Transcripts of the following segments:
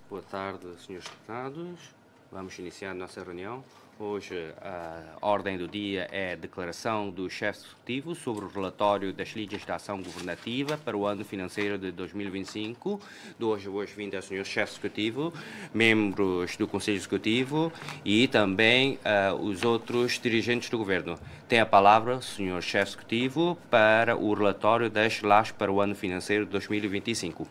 Boa tarde, senhores deputados. Vamos iniciar a nossa reunião. Hoje a ordem do dia é a declaração do chefe executivo sobre o relatório das linhas de ação governativa para o ano financeiro de 2025. Dou as boas-vindas ao senhor chefe executivo, membros do Conselho Executivo e também os outros dirigentes do governo. Tem a palavra o senhor chefe executivo para o relatório das LAS para o ano financeiro de 2025.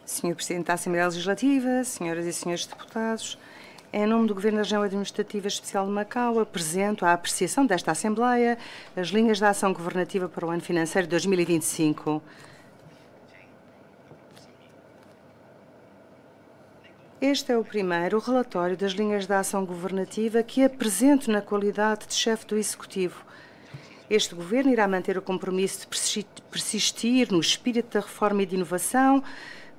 Senhor Presidente da Assembleia Legislativa, senhoras e senhores deputados, em nome do Governo da Região Administrativa Especial de Macau, apresento à apreciação desta Assembleia as linhas de ação governativa para o ano financeiro de 2025. Este é o primeiro relatório das linhas de ação governativa que apresento na qualidade de chefe do Executivo. Este Governo irá manter o compromisso de persistir no espírito da reforma e de inovação,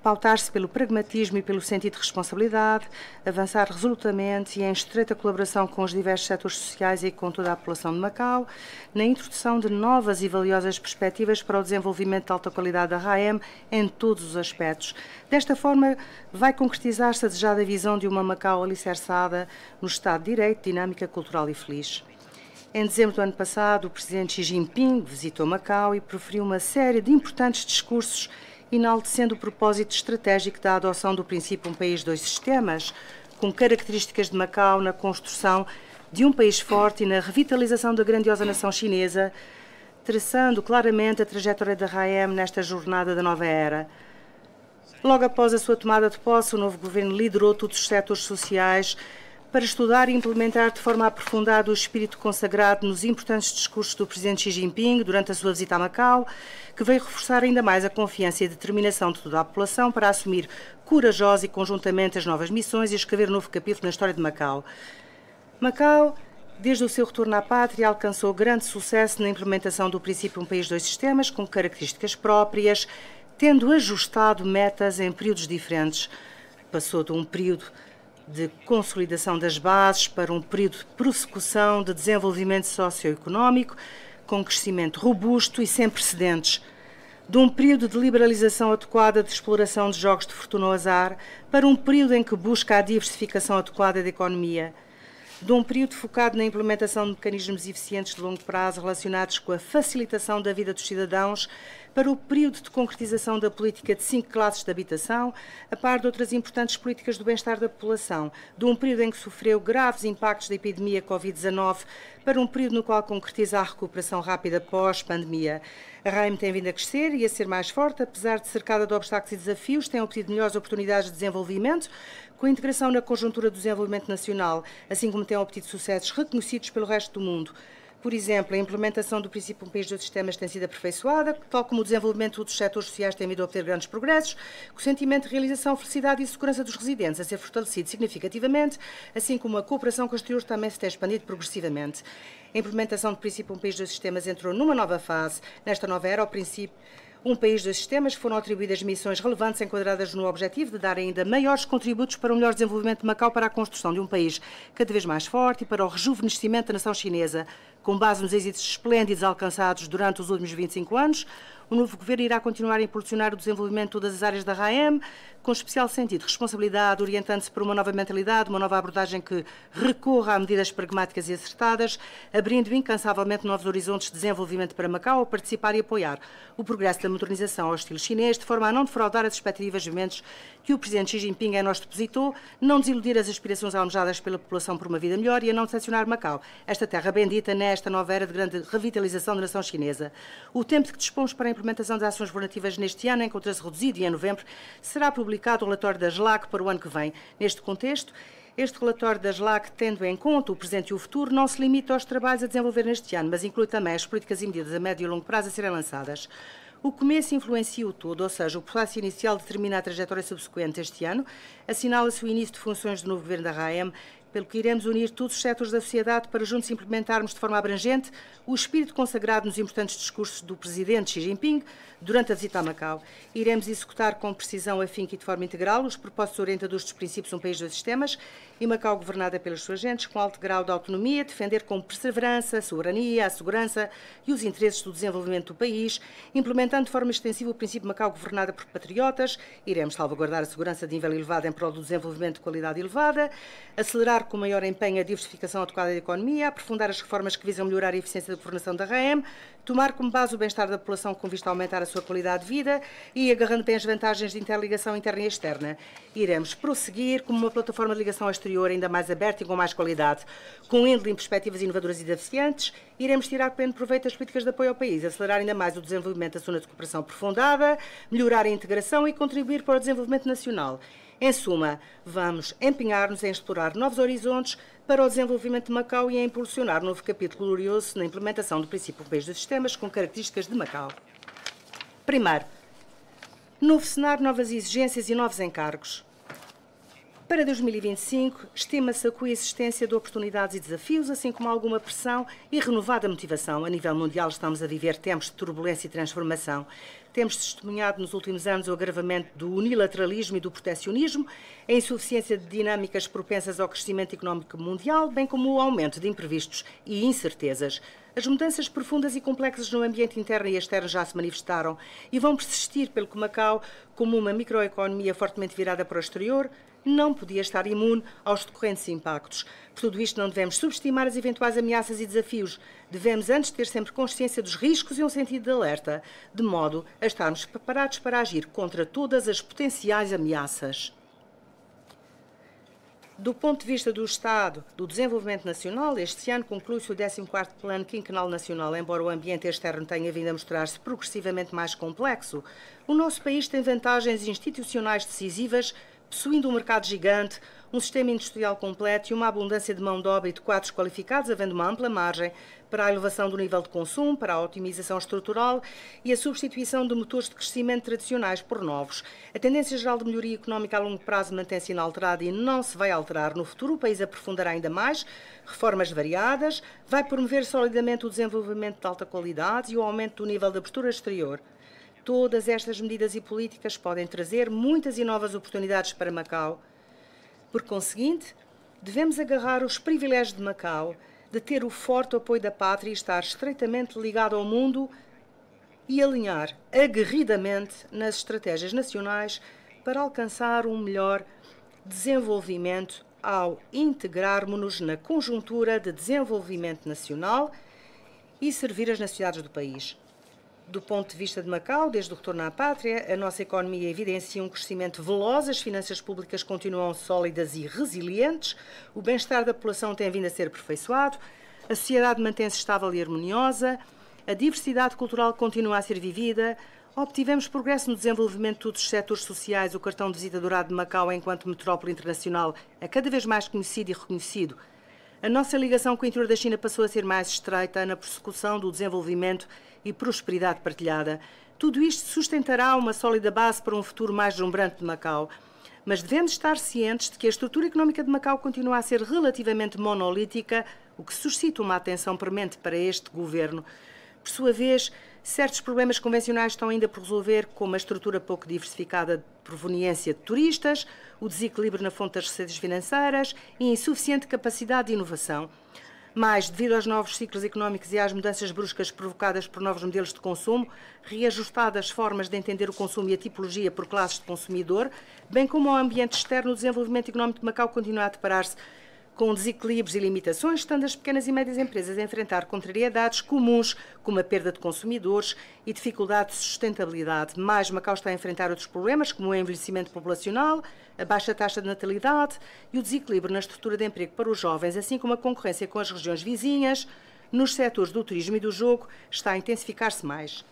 pautar-se pelo pragmatismo e pelo sentido de responsabilidade, avançar resolutamente e em estreita colaboração com os diversos setores sociais e com toda a população de Macau, na introdução de novas e valiosas perspectivas para o desenvolvimento de alta qualidade da RAEM em todos os aspectos. Desta forma, vai concretizar-se a desejada visão de uma Macau alicerçada no Estado de Direito, dinâmica, cultural e feliz. Em dezembro do ano passado, o Presidente Xi Jinping visitou Macau e proferiu uma série de importantes discursos, enaltecendo o propósito estratégico da adoção do princípio Um País, Dois Sistemas, com características de Macau na construção de um país forte e na revitalização da grandiosa nação chinesa, traçando claramente a trajetória da RAEM nesta jornada da nova era. Logo após a sua tomada de posse, o novo governo liderou todos os setores sociais para estudar e implementar de forma aprofundada o espírito consagrado nos importantes discursos do Presidente Xi Jinping durante a sua visita a Macau, que veio reforçar ainda mais a confiança e a determinação de toda a população para assumir corajosa e conjuntamente as novas missões e escrever um novo capítulo na história de Macau. Macau, desde o seu retorno à pátria, alcançou grande sucesso na implementação do princípio Um País, Dois Sistemas, com características próprias, tendo ajustado metas em períodos diferentes. Passou de um período de consolidação das bases para um período de prossecução de desenvolvimento socioeconómico com crescimento robusto e sem precedentes, de um período de liberalização adequada de exploração de jogos de fortuna ao azar para um período em que busca a diversificação adequada da economia, de um período focado na implementação de mecanismos eficientes de longo prazo relacionados com a facilitação da vida dos cidadãos para o período de concretização da política de 5 classes de habitação, a par de outras importantes políticas do bem-estar da população, de um período em que sofreu graves impactos da epidemia Covid-19 para um período no qual concretiza a recuperação rápida pós-pandemia. A RAEM tem vindo a crescer e a ser mais forte, apesar de cercada de obstáculos e desafios, tem obtido melhores oportunidades de desenvolvimento, com a integração na conjuntura do desenvolvimento nacional, assim como tem obtido sucessos reconhecidos pelo resto do mundo. Por exemplo, a implementação do princípio Um País, Dois Sistemas tem sido aperfeiçoada, tal como o desenvolvimento dos setores sociais tem vindo a obter grandes progressos, com o sentimento de realização, felicidade e segurança dos residentes a ser fortalecido significativamente, assim como a cooperação com o exterior também se tem expandido progressivamente. A implementação do princípio Um País, Dois Sistemas entrou numa nova fase. Nesta nova era, ao princípio Um País, Dois Sistemas, foram atribuídas missões relevantes enquadradas no objetivo de dar ainda maiores contributos para o melhor desenvolvimento de Macau, para a construção de um país cada vez mais forte e para o rejuvenescimento da nação chinesa. Com base nos êxitos esplêndidos alcançados durante os últimos 25 anos, o novo governo irá continuar a impulsionar o desenvolvimento de todas as áreas da RAEM, com especial sentido de responsabilidade, orientando-se por uma nova mentalidade, uma nova abordagem que recorra a medidas pragmáticas e acertadas, abrindo incansavelmente novos horizontes de desenvolvimento para Macau, a participar e apoiar o progresso da modernização ao estilo chinês, de forma a não defraudar as expectativas e movimentos que o Presidente Xi Jinping em nós depositou, não desiludir as aspirações almejadas pela população por uma vida melhor e a não decepcionar Macau, esta terra bendita nesta nova era de grande revitalização da nação chinesa. O tempo de que dispomos para a implementação das ações governativas neste ano encontra-se reduzido e em novembro será publicado o relatório da SLAC para o ano que vem. Neste contexto, este relatório da SLAC, tendo em conta o presente e o futuro, não se limita aos trabalhos a desenvolver neste ano, mas inclui também as políticas e medidas a médio e longo prazo a serem lançadas. O começo influencia o todo, ou seja, o processo inicial determina a trajetória subsequente este ano, assinala-se o início de funções do novo governo da RAEM, pelo que iremos unir todos os setores da sociedade para juntos implementarmos de forma abrangente o espírito consagrado nos importantes discursos do Presidente Xi Jinping durante a visita a Macau. Iremos executar com precisão, afinco e de forma integral os propósitos orientadores dos princípios Um País, Dois Sistemas e Macau governada pelos seus agentes com alto grau de autonomia, defender com perseverança a soberania, a segurança e os interesses do desenvolvimento do país, implementando de forma extensiva o princípio Macau governada por patriotas. Iremos salvaguardar a segurança de nível elevado em prol do desenvolvimento de qualidade elevada, acelerar com maior empenho a diversificação adequada da economia, aprofundar as reformas que visam melhorar a eficiência da governação da RAM, tomar como base o bem-estar da população com vista a aumentar a sua qualidade de vida e, agarrando bem as vantagens de interligação interna e externa, iremos prosseguir como uma plataforma de ligação ao exterior ainda mais aberta e com mais qualidade, com índole em perspectivas inovadoras e desafiantes. Iremos tirar pleno proveito das políticas de apoio ao país, acelerar ainda mais o desenvolvimento da zona de cooperação aprofundada, melhorar a integração e contribuir para o desenvolvimento nacional. Em suma, vamos empenhar-nos em explorar novos horizontes para o desenvolvimento de Macau e em impulsionar um novo capítulo glorioso na implementação do princípio Um País, Dois Sistemas com características de Macau. Primeiro, novo cenário, novas exigências e novos encargos. Para 2025, estima-se a coexistência de oportunidades e desafios, assim como alguma pressão e renovada motivação. A nível mundial estamos a viver tempos de turbulência e transformação. Temos testemunhado nos últimos anos o agravamento do unilateralismo e do proteccionismo, a insuficiência de dinâmicas propensas ao crescimento económico mundial, bem como o aumento de imprevistos e incertezas. As mudanças profundas e complexas no ambiente interno e externo já se manifestaram e vão persistir, pelo que Macau, como uma microeconomia fortemente virada para o exterior, não podia estar imune aos decorrentes impactos. Por tudo isto, não devemos subestimar as eventuais ameaças e desafios. Devemos antes ter sempre consciência dos riscos e um sentido de alerta, de modo a estarmos preparados para agir contra todas as potenciais ameaças. Do ponto de vista do Estado do Desenvolvimento Nacional, este ano conclui-se o 14º Plano Quinquenal Nacional. Embora o ambiente externo tenha vindo a mostrar-se progressivamente mais complexo, o nosso país tem vantagens institucionais decisivas, possuindo um mercado gigante, um sistema industrial completo e uma abundância de mão de obra e de quadros qualificados, havendo uma ampla margem para a elevação do nível de consumo, para a otimização estrutural e a substituição de motores de crescimento tradicionais por novos. A tendência geral de melhoria económica a longo prazo mantém-se inalterada e não se vai alterar. No futuro, o país aprofundará ainda mais reformas variadas, vai promover solidamente o desenvolvimento de alta qualidade e o aumento do nível de abertura exterior. Todas estas medidas e políticas podem trazer muitas e novas oportunidades para Macau. Por conseguinte, devemos agarrar os privilégios de Macau, de ter o forte apoio da pátria e estar estreitamente ligado ao mundo e alinhar aguerridamente nas estratégias nacionais para alcançar um melhor desenvolvimento ao integrarmos-nos na conjuntura de desenvolvimento nacional e servir as necessidades do país. Do ponto de vista de Macau, desde o retorno à pátria, a nossa economia evidencia um crescimento veloz, as finanças públicas continuam sólidas e resilientes, o bem-estar da população tem vindo a ser aperfeiçoado, a sociedade mantém-se estável e harmoniosa, a diversidade cultural continua a ser vivida, obtivemos progresso no desenvolvimento de todos os setores sociais, o cartão de visita dourado de Macau enquanto metrópole internacional é cada vez mais conhecido e reconhecido. A nossa ligação com o interior da China passou a ser mais estreita na persecução do desenvolvimento e prosperidade partilhada. Tudo isto sustentará uma sólida base para um futuro mais deslumbrante de Macau. Mas devemos estar cientes de que a estrutura económica de Macau continua a ser relativamente monolítica, o que suscita uma atenção premente para este governo. Por sua vez, certos problemas convencionais estão ainda por resolver, como a estrutura pouco diversificada de proveniência de turistas, o desequilíbrio na fonte das receitas financeiras e a insuficiente capacidade de inovação. Mas, devido aos novos ciclos económicos e às mudanças bruscas provocadas por novos modelos de consumo, reajustadas formas de entender o consumo e a tipologia por classes de consumidor, bem como ao ambiente externo, o desenvolvimento económico de Macau continua a deparar-se com desequilíbrios e limitações, estando as pequenas e médias empresas a enfrentar contrariedades comuns, como a perda de consumidores e dificuldade de sustentabilidade. Mais, Macau está a enfrentar outros problemas, como o envelhecimento populacional, a baixa taxa de natalidade e o desequilíbrio na estrutura de emprego para os jovens, assim como a concorrência com as regiões vizinhas, nos setores do turismo e do jogo, está a intensificar-se mais.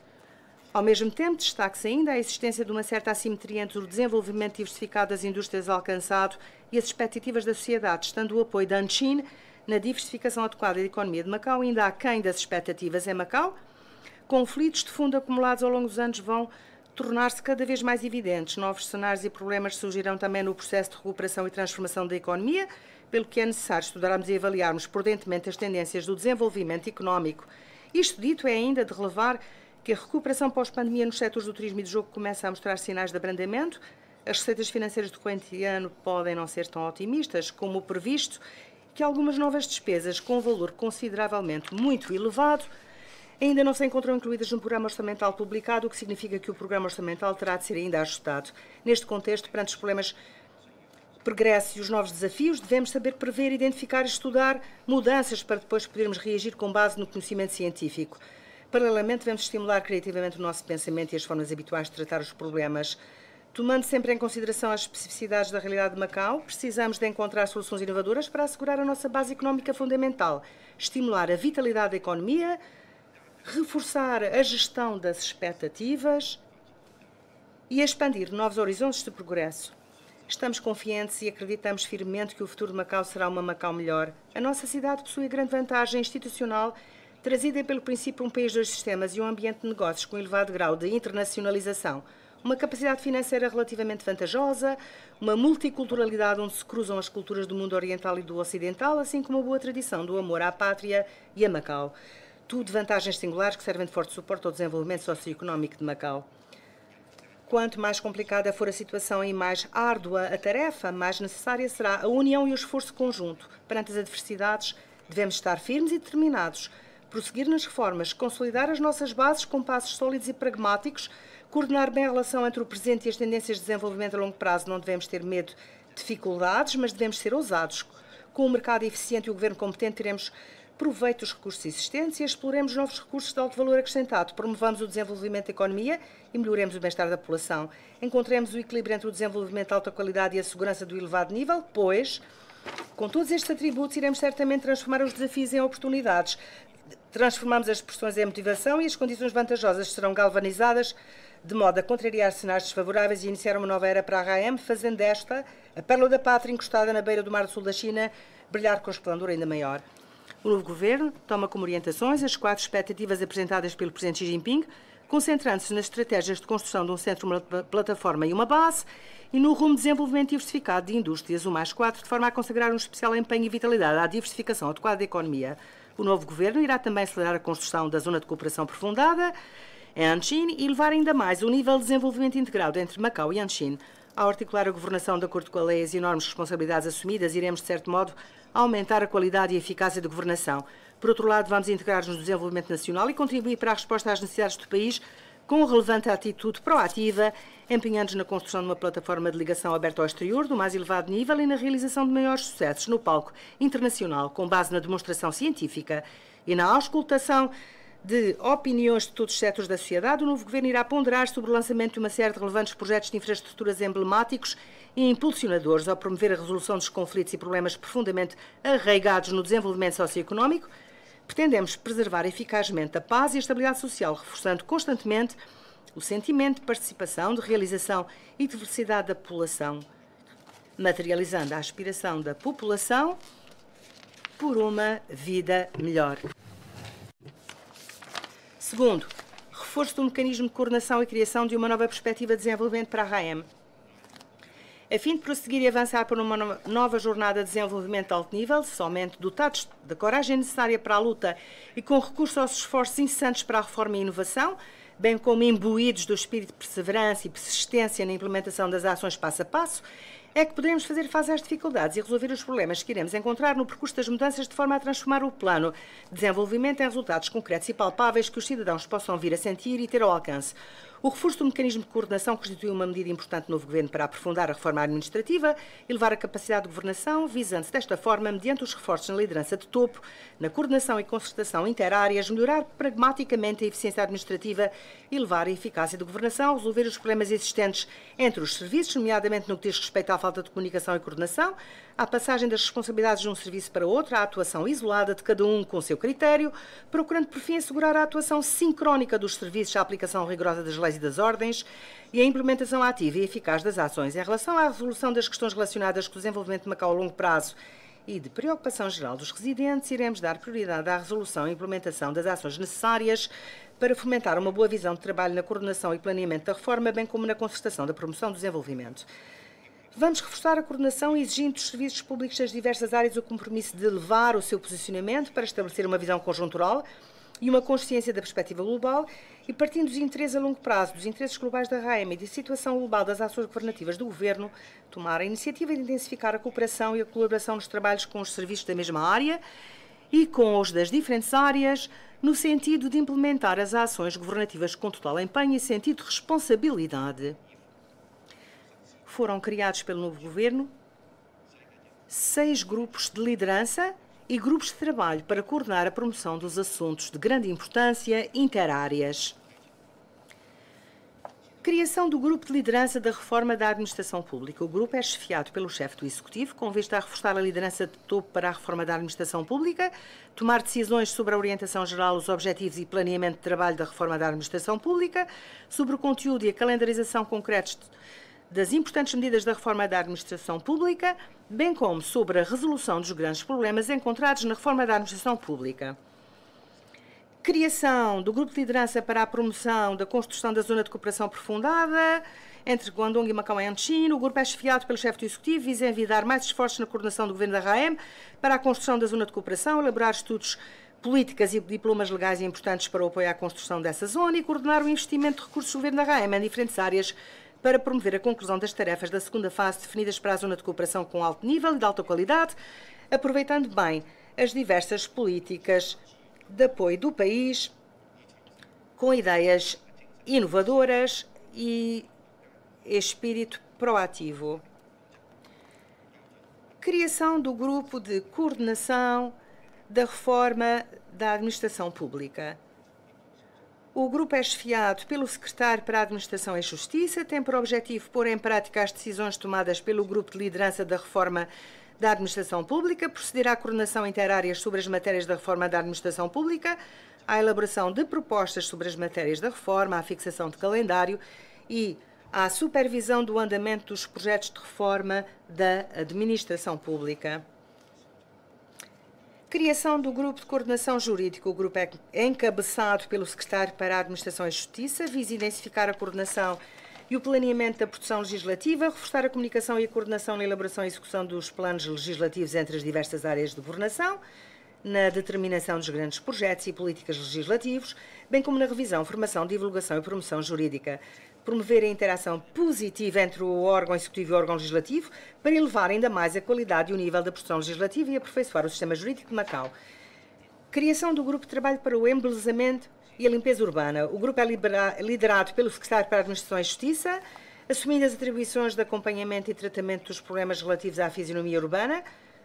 Ao mesmo tempo, destaca-se ainda a existência de uma certa assimetria entre o desenvolvimento diversificado das indústrias alcançado e as expectativas da sociedade, estando o apoio da ANCHIN na diversificação adequada da economia de Macau ainda aquém das expectativas em Macau. Conflitos de fundo acumulados ao longo dos anos vão tornar-se cada vez mais evidentes. Novos cenários e problemas surgirão também no processo de recuperação e transformação da economia, pelo que é necessário estudarmos e avaliarmos prudentemente as tendências do desenvolvimento económico. Isto dito, é ainda de relevar que a recuperação pós-pandemia nos setores do turismo e do jogo começa a mostrar sinais de abrandamento. As receitas financeiras do corrente ano podem não ser tão otimistas como o previsto, que algumas novas despesas com valor consideravelmente muito elevado ainda não se encontram incluídas no programa orçamental publicado, o que significa que o programa orçamental terá de ser ainda ajustado. Neste contexto, perante os problemas pregressos e os novos desafios, devemos saber prever, identificar e estudar mudanças para depois podermos reagir com base no conhecimento científico. Paralelamente, devemos estimular criativamente o nosso pensamento e as formas habituais de tratar os problemas. Tomando sempre em consideração as especificidades da realidade de Macau, precisamos de encontrar soluções inovadoras para assegurar a nossa base económica fundamental, estimular a vitalidade da economia, reforçar a gestão das expectativas e expandir novos horizontes de progresso. Estamos confiantes e acreditamos firmemente que o futuro de Macau será uma Macau melhor. A nossa cidade possui a grande vantagem institucional trazida pelo princípio um país dos sistemas e um ambiente de negócios com elevado grau de internacionalização, uma capacidade financeira relativamente vantajosa, uma multiculturalidade onde se cruzam as culturas do mundo oriental e do ocidental, assim como uma boa tradição do amor à pátria e a Macau. Tudo vantagens singulares que servem de forte suporte ao desenvolvimento socioeconómico de Macau. Quanto mais complicada for a situação e mais árdua a tarefa, mais necessária será a união e o esforço conjunto. Perante as adversidades, devemos estar firmes e determinados, prosseguir nas reformas, consolidar as nossas bases com passos sólidos e pragmáticos, coordenar bem a relação entre o presente e as tendências de desenvolvimento a longo prazo. Não devemos ter medo de dificuldades, mas devemos ser ousados. Com o mercado eficiente e o governo competente, teremos proveito dos recursos existentes e exploremos novos recursos de alto valor acrescentado, promovamos o desenvolvimento da economia e melhoremos o bem-estar da população. Encontremos o equilíbrio entre o desenvolvimento de alta qualidade e a segurança do elevado nível, pois, com todos estes atributos, iremos certamente transformar os desafios em oportunidades. Transformamos as pressões em motivação e as condições vantajosas serão galvanizadas de modo a contrariar cenários desfavoráveis e iniciar uma nova era para a RAM, fazendo desta, a pérola da pátria encostada na beira do Mar do Sul da China, brilhar com esplendor ainda maior. O novo governo toma como orientações as 4 expectativas apresentadas pelo Presidente Xi Jinping, concentrando-se nas estratégias de construção de um centro, uma plataforma e uma base, e no rumo de desenvolvimento diversificado de indústrias, o mais 4, de forma a consagrar um especial empenho e vitalidade à diversificação adequada da economia. O novo governo irá também acelerar a construção da zona de cooperação aprofundada em Anqin e levar ainda mais o nível de desenvolvimento integrado entre Macau e Anqin. Ao articular a governação de acordo com a lei e as enormes responsabilidades assumidas, iremos, de certo modo, aumentar a qualidade e a eficácia da governação. Por outro lado, vamos integrar-nos no desenvolvimento nacional e contribuir para a resposta às necessidades do país com relevante atitude proativa, empenhando-nos na construção de uma plataforma de ligação aberta ao exterior do mais elevado nível e na realização de maiores sucessos no palco internacional, com base na demonstração científica e na auscultação de opiniões de todos os setores da sociedade. O novo governo irá ponderar sobre o lançamento de uma série de relevantes projetos de infraestruturas emblemáticos e impulsionadores ao promover a resolução dos conflitos e problemas profundamente arraigados no desenvolvimento socioeconómico. Pretendemos preservar eficazmente a paz e a estabilidade social, reforçando constantemente o sentimento de participação, de realização e diversidade da população, materializando a aspiração da população por uma vida melhor. Segundo, reforço do mecanismo de coordenação e criação de uma nova perspectiva de desenvolvimento para a RAM. A fim de prosseguir e avançar para uma nova jornada de desenvolvimento de alto nível, somente dotados da coragem necessária para a luta e com recurso aos esforços incessantes para a reforma e inovação, bem como imbuídos do espírito de perseverança e persistência na implementação das ações passo a passo, é que poderemos fazer face às dificuldades e resolver os problemas que iremos encontrar no percurso das mudanças de forma a transformar o plano de desenvolvimento em resultados concretos e palpáveis que os cidadãos possam vir a sentir e ter ao alcance. O reforço do mecanismo de coordenação constitui uma medida importante do novo governo para aprofundar a reforma administrativa e elevar a capacidade de governação, visando-se desta forma, mediante os reforços na liderança de topo, na coordenação e concertação interáreas, melhorar pragmaticamente a eficiência administrativa e elevar a eficácia da governação, resolver os problemas existentes entre os serviços, nomeadamente no que diz respeito à falta de comunicação e coordenação, à passagem das responsabilidades de um serviço para outro, à atuação isolada de cada um com o seu critério, procurando por fim assegurar a atuação sincrónica dos serviços, a aplicação rigorosa das leis e das ordens e a implementação ativa e eficaz das ações. Em relação à resolução das questões relacionadas com o desenvolvimento de Macau a longo prazo e de preocupação geral dos residentes, iremos dar prioridade à resolução e implementação das ações necessárias para fomentar uma boa visão de trabalho na coordenação e planeamento da reforma, bem como na concertação da promoção do desenvolvimento. Vamos reforçar a coordenação exigindo dos serviços públicos das diversas áreas o compromisso de elevar o seu posicionamento para estabelecer uma visão conjuntural e uma consciência da perspectiva global e, partindo dos interesses a longo prazo, dos interesses globais da RAEM e da situação global das ações governativas do Governo, tomar a iniciativa de intensificar a cooperação e a colaboração nos trabalhos com os serviços da mesma área e com os das diferentes áreas, no sentido de implementar as ações governativas com total empenho e sentido de responsabilidade. Foram criados pelo novo Governo 6 grupos de liderança e grupos de trabalho para coordenar a promoção dos assuntos de grande importância interáreas. Criação do Grupo de Liderança da Reforma da Administração Pública. O grupo é chefiado pelo chefe do Executivo, com vista a reforçar a liderança de topo para a reforma da Administração Pública, tomar decisões sobre a orientação geral, os objetivos e planeamento de trabalho da reforma da Administração Pública, sobre o conteúdo e a calendarização concretos das importantes medidas da reforma da administração pública, bem como sobre a resolução dos grandes problemas encontrados na reforma da administração pública. Criação do Grupo de Liderança para a promoção da construção da Zona de Cooperação Aprofundada entre Guangdong e Macau em China. O grupo é chefiado pelo chefe do Executivo, visa envidar mais esforços na coordenação do Governo da RAEM para a construção da Zona de Cooperação, elaborar estudos, políticas e diplomas legais importantes para o apoio à construção dessa zona e coordenar o investimento de recursos do Governo da RAEM em diferentes áreas para promover a conclusão das tarefas da segunda fase definidas para a Zona de Cooperação com alto nível e de alta qualidade, aproveitando bem as diversas políticas de apoio do país, com ideias inovadoras e espírito proativo. Criação do Grupo de Coordenação da Reforma da Administração Pública. O grupo é chefiado pelo Secretário para a Administração e Justiça, tem por objetivo pôr em prática as decisões tomadas pelo Grupo de Liderança da Reforma da Administração Pública, proceder à coordenação interáreas sobre as matérias da reforma da Administração Pública, à elaboração de propostas sobre as matérias da reforma, à fixação de calendário e à supervisão do andamento dos projetos de reforma da Administração Pública. Criação do Grupo de Coordenação Jurídica. O grupo é encabeçado pelo Secretário para a Administração e Justiça, visa intensificar a coordenação e o planeamento da produção legislativa, reforçar a comunicação e a coordenação na elaboração e execução dos planos legislativos entre as diversas áreas de governação, na determinação dos grandes projetos e políticas legislativos, bem como na revisão, formação, divulgação e promoção jurídica. Promover a interação positiva entre o órgão executivo e o órgão legislativo para elevar ainda mais a qualidade e o nível da produção legislativa e aperfeiçoar o sistema jurídico de Macau. Criação do Grupo de Trabalho para o Embelezamento e a Limpeza Urbana. O grupo é liderado pelo Secretário para a Administração e Justiça, assumindo as atribuições de acompanhamento e tratamento dos problemas relativos à fisionomia urbana,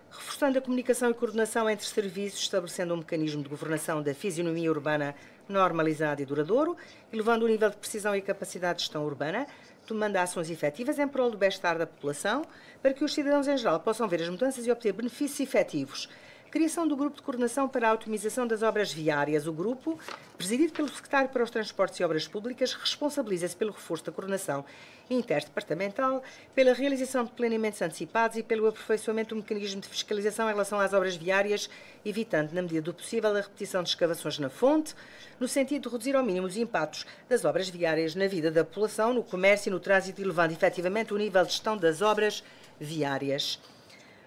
reforçando a comunicação e coordenação entre serviços, estabelecendo um mecanismo de governação da fisionomia urbana normalizado e duradouro, elevando o nível de precisão e capacidade de gestão urbana, tomando ações efetivas em prol do bem-estar da população, para que os cidadãos em geral possam ver as mudanças e obter benefícios efetivos. Criação do Grupo de Coordenação para a Otimização das Obras Viárias. O grupo, presidido pelo Secretário para os Transportes e Obras Públicas, responsabiliza-se pelo reforço da coordenação interdepartamental, pela realização de planeamentos antecipados e pelo aperfeiçoamento do mecanismo de fiscalização em relação às obras viárias, evitando, na medida do possível, a repetição de escavações na fonte, no sentido de reduzir ao mínimo os impactos das obras viárias na vida da população, no comércio e no trânsito, elevando efetivamente o nível de gestão das obras viárias.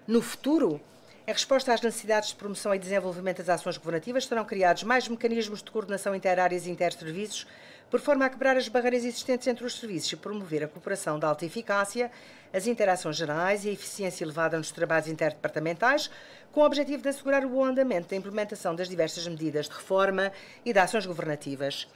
No futuro, em resposta às necessidades de promoção e desenvolvimento das ações governativas, serão criados mais mecanismos de coordenação interáreas e interserviços, por forma a quebrar as barreiras existentes entre os serviços e promover a cooperação de alta eficácia, as interações gerais e a eficiência elevada nos trabalhos interdepartamentais, com o objetivo de assegurar o bom andamento da implementação das diversas medidas de reforma e de ações governativas.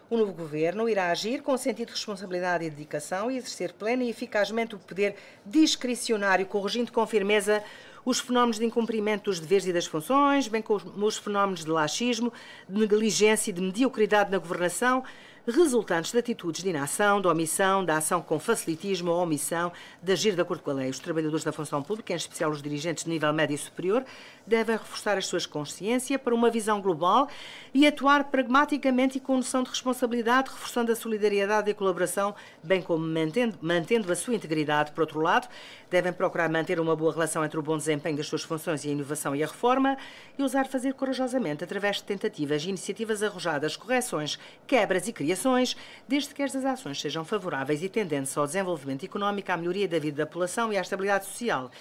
O novo Governo irá agir com sentido de responsabilidade e dedicação e exercer plena e eficazmente o poder discricionário, corrigindo com firmeza os fenómenos de incumprimento dos deveres e das funções, bem como os fenómenos de laxismo, de negligência e de mediocridade na governação, resultantes de atitudes de inação, de omissão, da ação com facilitismo ou omissão, de agir de acordo com a lei. Os trabalhadores da função pública, em especial os dirigentes de nível médio e superior, devem reforçar as suas consciências para uma visão global e atuar pragmaticamente e com noção de responsabilidade, reforçando a solidariedade e a colaboração, bem como mantendo a sua integridade. Por outro lado, devem procurar manter uma boa relação entre o bom desempenho das suas funções e a inovação e a reforma e ousar fazer corajosamente, através de tentativas e iniciativas arrojadas, correções, quebras e criações, ações, desde que estas ações sejam favoráveis e tendentes ao desenvolvimento económico, à melhoria da vida da população e à estabilidade social,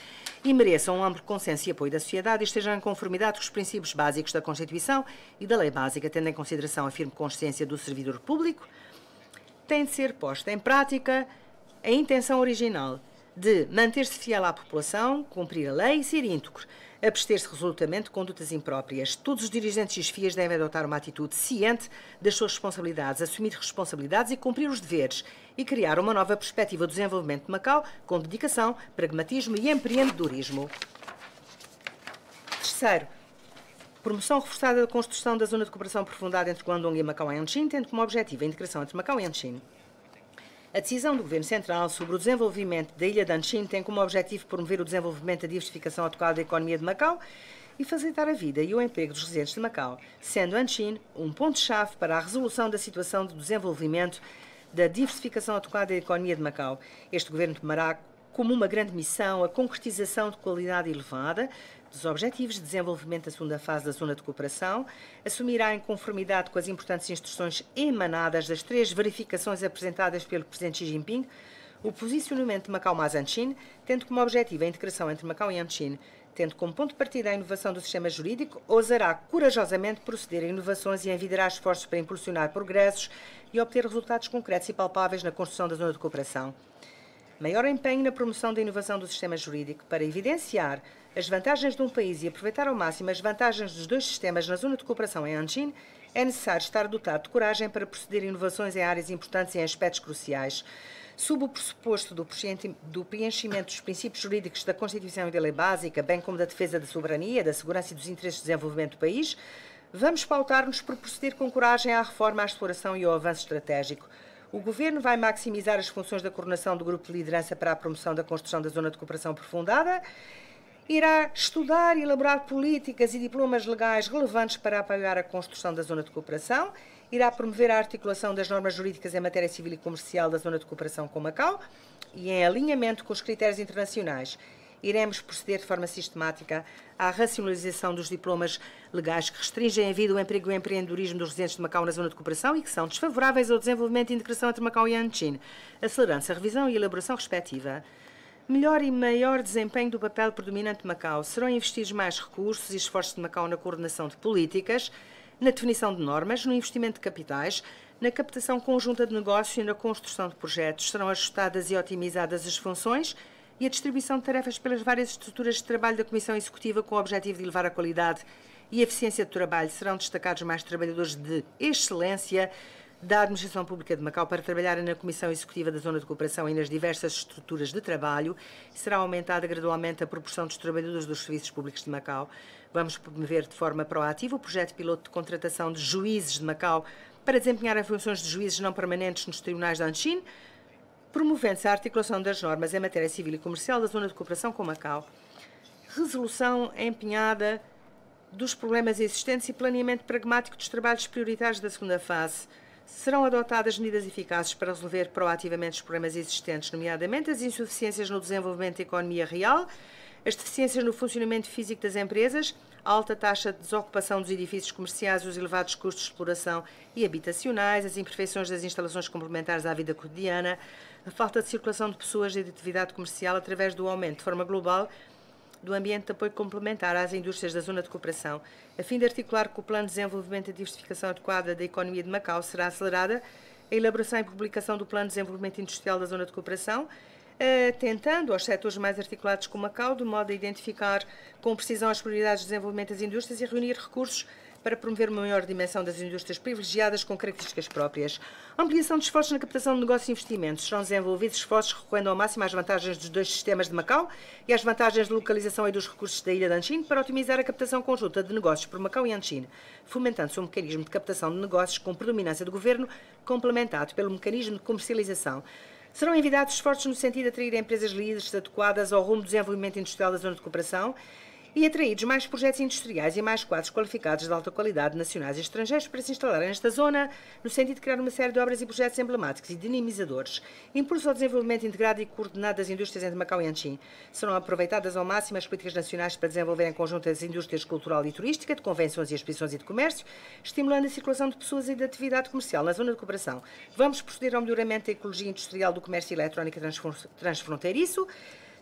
e mereçam um amplo consenso e apoio da sociedade e estejam em conformidade com os princípios básicos da Constituição e da Lei Básica, tendo em consideração a firme consciência do servidor público, tem de ser posta em prática a intenção original de manter-se fiel à população, cumprir a lei e ser íntegro, abster-se resolutamente de condutas impróprias. Todos os dirigentes e chefias devem adotar uma atitude ciente das suas responsabilidades, assumir responsabilidades e cumprir os deveres e criar uma nova perspectiva do desenvolvimento de Macau com dedicação, pragmatismo e empreendedorismo. Terceiro, promoção reforçada da construção da zona de cooperação aprofundada entre Guangdong e Macau e Anqing, tendo como objetivo a integração entre Macau e Anqing. A decisão do Governo Central sobre o desenvolvimento da ilha de Anqing tem como objetivo promover o desenvolvimento e a diversificação adequada da economia de Macau e facilitar a vida e o emprego dos residentes de Macau, sendo Anqing um ponto-chave para a resolução da situação de desenvolvimento da diversificação adequada da economia de Macau. Este Governo tomará como uma grande missão a concretização de qualidade elevada dos Objetivos de Desenvolvimento da segunda fase da Zona de Cooperação, assumirá em conformidade com as importantes instruções emanadas das 3 verificações apresentadas pelo Presidente Xi Jinping, o posicionamento de Macau mais Anqing, tendo como objetivo a integração entre Macau e Anqing, tendo como ponto de partida a inovação do sistema jurídico, ousará corajosamente proceder a inovações e envidará esforços para impulsionar progressos e obter resultados concretos e palpáveis na construção da Zona de Cooperação. Maior empenho na promoção da inovação do sistema jurídico para evidenciar as vantagens de um país e aproveitar ao máximo as vantagens dos 2 sistemas na zona de cooperação em Anqing, é necessário estar dotado de coragem para proceder a inovações em áreas importantes e em aspectos cruciais. Sob o pressuposto do preenchimento dos princípios jurídicos da Constituição e da Lei Básica, bem como da defesa da soberania, da segurança e dos interesses de desenvolvimento do país, vamos pautar-nos por proceder com coragem à reforma, à exploração e ao avanço estratégico. O Governo vai maximizar as funções da coordenação do Grupo de Liderança para a promoção da construção da Zona de Cooperação Aprofundada, irá estudar e elaborar políticas e diplomas legais relevantes para apoiar a construção da Zona de Cooperação, irá promover a articulação das normas jurídicas em matéria civil e comercial da Zona de Cooperação com Macau e em alinhamento com os critérios internacionais. Iremos proceder de forma sistemática à racionalização dos diplomas legais que restringem a vida, o emprego e o empreendedorismo dos residentes de Macau na Zona de Cooperação e que são desfavoráveis ao desenvolvimento e integração entre Macau e Anqing, acelerando-se a revisão e elaboração respectiva. Melhor e maior desempenho do papel predominante de Macau. Serão investidos mais recursos e esforços de Macau na coordenação de políticas, na definição de normas, no investimento de capitais, na captação conjunta de negócios e na construção de projetos. Serão ajustadas e otimizadas as funções e a distribuição de tarefas pelas várias estruturas de trabalho da Comissão Executiva com o objetivo de elevar a qualidade e a eficiência do trabalho. Serão destacados mais trabalhadores de excelência da Administração Pública de Macau para trabalharem na Comissão Executiva da Zona de Cooperação e nas diversas estruturas de trabalho. Será aumentada gradualmente a proporção dos trabalhadores dos serviços públicos de Macau. Vamos promover de forma proativa o projeto piloto de contratação de juízes de Macau para desempenharem funções de juízes não permanentes nos tribunais de Anqing, promovendo-se a articulação das normas em matéria civil e comercial da Zona de Cooperação com Macau. Resolução empenhada dos problemas existentes e planeamento pragmático dos trabalhos prioritários da segunda fase. Serão adotadas medidas eficazes para resolver proativamente os problemas existentes, nomeadamente as insuficiências no desenvolvimento da economia real, as deficiências no funcionamento físico das empresas, a alta taxa de desocupação dos edifícios comerciais, os elevados custos de exploração e habitacionais, as imperfeições das instalações complementares à vida cotidiana, a falta de circulação de pessoas e de atividade comercial através do aumento de forma global do ambiente de apoio complementar às indústrias da Zona de Cooperação. A fim de articular com o Plano de Desenvolvimento e Diversificação Adequada da Economia de Macau, será acelerada a elaboração e publicação do Plano de Desenvolvimento Industrial da Zona de Cooperação, tentando aos setores mais articulados com Macau, de modo a identificar com precisão as prioridades de desenvolvimento das indústrias e reunir recursos para promover uma maior dimensão das indústrias privilegiadas com características próprias. A ampliação de esforços na captação de negócios e investimentos. Serão desenvolvidos esforços recorrendo ao máximo às vantagens dos 2 sistemas de Macau e às vantagens de localização e dos recursos da ilha de Anqing para otimizar a captação conjunta de negócios por Macau e Anqing, fomentando-se um mecanismo de captação de negócios com predominância do governo, complementado pelo mecanismo de comercialização. Serão enviados esforços no sentido de atrair empresas líderes adequadas ao rumo do desenvolvimento industrial da Zona de Cooperação e atraídos mais projetos industriais e mais quadros qualificados de alta qualidade nacionais e estrangeiros para se instalarem nesta zona, no sentido de criar uma série de obras e projetos emblemáticos e dinamizadores. Impulso ao desenvolvimento integrado e coordenado das indústrias entre Macau e Anqing. Serão aproveitadas ao máximo as políticas nacionais para desenvolver em conjunto as indústrias cultural e turística, de convenções e exposições e de comércio, estimulando a circulação de pessoas e de atividade comercial na zona de cooperação. Vamos proceder ao melhoramento da ecologia industrial do comércio eletrónico transfronteiriço.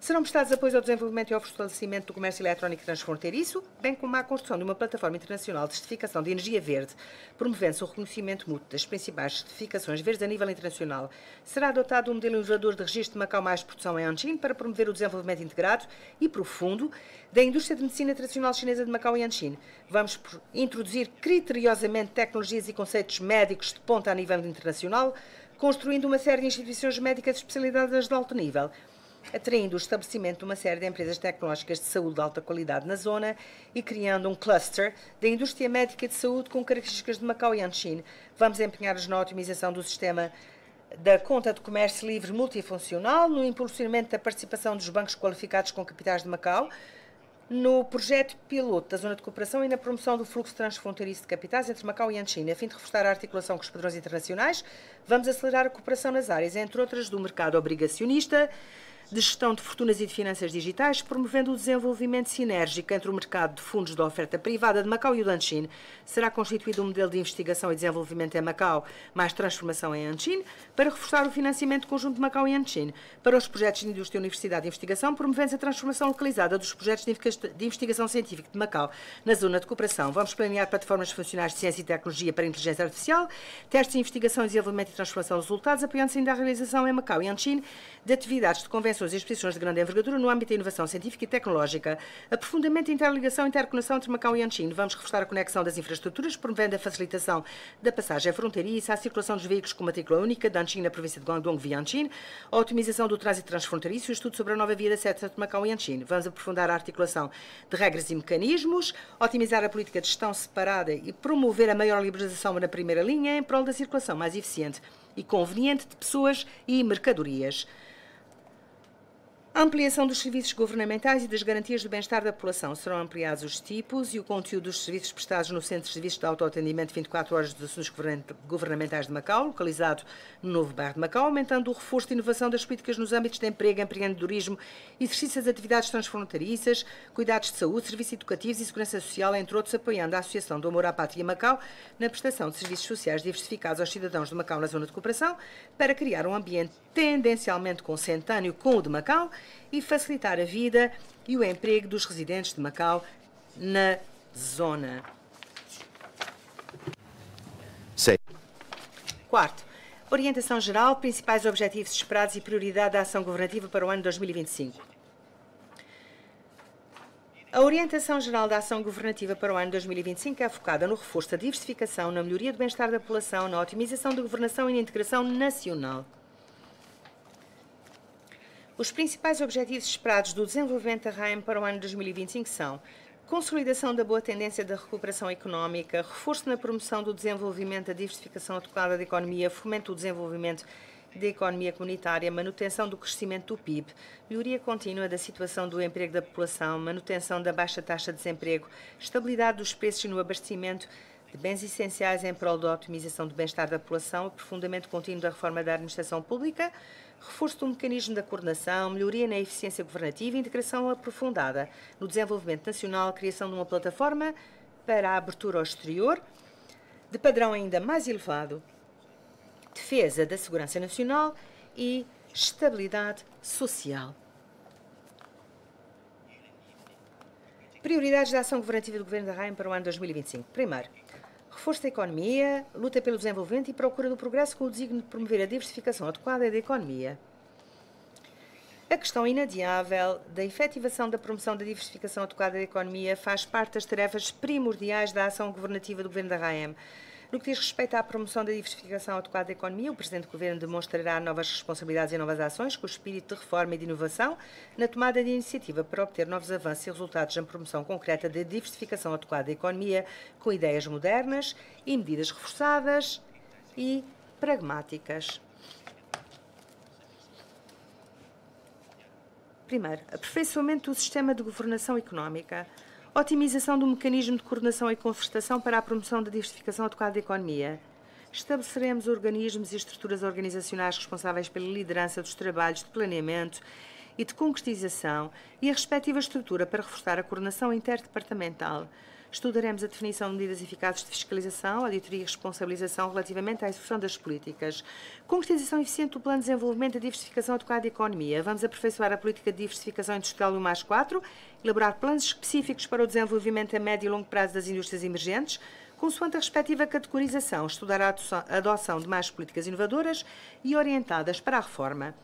Serão prestados apoios ao desenvolvimento e ao fortalecimento do comércio eletrónico transfronteiriço, bem como à construção de uma plataforma internacional de certificação de energia verde, promovendo-se o reconhecimento mútuo das principais certificações verdes a nível internacional. Será adotado um modelo inovador de registro de Macau mais produção em Anqing para promover o desenvolvimento integrado e profundo da indústria de medicina tradicional chinesa de Macau e Anqing. Vamos introduzir criteriosamente tecnologias e conceitos médicos de ponta a nível internacional, construindo uma série de instituições médicas especializadas de alto nível, atraindo o estabelecimento de uma série de empresas tecnológicas de saúde de alta qualidade na zona e criando um cluster da indústria médica de saúde com características de Macau e Anqing. Vamos empenhar-nos na otimização do sistema da conta de comércio livre multifuncional, no impulsionamento da participação dos bancos qualificados com capitais de Macau, no projeto piloto da zona de cooperação e na promoção do fluxo transfronteiriço de capitais entre Macau e Anqing. A fim de reforçar a articulação com os padrões internacionais, vamos acelerar a cooperação nas áreas, entre outras, do mercado obrigacionista, de gestão de fortunas e de finanças digitais, promovendo o desenvolvimento sinérgico entre o mercado de fundos de oferta privada de Macau e o de Anqing. Será constituído um modelo de investigação e desenvolvimento em Macau, mais transformação em Anqing, para reforçar o financiamento conjunto de Macau e Anqing. Para os projetos de indústria, universidade e investigação, promovendo a transformação localizada dos projetos de investigação científica de Macau na zona de cooperação. Vamos planear plataformas funcionais de ciência e tecnologia para a inteligência artificial, testes de investigação, desenvolvimento e transformação de resultados, apoiando-se ainda a realização em Macau e Anqing de atividades de convenções e exposições de grande envergadura no âmbito da inovação científica e tecnológica. Aprofundamento, interligação e interconexão entre Macau e Anqing. Vamos reforçar a conexão das infraestruturas, promovendo a facilitação da passagem fronteiriça, a circulação dos veículos com matrícula única de Anqing na província de Guangdong via Anqing, a otimização do trânsito transfronteiriço e o estudo sobre a nova via de acesso entre Macau e Anqing. Vamos aprofundar a articulação de regras e mecanismos, otimizar a política de gestão separada e promover a maior liberalização na primeira linha em prol da circulação mais eficiente e conveniente de pessoas e mercadorias. A ampliação dos serviços governamentais e das garantias do bem-estar da população. Serão ampliados os tipos e o conteúdo dos serviços prestados no Centro de Serviços de Autoatendimento de 24 horas dos assuntos governamentais de Macau, localizado no novo bairro de Macau, aumentando o reforço de inovação das políticas nos âmbitos de emprego, empreendedorismo, exercício das atividades transfronteiriças, cuidados de saúde, serviços educativos e segurança social, entre outros, apoiando a Associação do Amor à Pátria Macau na prestação de serviços sociais diversificados aos cidadãos de Macau na zona de cooperação, para criar um ambiente tendencialmente consentâneo com o de Macau e facilitar a vida e o emprego dos residentes de Macau na zona. Sim. Quarto, orientação geral, principais objetivos esperados e prioridade da ação governativa para o ano 2025. A orientação geral da ação governativa para o ano 2025 é focada no reforço da diversificação, na melhoria do bem-estar da população, na otimização da governação e na integração nacional. Os principais objetivos esperados do desenvolvimento da RAEM para o ano 2025 são: consolidação da boa tendência da recuperação económica, reforço na promoção do desenvolvimento da diversificação adequada da economia, fomento do desenvolvimento da economia comunitária, manutenção do crescimento do PIB, melhoria contínua da situação do emprego da população, manutenção da baixa taxa de desemprego, estabilidade dos preços no abastecimento de bens essenciais em prol da otimização do bem-estar da população, aprofundamento contínuo da reforma da administração pública, reforço do mecanismo da coordenação, melhoria na eficiência governativa e integração aprofundada no desenvolvimento nacional, criação de uma plataforma para a abertura ao exterior, de padrão ainda mais elevado, defesa da segurança nacional e estabilidade social. Prioridades da ação governativa do Governo da RAEM para o ano 2025. Primeiro, reforço da economia, luta pelo desenvolvimento e procura do progresso com o desígnio de promover a diversificação adequada da economia. A questão inadiável da efetivação da promoção da diversificação adequada da economia faz parte das tarefas primordiais da ação governativa do Governo da RAEM. No que diz respeito à promoção da diversificação adequada da economia, o Presidente do Governo demonstrará novas responsabilidades e novas ações com o espírito de reforma e de inovação na tomada de iniciativa para obter novos avanços e resultados na promoção concreta da diversificação adequada da economia, com ideias modernas e medidas reforçadas e pragmáticas. Primeiro, aperfeiçoamento do sistema de governação económica, otimização do mecanismo de coordenação e concertação para a promoção da diversificação adequada da economia. Estabeleceremos organismos e estruturas organizacionais responsáveis pela liderança dos trabalhos de planeamento e de concretização e a respectiva estrutura para reforçar a coordenação interdepartamental. Estudaremos a definição de medidas eficazes de fiscalização, auditoria e responsabilização relativamente à execução das políticas. Concretização eficiente do plano de desenvolvimento e diversificação adequada da economia. Vamos aperfeiçoar a política de diversificação industrial do +4, elaborar planos específicos para o desenvolvimento a médio e longo prazo das indústrias emergentes, consoante a respectiva categorização, estudar a adoção de mais políticas inovadoras e orientadas para a reforma.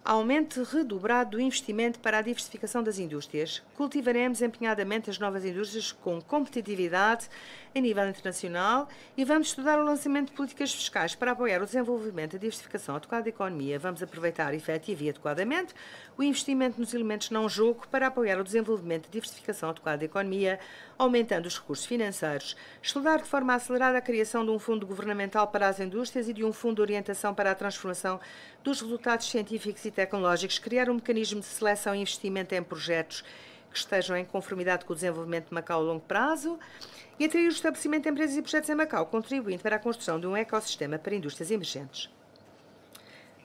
Aumento redobrado do investimento para a diversificação das indústrias. Cultivaremos empenhadamente as novas indústrias com competitividade a nível internacional e vamos estudar o lançamento de políticas fiscais para apoiar o desenvolvimento e a diversificação adequada da economia. Vamos aproveitar efetivo e adequadamente o investimento nos elementos não-jogo para apoiar o desenvolvimento e diversificação adequada da economia, aumentando os recursos financeiros. Estudar de forma acelerada a criação de um fundo governamental para as indústrias e de um fundo de orientação para a transformação dos resultados científicos e tecnológicos, criar um mecanismo de seleção e investimento em projetos que estejam em conformidade com o desenvolvimento de Macau a longo prazo e atrair o estabelecimento de empresas e projetos em Macau, contribuindo para a construção de um ecossistema para indústrias emergentes.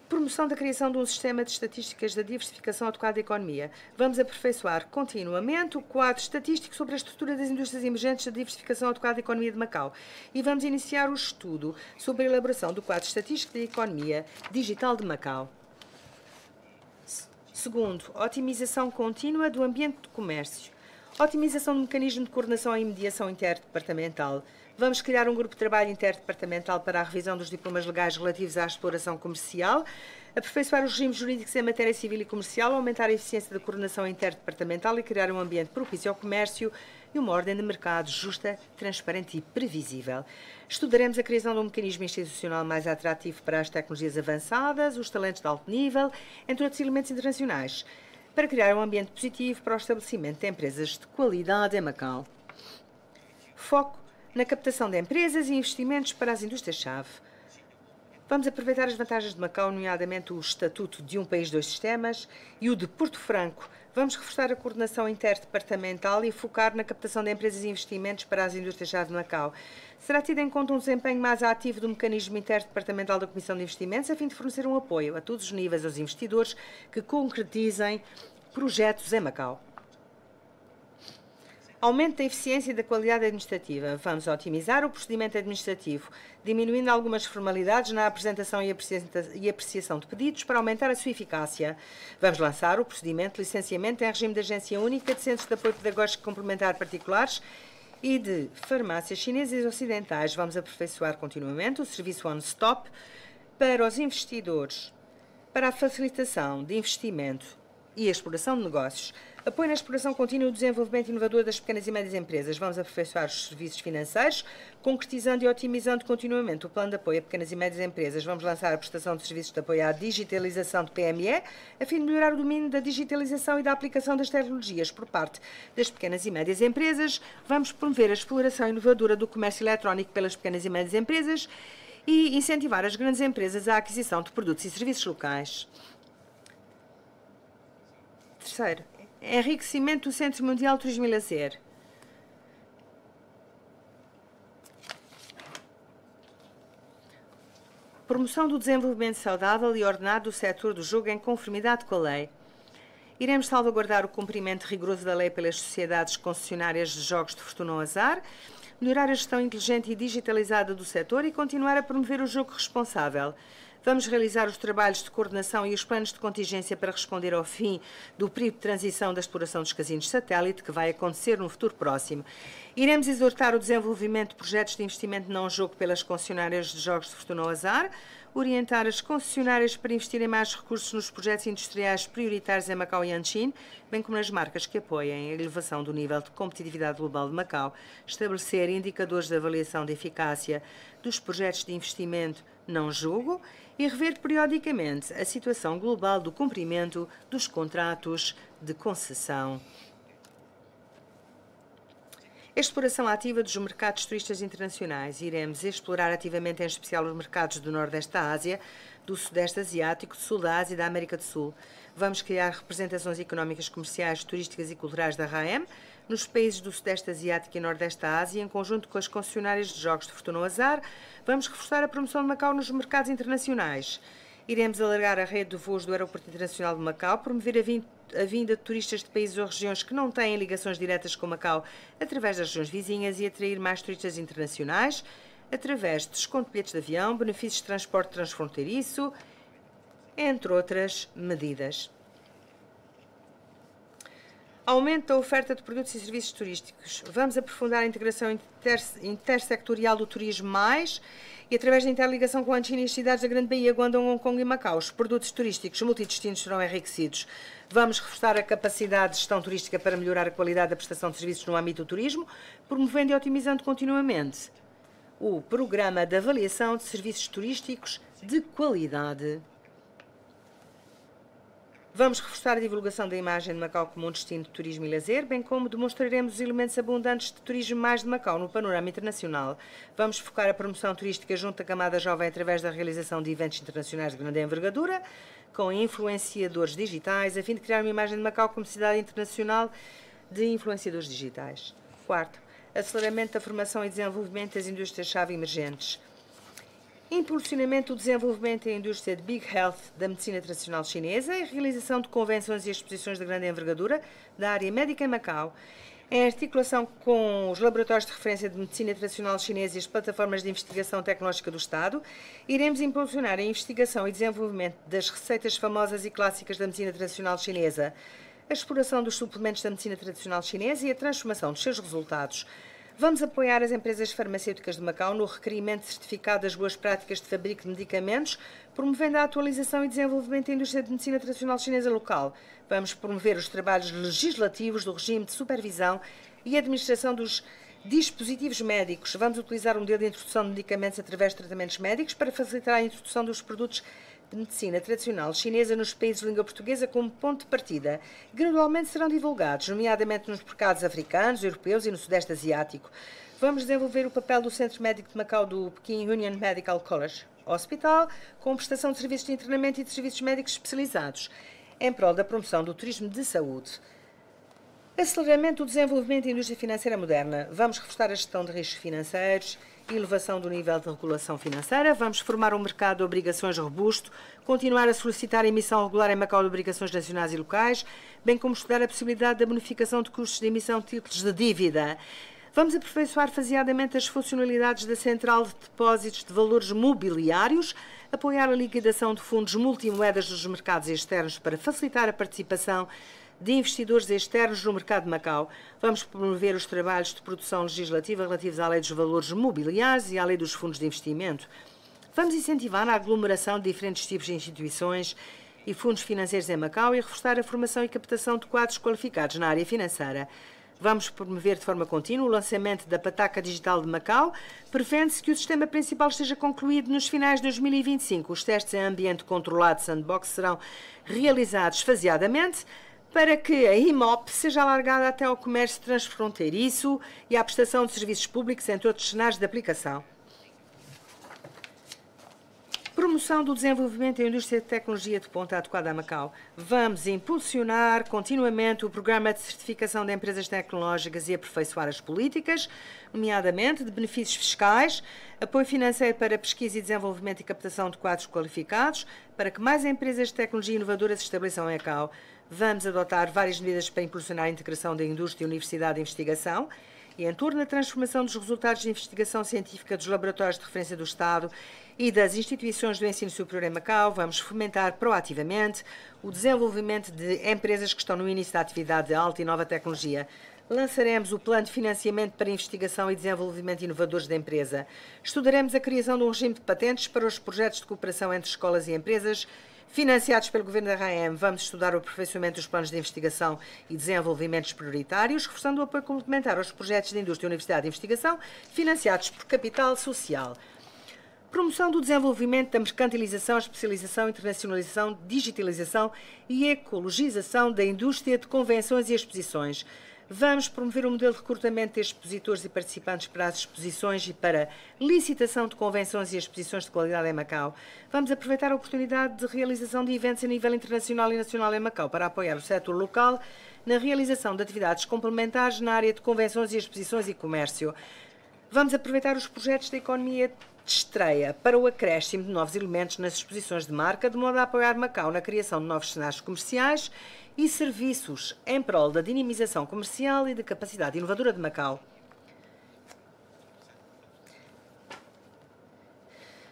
Promoção da criação de um sistema de estatísticas da diversificação adequada da economia. Vamos aperfeiçoar continuamente o quadro estatístico sobre a estrutura das indústrias emergentes da diversificação adequada da economia de Macau. E vamos iniciar o estudo sobre a elaboração do quadro estatístico da economia digital de Macau. Segundo, otimização contínua do ambiente de comércio. Otimização do mecanismo de coordenação e mediação interdepartamental. Vamos criar um grupo de trabalho interdepartamental para a revisão dos diplomas legais relativos à exploração comercial, aperfeiçoar os regimes jurídicos em matéria civil e comercial, aumentar a eficiência da coordenação interdepartamental e criar um ambiente propício ao comércio e uma ordem de mercado justa, transparente e previsível. Estudaremos a criação de um mecanismo institucional mais atrativo para as tecnologias avançadas, os talentos de alto nível, entre outros elementos internacionais, para criar um ambiente positivo para o estabelecimento de empresas de qualidade em Macau. Foco na captação de empresas e investimentos para as indústrias-chave. Vamos aproveitar as vantagens de Macau, nomeadamente o Estatuto de um País, Dois Sistemas e o de Porto Franco. Vamos reforçar a coordenação interdepartamental e focar na captação de empresas e investimentos para as indústrias-chave de Macau. Será tido em conta um desempenho mais ativo do mecanismo interdepartamental da Comissão de Investimentos, a fim de fornecer um apoio a todos os níveis aos investidores que concretizem projetos em Macau. Aumento da eficiência e da qualidade administrativa. Vamos otimizar o procedimento administrativo, diminuindo algumas formalidades na apresentação e apreciação de pedidos para aumentar a sua eficácia. Vamos lançar o procedimento de licenciamento em regime de agência única de centros de apoio pedagógico complementar particulares e de farmácias chinesas e ocidentais. Vamos aperfeiçoar continuamente o serviço one-stop para os investidores, para a facilitação de investimento e a exploração de negócios. Apoio na exploração contínua e desenvolvimento inovador das pequenas e médias empresas. Vamos aperfeiçoar os serviços financeiros, concretizando e otimizando continuamente o plano de apoio a pequenas e médias empresas. Vamos lançar a prestação de serviços de apoio à digitalização de PME, a fim de melhorar o domínio da digitalização e da aplicação das tecnologias por parte das pequenas e médias empresas. Vamos promover a exploração inovadora do comércio eletrónico pelas pequenas e médias empresas e incentivar as grandes empresas à aquisição de produtos e serviços locais. Terceiro, enriquecimento do Centro Mundial de Turismo e Lazer. Promoção do desenvolvimento saudável e ordenado do setor do jogo em conformidade com a lei. Iremos salvaguardar o cumprimento rigoroso da lei pelas sociedades concessionárias de jogos de fortuna ou azar, melhorar a gestão inteligente e digitalizada do setor e continuar a promover o jogo responsável. Vamos realizar os trabalhos de coordenação e os planos de contingência para responder ao fim do período de transição da exploração dos casinos de satélite, que vai acontecer no futuro próximo. Iremos exortar o desenvolvimento de projetos de investimento não jogo pelas concessionárias de jogos de fortuna ou azar, orientar as concessionárias para investirem mais recursos nos projetos industriais prioritários em Macau e Anqin, bem como nas marcas que apoiem a elevação do nível de competitividade global de Macau, estabelecer indicadores de avaliação de eficácia dos projetos de investimento não jogo e rever periodicamente a situação global do cumprimento dos contratos de concessão. Exploração ativa dos mercados turistas internacionais. Iremos explorar ativamente, em especial, os mercados do Nordeste da Ásia, do Sudeste Asiático, do Sul da Ásia e da América do Sul. Vamos criar representações económicas, comerciais, turísticas e culturais da RAEM nos países do Sudeste Asiático e Nordeste da Ásia, em conjunto com as concessionárias de jogos de fortuna ou azar. Vamos reforçar a promoção de Macau nos mercados internacionais. Iremos alargar a rede de voos do Aeroporto Internacional de Macau, promover a vinda de turistas de países ou regiões que não têm ligações diretas com Macau através das regiões vizinhas e atrair mais turistas internacionais através de desconto de bilhetes de avião, benefícios de transporte transfronteiriço, entre outras medidas. Aumento da oferta de produtos e serviços turísticos. Vamos aprofundar a integração intersectorial do turismo mais e, através da interligação com a China e as cidades da Grande Baía, Guangdong, Hong Kong e Macau, os produtos turísticos multidestinos serão enriquecidos. Vamos reforçar a capacidade de gestão turística para melhorar a qualidade da prestação de serviços no âmbito do turismo, promovendo e otimizando continuamente o programa de avaliação de serviços turísticos de qualidade. Vamos reforçar a divulgação da imagem de Macau como um destino de turismo e lazer, bem como demonstraremos os elementos abundantes de turismo mais de Macau no panorama internacional. Vamos focar a promoção turística junto da camada jovem através da realização de eventos internacionais de grande envergadura, com influenciadores digitais, a fim de criar uma imagem de Macau como cidade internacional de influenciadores digitais. Quarto, aceleramento da formação e desenvolvimento das indústrias-chave emergentes. Impulsionamento do desenvolvimento da indústria de Big Health da medicina tradicional chinesa e realização de convenções e exposições de grande envergadura da área médica em Macau, em articulação com os laboratórios de referência de medicina tradicional chinesa e as plataformas de investigação tecnológica do Estado. Iremos impulsionar a investigação e desenvolvimento das receitas famosas e clássicas da medicina tradicional chinesa, a exploração dos suplementos da medicina tradicional chinesa e a transformação dos seus resultados. Vamos apoiar as empresas farmacêuticas de Macau no requerimento certificado das boas práticas de fabrico de medicamentos, promovendo a atualização e desenvolvimento da indústria de medicina tradicional chinesa local. Vamos promover os trabalhos legislativos do regime de supervisão e administração dos dispositivos médicos. Vamos utilizar um modelo de introdução de medicamentos através de tratamentos médicos para facilitar a introdução dos produtos de medicina tradicional chinesa nos países de língua portuguesa como ponto de partida. Gradualmente serão divulgados, nomeadamente nos mercados africanos, europeus e no Sudeste Asiático. Vamos desenvolver o papel do Centro Médico de Macau do Peking Union Medical College Hospital, com prestação de serviços de internamento e de serviços médicos especializados, em prol da promoção do turismo de saúde. Aceleramento do desenvolvimento da indústria financeira moderna. Vamos reforçar a gestão de riscos financeiros, elevação do nível de regulação financeira. Vamos formar um mercado de obrigações robusto, continuar a solicitar a emissão regular em Macau de obrigações nacionais e locais, bem como estudar a possibilidade da bonificação de custos de emissão de títulos de dívida. Vamos aperfeiçoar faseadamente as funcionalidades da Central de Depósitos de Valores Mobiliários, apoiar a liquidação de fundos multimoedas dos mercados externos para facilitar a participação de investidores externos no mercado de Macau. Vamos promover os trabalhos de produção legislativa relativos à Lei dos Valores Mobiliários e à Lei dos Fundos de Investimento. Vamos incentivar a aglomeração de diferentes tipos de instituições e fundos financeiros em Macau e reforçar a formação e captação de quadros qualificados na área financeira. Vamos promover de forma contínua o lançamento da Pataca Digital de Macau, prevendo-se que o sistema principal esteja concluído nos finais de 2025. Os testes em ambiente controlado sandbox serão realizados faseadamente, para que a IMOP seja alargada até ao comércio transfronteiriço e à prestação de serviços públicos, entre outros cenários de aplicação. Promoção do desenvolvimento da indústria de tecnologia de ponta adequada a Macau. Vamos impulsionar continuamente o programa de certificação de empresas tecnológicas e aperfeiçoar as políticas, nomeadamente de benefícios fiscais, apoio financeiro para pesquisa e desenvolvimento e captação de quadros qualificados, para que mais empresas de tecnologia inovadora se estabeleçam em Macau. Vamos adotar várias medidas para impulsionar a integração da indústria e universidade de investigação e em torno da transformação dos resultados de investigação científica dos laboratórios de referência do Estado e das instituições do ensino superior em Macau. Vamos fomentar proativamente o desenvolvimento de empresas que estão no início da atividade de alta e nova tecnologia. Lançaremos o plano de financiamento para investigação e desenvolvimento inovadores da empresa. Estudaremos a criação de um regime de patentes para os projetos de cooperação entre escolas e empresas financiados pelo Governo da RAEM. Vamos estudar o aperfeiçoamento dos planos de investigação e desenvolvimentos prioritários, reforçando o apoio complementar aos projetos de indústria e universidade de investigação financiados por capital social. Promoção do desenvolvimento da mercantilização, especialização, internacionalização, digitalização e ecologização da indústria de convenções e exposições. Vamos promover um modelo de recrutamento de expositores e participantes para as exposições e para licitação de convenções e exposições de qualidade em Macau. Vamos aproveitar a oportunidade de realização de eventos a nível internacional e nacional em Macau para apoiar o setor local na realização de atividades complementares na área de convenções e exposições e comércio. Vamos aproveitar os projetos da economia de estreia para o acréscimo de novos elementos nas exposições de marca, de modo a apoiar Macau na criação de novos cenários comerciais e serviços em prol da dinamização comercial e da capacidade inovadora de Macau.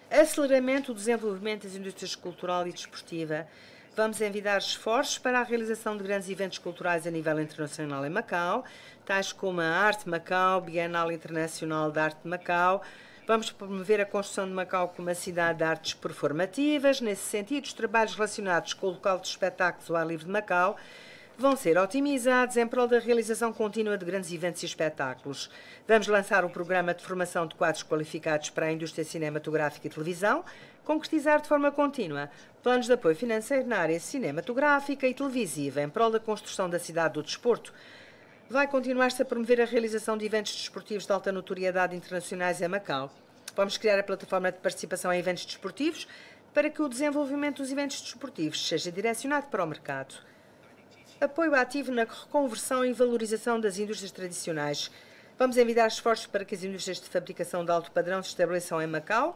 Aceleramento do desenvolvimento das indústrias cultural e desportiva. Vamos envidar esforços para a realização de grandes eventos culturais a nível internacional em Macau, tais como a Arte Macau, Bienal Internacional de Arte de Macau. Vamos promover a construção de Macau como uma cidade de artes performativas. Nesse sentido, os trabalhos relacionados com o local de espetáculos ao ar livre de Macau vão ser otimizados em prol da realização contínua de grandes eventos e espetáculos. Vamos lançar um programa de formação de quadros qualificados para a indústria cinematográfica e televisão, concretizar de forma contínua planos de apoio financeiro na área cinematográfica e televisiva em prol da construção da cidade do desporto. Vai continuar-se a promover a realização de eventos desportivos de alta notoriedade internacionais em Macau. Vamos criar a plataforma de participação em eventos desportivos para que o desenvolvimento dos eventos desportivos seja direcionado para o mercado. Apoio ativo na reconversão e valorização das indústrias tradicionais. Vamos envidar esforços para que as indústrias de fabricação de alto padrão se estabeleçam em Macau,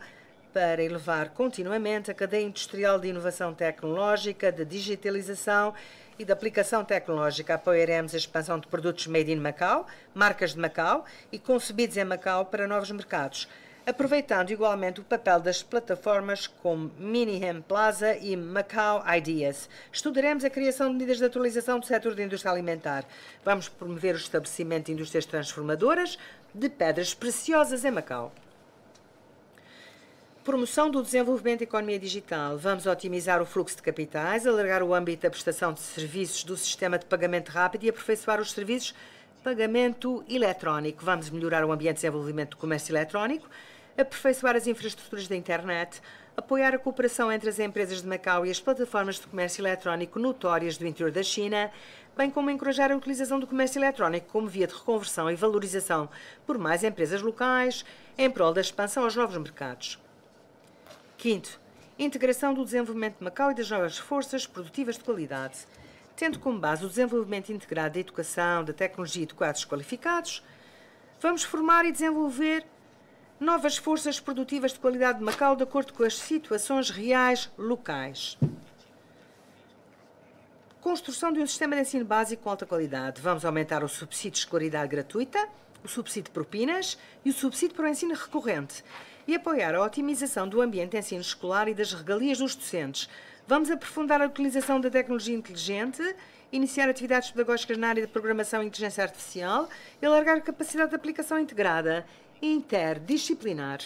para elevar continuamente a cadeia industrial de inovação tecnológica, de digitalização e de aplicação tecnológica. Apoiaremos a expansão de produtos made in Macau, marcas de Macau e concebidos em Macau para novos mercados, aproveitando igualmente o papel das plataformas como Minihem Plaza e Macau Ideas. Estudaremos a criação de medidas de atualização do setor da indústria alimentar. Vamos promover o estabelecimento de indústrias transformadoras de pedras preciosas em Macau. Promoção do desenvolvimento da economia digital. Vamos otimizar o fluxo de capitais, alargar o âmbito da prestação de serviços do sistema de pagamento rápido e aperfeiçoar os serviços de pagamento eletrónico. Vamos melhorar o ambiente de desenvolvimento do comércio eletrónico, aperfeiçoar as infraestruturas da internet, apoiar a cooperação entre as empresas de Macau e as plataformas de comércio eletrónico notórias do interior da China, bem como encorajar a utilização do comércio eletrónico como via de reconversão e valorização por mais empresas locais, em prol da expansão aos novos mercados. Quinto, integração do desenvolvimento de Macau e das novas forças produtivas de qualidade. Tendo como base o desenvolvimento integrado da educação, da tecnologia e de quadros qualificados, vamos formar e desenvolver novas forças produtivas de qualidade de Macau de acordo com as situações reais locais. Construção de um sistema de ensino básico com alta qualidade. Vamos aumentar o subsídio de escolaridade gratuita, o subsídio de propinas e o subsídio para o ensino recorrente e apoiar a otimização do ambiente de ensino escolar e das regalias dos docentes. Vamos aprofundar a utilização da tecnologia inteligente, iniciar atividades pedagógicas na área de programação e inteligência artificial e alargar a capacidade de aplicação integrada e interdisciplinar.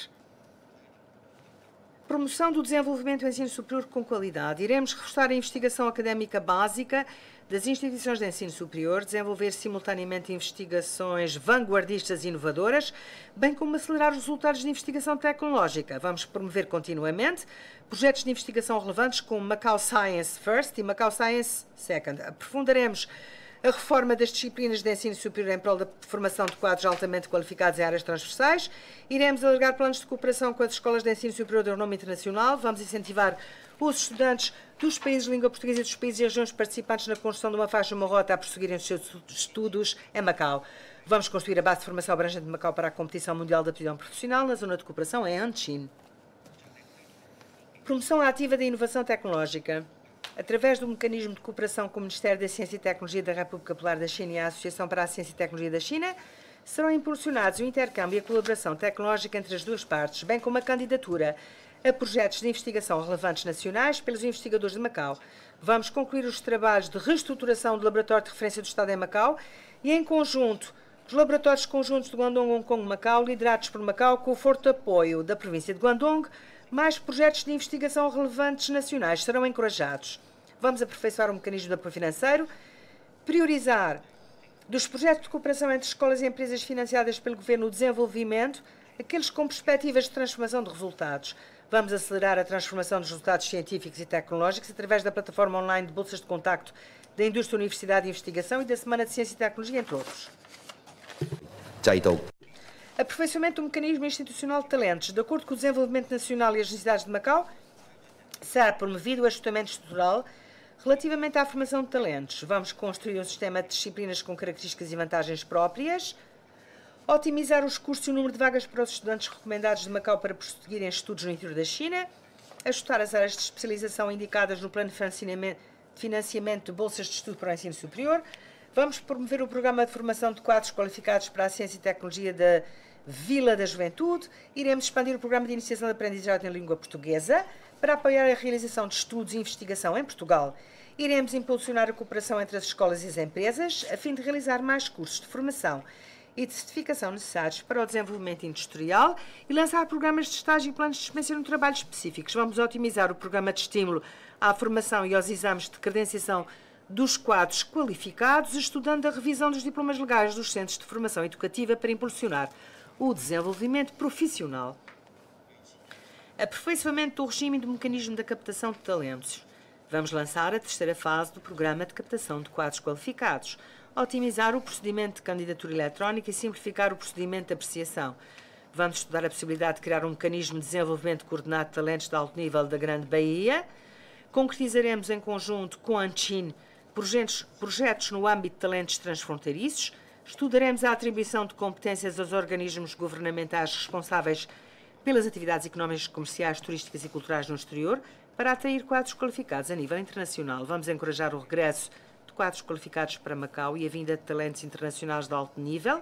Promoção do desenvolvimento do ensino superior com qualidade. Iremos reforçar a investigação académica básica das instituições de ensino superior, desenvolver simultaneamente investigações vanguardistas e inovadoras, bem como acelerar os resultados de investigação tecnológica. Vamos promover continuamente projetos de investigação relevantes como Macau Science First e Macau Science Second. Aprofundaremos a reforma das disciplinas de ensino superior em prol da formação de quadros altamente qualificados em áreas transversais. Iremos alargar planos de cooperação com as escolas de ensino superior de renome internacional. Vamos incentivar os estudantes dos países de língua portuguesa e dos países e regiões participantes na construção de uma faixa de uma rota a prosseguirem os seus estudos em Macau. Vamos construir a base de formação abrangente de Macau para a competição mundial de aptidão profissional na zona de cooperação em Anqin. Promoção ativa da inovação tecnológica. Através do mecanismo de cooperação com o Ministério da Ciência e Tecnologia da República Popular da China e a Associação para a Ciência e Tecnologia da China, serão impulsionados o intercâmbio e a colaboração tecnológica entre as duas partes, bem como a candidatura a projetos de investigação relevantes nacionais pelos investigadores de Macau. Vamos concluir os trabalhos de reestruturação do Laboratório de Referência do Estado em Macau e, em conjunto, os laboratórios conjuntos de Guangdong, Hong Kong e Macau, liderados por Macau, com o forte apoio da província de Guangdong, mais projetos de investigação relevantes nacionais serão encorajados. Vamos aperfeiçoar o mecanismo de apoio financeiro, priorizar dos projetos de cooperação entre escolas e empresas financiadas pelo Governo o desenvolvimento, aqueles com perspectivas de transformação de resultados. Vamos acelerar a transformação dos resultados científicos e tecnológicos através da plataforma online de bolsas de contacto da Indústria, Universidade e Investigação e da Semana de Ciência e Tecnologia, entre outros. Aperfeiçoamento do mecanismo institucional de talentos. De acordo com o desenvolvimento nacional e as necessidades de Macau, será promovido o ajustamento estrutural relativamente à formação de talentos. Vamos construir um sistema de disciplinas com características e vantagens próprias, otimizar os cursos e o número de vagas para os estudantes recomendados de Macau para prosseguirem estudos no interior da China, ajustar as áreas de especialização indicadas no plano de financiamento de bolsas de estudo para o ensino superior. Vamos promover o programa de formação de quadros qualificados para a ciência e tecnologia da Vila da Juventude. Iremos expandir o programa de iniciação de aprendizagem em língua portuguesa para apoiar a realização de estudos e investigação em Portugal. Iremos impulsionar a cooperação entre as escolas e as empresas, a fim de realizar mais cursos de formação e de certificação necessários para o desenvolvimento industrial e lançar programas de estágio e planos de experiência no trabalho específicos. Vamos otimizar o programa de estímulo à formação e aos exames de credenciação dos quadros qualificados, estudando a revisão dos diplomas legais dos centros de formação educativa para impulsionar o desenvolvimento profissional. Aperfeiçoamento do regime e do mecanismo da captação de talentos. Vamos lançar a terceira fase do programa de captação de quadros qualificados, otimizar o procedimento de candidatura eletrónica e simplificar o procedimento de apreciação. Vamos estudar a possibilidade de criar um mecanismo de desenvolvimento coordenado de talentos de alto nível da Grande Bahia. Concretizaremos em conjunto com a ANCHIN projetos no âmbito de talentos transfronteiriços. Estudaremos a atribuição de competências aos organismos governamentais responsáveis pelas atividades económicas, comerciais, turísticas e culturais no exterior para atrair quadros qualificados a nível internacional. Vamos encorajar o regresso de quadros qualificados para Macau e a vinda de talentos internacionais de alto nível.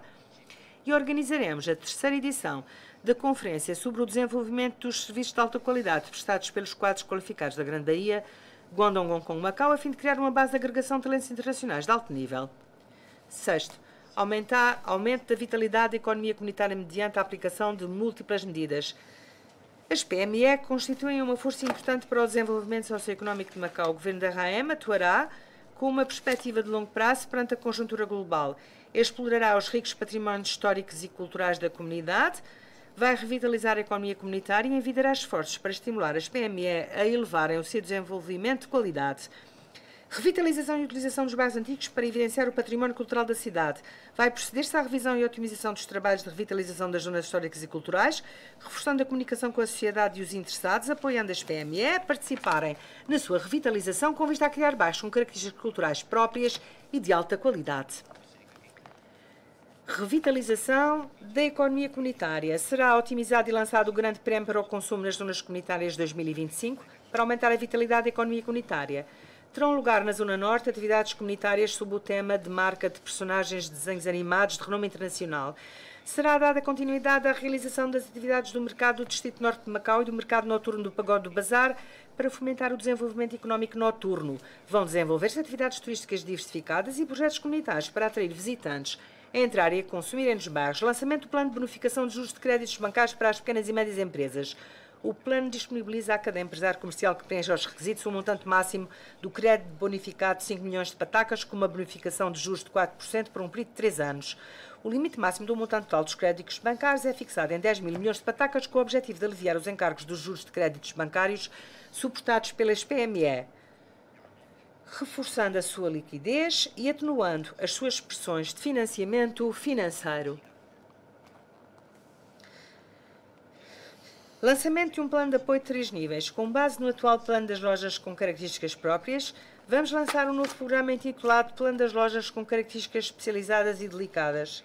E organizaremos a terceira edição da Conferência sobre o Desenvolvimento dos Serviços de Alta Qualidade prestados pelos quadros qualificados da Grande Bahia, Guangdong, Hong Kong, Macau, a fim de criar uma base de agregação de talentos internacionais de alto nível. Sexto, aumento da vitalidade da economia comunitária mediante a aplicação de múltiplas medidas. As PME constituem uma força importante para o desenvolvimento socioeconómico de Macau. O governo da RAM atuará com uma perspectiva de longo prazo perante a conjuntura global. Explorará os ricos patrimónios históricos e culturais da comunidade, vai revitalizar a economia comunitária e envidará esforços para estimular as PME a elevarem o seu desenvolvimento de qualidade. Revitalização e utilização dos bairros antigos para evidenciar o património cultural da cidade. Vai proceder-se à revisão e otimização dos trabalhos de revitalização das zonas históricas e culturais, reforçando a comunicação com a sociedade e os interessados, apoiando as PME a participarem na sua revitalização com vista a criar bairros com características culturais próprias e de alta qualidade. Revitalização da economia comunitária. Será otimizado e lançado o Grande Prémio para o Consumo nas Zonas Comunitárias 2025 para aumentar a vitalidade da economia comunitária. Terão lugar na Zona Norte atividades comunitárias sob o tema de marca de personagens de desenhos animados de renome internacional. Será dada continuidade à realização das atividades do mercado do Distrito Norte de Macau e do mercado noturno do Pagode do Bazar para fomentar o desenvolvimento económico noturno. Vão desenvolver-se atividades turísticas diversificadas e projetos comunitários para atrair visitantes a entrar e a consumirem nos bairros. Lançamento do plano de bonificação de juros de créditos bancários para as pequenas e médias empresas. O plano disponibiliza a cada empresário comercial que preencha os requisitos um montante máximo do crédito bonificado de 5 milhões de patacas com uma bonificação de juros de 4% por um período de 3 anos. O limite máximo do montante total dos créditos bancários é fixado em 10 mil milhões de patacas com o objetivo de aliviar os encargos dos juros de créditos bancários suportados pelas PME, reforçando a sua liquidez e atenuando as suas pressões de financiamento financeiro. Lançamento de um plano de apoio de 3 níveis. Com base no atual plano das lojas com características próprias, vamos lançar um novo programa intitulado Plano das Lojas com Características Especializadas e Delicadas,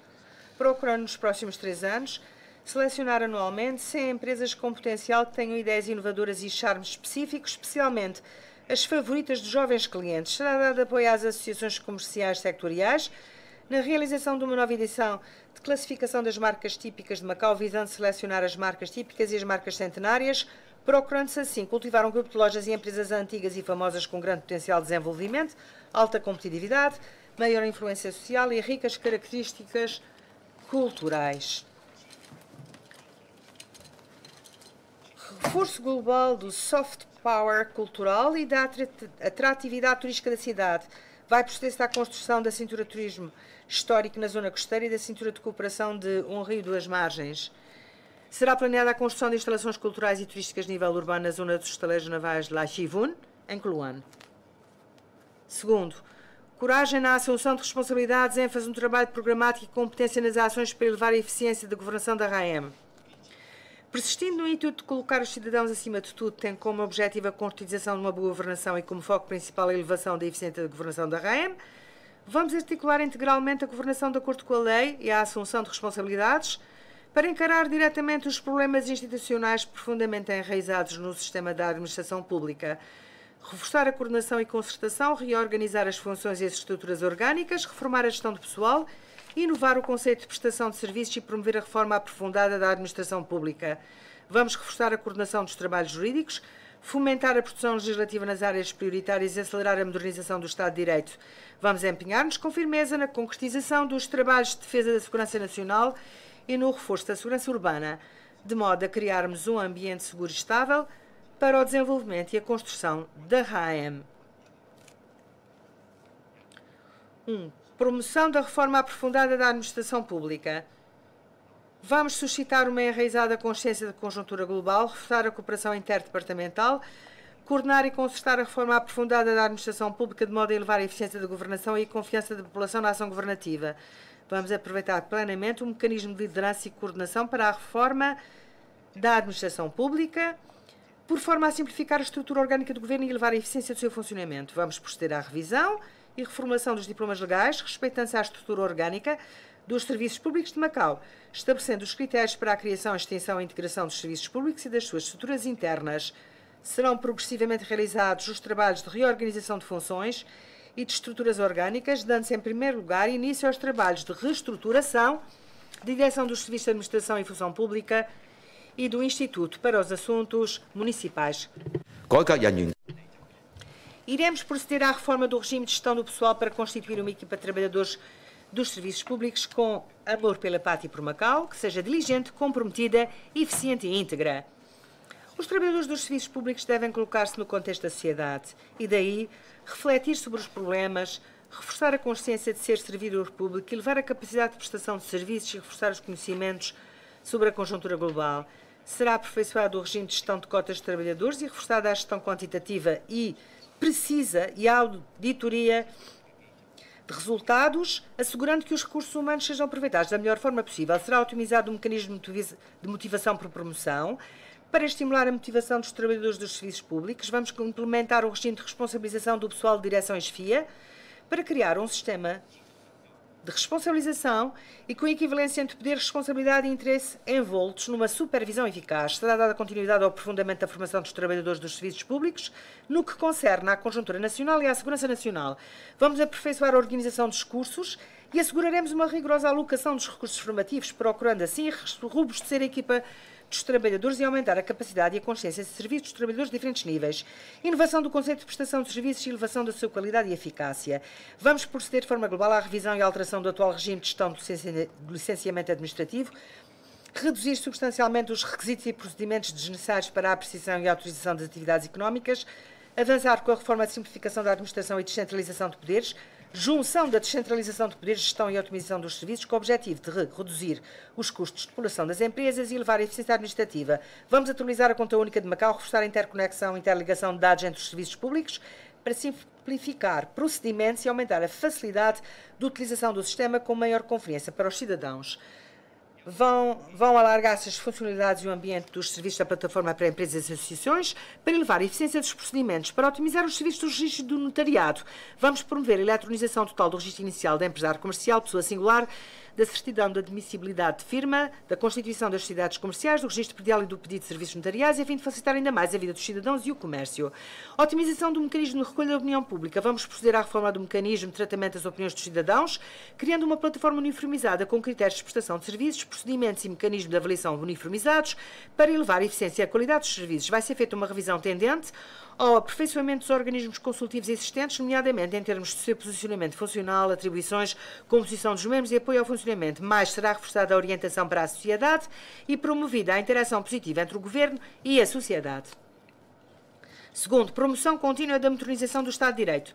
procurando nos próximos 3 anos selecionar anualmente 100 empresas com potencial que tenham ideias inovadoras e charmes específicos, especialmente as favoritas dos jovens clientes. Será dado apoio às associações comerciais sectoriais na realização de uma nova edição de classificação das marcas típicas de Macau, visando selecionar as marcas típicas e as marcas centenárias, procurando-se assim cultivar um grupo de lojas e empresas antigas e famosas com grande potencial de desenvolvimento, alta competitividade, maior influência social e ricas características culturais. Reforço global do soft power cultural e da atratividade turística da cidade. Vai proceder-se à construção da cintura de turismo histórico na zona costeira e da cintura de cooperação de um rio e 2 margens. Será planeada a construção de instalações culturais e turísticas de nível urbano na zona dos estaleiros navais de La Chivun, em Coluane. Segundo, coragem na assunção de responsabilidades, ênfase no trabalho programático e competência nas ações para elevar a eficiência da governação da RAEM. Persistindo no intuito de colocar os cidadãos acima de tudo, tendo como objetivo a concretização de uma boa governação e como foco principal a elevação da eficiência da governação da RAEM, vamos articular integralmente a governação de acordo com a lei e a assunção de responsabilidades para encarar diretamente os problemas institucionais profundamente enraizados no sistema da administração pública, reforçar a coordenação e concertação, reorganizar as funções e as estruturas orgânicas, reformar a gestão de pessoal, inovar o conceito de prestação de serviços e promover a reforma aprofundada da administração pública. Vamos reforçar a coordenação dos trabalhos jurídicos, fomentar a produção legislativa nas áreas prioritárias e acelerar a modernização do Estado de Direito. Vamos empenhar-nos com firmeza na concretização dos trabalhos de defesa da segurança nacional e no reforço da segurança urbana, de modo a criarmos um ambiente seguro e estável para o desenvolvimento e a construção da RAEM. Promoção da reforma aprofundada da administração pública. Vamos suscitar uma enraizada consciência de conjuntura global, reforçar a cooperação interdepartamental, coordenar e concertar a reforma aprofundada da administração pública de modo a elevar a eficiência da governação e a confiança da população na ação governativa. Vamos aproveitar plenamente o mecanismo de liderança e coordenação para a reforma da administração pública, por forma a simplificar a estrutura orgânica do governo e elevar a eficiência do seu funcionamento. Vamos proceder à revisão e reformulação dos diplomas legais, respeitando-se à estrutura orgânica dos serviços públicos de Macau, estabelecendo os critérios para a criação, extensão e integração dos serviços públicos e das suas estruturas internas. Serão progressivamente realizados os trabalhos de reorganização de funções e de estruturas orgânicas, dando-se em primeiro lugar início aos trabalhos de reestruturação, de direção dos serviços de administração e função pública e do Instituto para os Assuntos Municipais. Iremos proceder à reforma do regime de gestão do pessoal para constituir uma equipa de trabalhadores dos serviços públicos com amor pela pátria e por Macau, que seja diligente, comprometida, eficiente e íntegra. Os trabalhadores dos serviços públicos devem colocar-se no contexto da sociedade e daí refletir sobre os problemas, reforçar a consciência de ser servidor público, elevar a capacidade de prestação de serviços e reforçar os conhecimentos sobre a conjuntura global. Será aperfeiçoado o regime de gestão de cotas de trabalhadores e reforçada a gestão quantitativa e precisa e a auditoria de resultados, assegurando que os recursos humanos sejam aproveitados da melhor forma possível. Será otimizado o mecanismo de motivação por promoção para estimular a motivação dos trabalhadores dos serviços públicos. Vamos implementar o regime de responsabilização do pessoal de direção e chefia para criar um sistema de responsabilização e com equivalência entre poder, responsabilidade e interesse envoltos numa supervisão eficaz. Será dada continuidade ao aprofundamento da formação dos trabalhadores dos serviços públicos no que concerne à conjuntura nacional e à segurança nacional. Vamos aperfeiçoar a organização dos cursos e asseguraremos uma rigorosa alocação dos recursos formativos, procurando assim robustecer a equipa dos trabalhadores e aumentar a capacidade e a consciência de serviço dos trabalhadores de diferentes níveis. Inovação do conceito de prestação de serviços e elevação da sua qualidade e eficácia. Vamos proceder de forma global à revisão e alteração do atual regime de gestão do licenciamento administrativo, reduzir substancialmente os requisitos e procedimentos desnecessários para a apreciação e autorização das atividades económicas, avançar com a reforma de simplificação da administração e descentralização de poderes, junção da descentralização de poderes, gestão e otimização dos serviços com o objetivo de reduzir os custos de exploração das empresas e elevar a eficiência administrativa. Vamos atualizar a conta única de Macau, reforçar a interconexão e interligação de dados entre os serviços públicos para simplificar procedimentos e aumentar a facilidade de utilização do sistema com maior conveniência para os cidadãos. Vão alargar-se as funcionalidades e o ambiente dos serviços da plataforma para empresas e associações para elevar a eficiência dos procedimentos, para otimizar os serviços do registro do notariado. Vamos promover a eletronização total do registro inicial da empresário comercial, pessoa singular, da certidão da admissibilidade de firma, da constituição das sociedades comerciais, do registro predial e do pedido de serviços notariais, a fim de facilitar ainda mais a vida dos cidadãos e o comércio. Otimização do mecanismo de recolha da opinião pública. Vamos proceder à reforma do mecanismo de tratamento das opiniões dos cidadãos, criando uma plataforma uniformizada com critérios de prestação de serviços, procedimentos e mecanismo de avaliação uniformizados para elevar a eficiência e a qualidade dos serviços. Vai ser feita uma revisão tendente ao aperfeiçoamento dos organismos consultivos existentes, nomeadamente em termos de seu posicionamento funcional, atribuições, composição dos membros e apoio ao funcionamento. Mais será reforçada a orientação para a sociedade e promovida a interação positiva entre o Governo e a sociedade. Segundo, promoção contínua da modernização do Estado de Direito.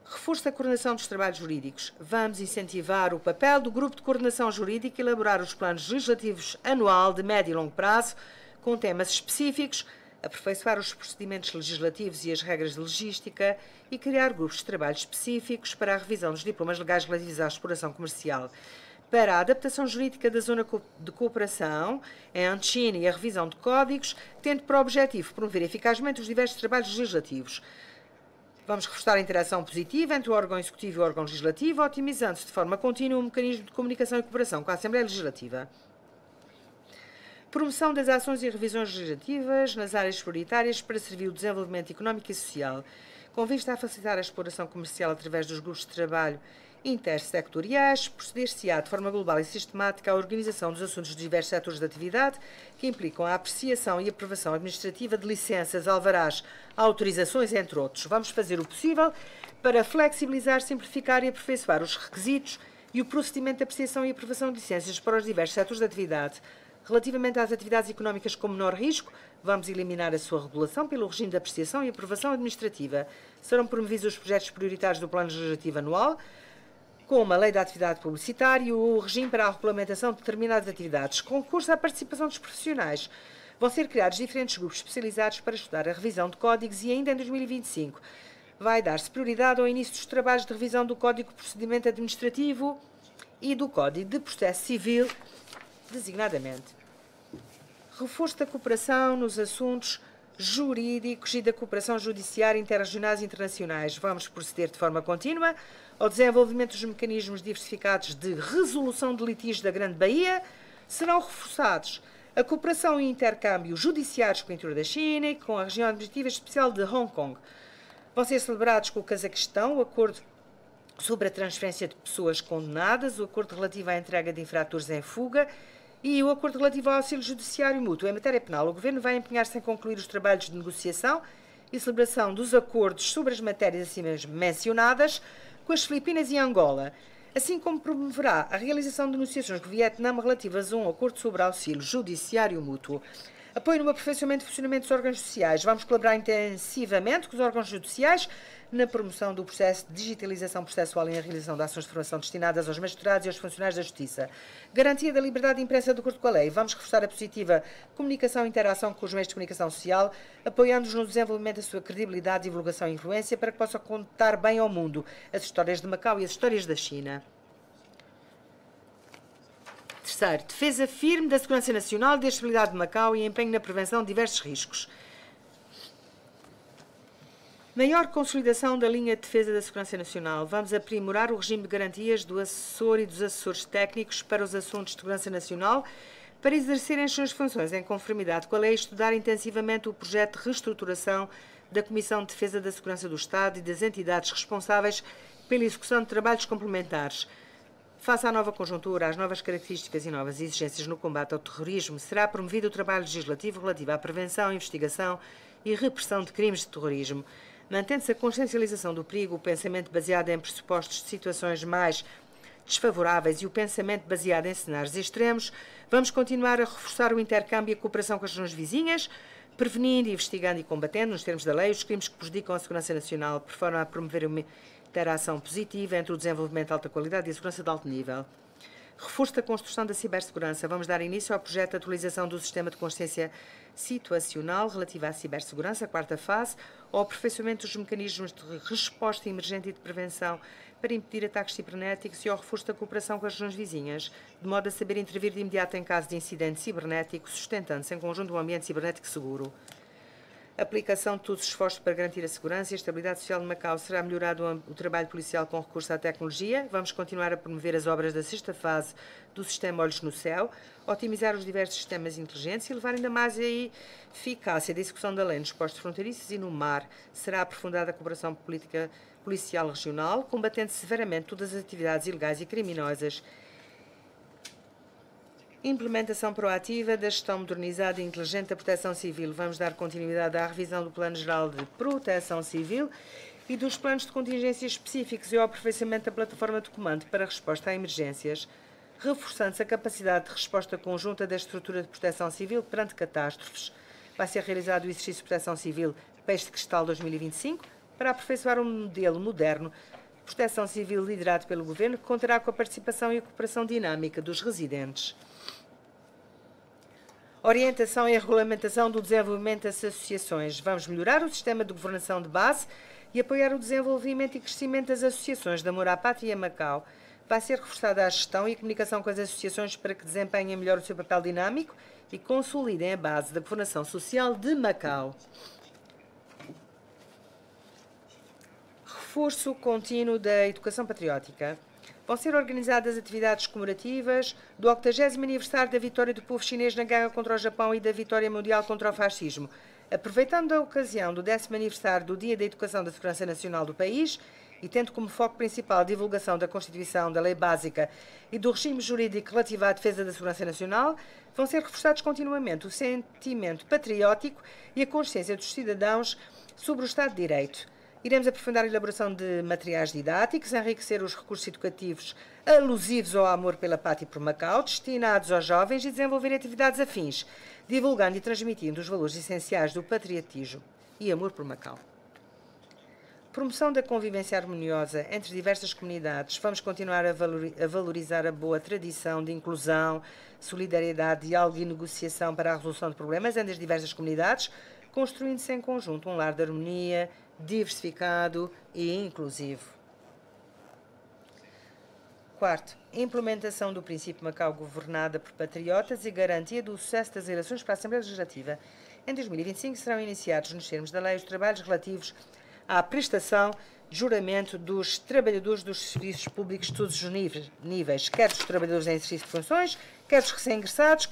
Reforço da coordenação dos trabalhos jurídicos. Vamos incentivar o papel do Grupo de Coordenação Jurídica e elaborar os planos legislativos anual de médio e longo prazo, com temas específicos, aperfeiçoar os procedimentos legislativos e as regras de logística e criar grupos de trabalho específicos para a revisão dos diplomas legais relativos à exploração comercial. Para a adaptação jurídica da zona de cooperação em China e a revisão de códigos, tendo por objetivo promover eficazmente os diversos trabalhos legislativos. Vamos reforçar a interação positiva entre o órgão executivo e o órgão legislativo, otimizando-se de forma contínua o mecanismo de comunicação e cooperação com a Assembleia Legislativa. Promoção das ações e revisões legislativas nas áreas prioritárias para servir o desenvolvimento económico e social, com vista a facilitar a exploração comercial através dos grupos de trabalho intersectoriais, proceder-se-á de forma global e sistemática à organização dos assuntos dos diversos setores de atividade que implicam a apreciação e aprovação administrativa de licenças, alvarás, autorizações, entre outros. Vamos fazer o possível para flexibilizar, simplificar e aperfeiçoar os requisitos e o procedimento de apreciação e aprovação de licenças para os diversos setores de atividade. Relativamente às atividades económicas com menor risco, vamos eliminar a sua regulação pelo regime de apreciação e aprovação administrativa. Serão promovidos os projetos prioritários do Plano Legislativo Anual, como a Lei da Atividade Publicitária e o regime para a regulamentação de determinadas atividades. Concurso à participação dos profissionais. Vão ser criados diferentes grupos especializados para estudar a revisão de códigos e ainda em 2025 vai dar-se prioridade ao início dos trabalhos de revisão do Código de Procedimento Administrativo e do Código de Processo Civil, designadamente. Reforço da cooperação nos assuntos jurídicos e da cooperação judiciária interregionais e internacionais. Vamos proceder de forma contínua ao desenvolvimento dos mecanismos diversificados de resolução de litígios da Grande Baía. Serão reforçados a cooperação e intercâmbio judiciários com o interior da China e com a região administrativa especial de Hong Kong. Vão ser celebrados com o Cazaquistão o acordo sobre a transferência de pessoas condenadas, o acordo relativo à entrega de infratores em fuga e o acordo relativo ao auxílio judiciário mútuo. Em matéria penal, o Governo vai empenhar-se em concluir os trabalhos de negociação e celebração dos acordos sobre as matérias acima mencionadas com as Filipinas e Angola, assim como promoverá a realização de negociações com o Vietnã relativas a um acordo sobre auxílio judiciário mútuo. Apoio no aperfeiçoamento e funcionamento dos órgãos judiciais. Vamos colaborar intensivamente com os órgãos judiciais na promoção do processo de digitalização processual e a realização de ações de formação destinadas aos magistrados e aos funcionários da Justiça. Garantia da liberdade de imprensa de acordo com a lei. Vamos reforçar a positiva comunicação e interação com os meios de comunicação social, apoiando-os no desenvolvimento da sua credibilidade, divulgação e influência para que possam contar bem ao mundo as histórias de Macau e as histórias da China. Terceiro, defesa firme da segurança nacional e da estabilidade de Macau e empenho na prevenção de diversos riscos. Maior consolidação da linha de defesa da segurança nacional. Vamos aprimorar o regime de garantias do assessor e dos assessores técnicos para os assuntos de segurança nacional para exercerem as suas funções em conformidade com a lei e estudar intensivamente o projeto de reestruturação da Comissão de Defesa da Segurança do Estado e das entidades responsáveis pela execução de trabalhos complementares. Face à nova conjuntura, às novas características e novas exigências no combate ao terrorismo, será promovido o trabalho legislativo relativo à prevenção, investigação e repressão de crimes de terrorismo. Mantendo-se a consciencialização do perigo, o pensamento baseado em pressupostos de situações mais desfavoráveis e o pensamento baseado em cenários extremos, vamos continuar a reforçar o intercâmbio e a cooperação com as regiões vizinhas, prevenindo, investigando e combatendo, nos termos da lei, os crimes que prejudicam a segurança nacional, por forma a promover uma interação positiva entre o desenvolvimento de alta qualidade e a segurança de alto nível. Reforço da construção da cibersegurança. Vamos dar início ao projeto de atualização do sistema de consciência situacional relativa à cibersegurança, a quarta fase, ao aperfeiçoamento dos mecanismos de resposta emergente e de prevenção para impedir ataques cibernéticos e ao reforço da cooperação com as regiões vizinhas, de modo a saber intervir de imediato em caso de incidente cibernético, sustentando-se em conjunto um ambiente cibernético seguro. Aplicação de todos os esforços para garantir a segurança e a estabilidade social de Macau. Será melhorado o trabalho policial com recurso à tecnologia. Vamos continuar a promover as obras da sexta fase do sistema Olhos no Céu, otimizar os diversos sistemas inteligentes e levar ainda mais a eficácia da execução da lei nos postos fronteiriços e no mar. Será aprofundada a cooperação policial regional, combatendo severamente todas as atividades ilegais e criminosas. Implementação proativa da gestão modernizada e inteligente da proteção civil. Vamos dar continuidade à revisão do Plano Geral de Proteção Civil e dos planos de contingência específicos e ao aperfeiçoamento da plataforma de comando para resposta a emergências, reforçando-se a capacidade de resposta conjunta da estrutura de proteção civil perante catástrofes. Vai ser realizado o exercício de proteção civil Peixe de Cristal 2025, para aperfeiçoar um modelo moderno de proteção civil liderado pelo Governo, que contará com a participação e a cooperação dinâmica dos residentes. Orientação e regulamentação do desenvolvimento das associações. Vamos melhorar o sistema de governação de base e apoiar o desenvolvimento e crescimento das associações de amor à pátria e a Macau. Vai ser reforçada a gestão e a comunicação com as associações para que desempenhem melhor o seu papel dinâmico e consolidem a base da governação social de Macau. Reforço contínuo da educação patriótica. Vão ser organizadas atividades comemorativas do 80º aniversário da vitória do povo chinês na guerra contra o Japão e da vitória mundial contra o fascismo. Aproveitando a ocasião do 10º aniversário do Dia da Educação da Segurança Nacional do país e tendo como foco principal a divulgação da Constituição, da Lei Básica e do regime jurídico relativo à defesa da segurança nacional, vão ser reforçados continuamente o sentimento patriótico e a consciência dos cidadãos sobre o Estado de Direito. Iremos aprofundar a elaboração de materiais didáticos, enriquecer os recursos educativos alusivos ao amor pela pátria e por Macau, destinados aos jovens e desenvolver atividades afins, divulgando e transmitindo os valores essenciais do patriotismo e amor por Macau. Promoção da convivência harmoniosa entre diversas comunidades. Vamos continuar a valorizar a boa tradição de inclusão, solidariedade, diálogo e negociação para a resolução de problemas entre as diversas comunidades, construindo-se em conjunto um lar de harmonia, diversificado e inclusivo. Quarto, implementação do princípio Macau governada por patriotas e garantia do sucesso das eleições para a Assembleia Legislativa. Em 2025 serão iniciados, nos termos da lei, os trabalhos relativos à prestação de juramento dos trabalhadores dos serviços públicos de todos os níveis, quer dos trabalhadores em exercício de funções, quer dos recém-ingressados,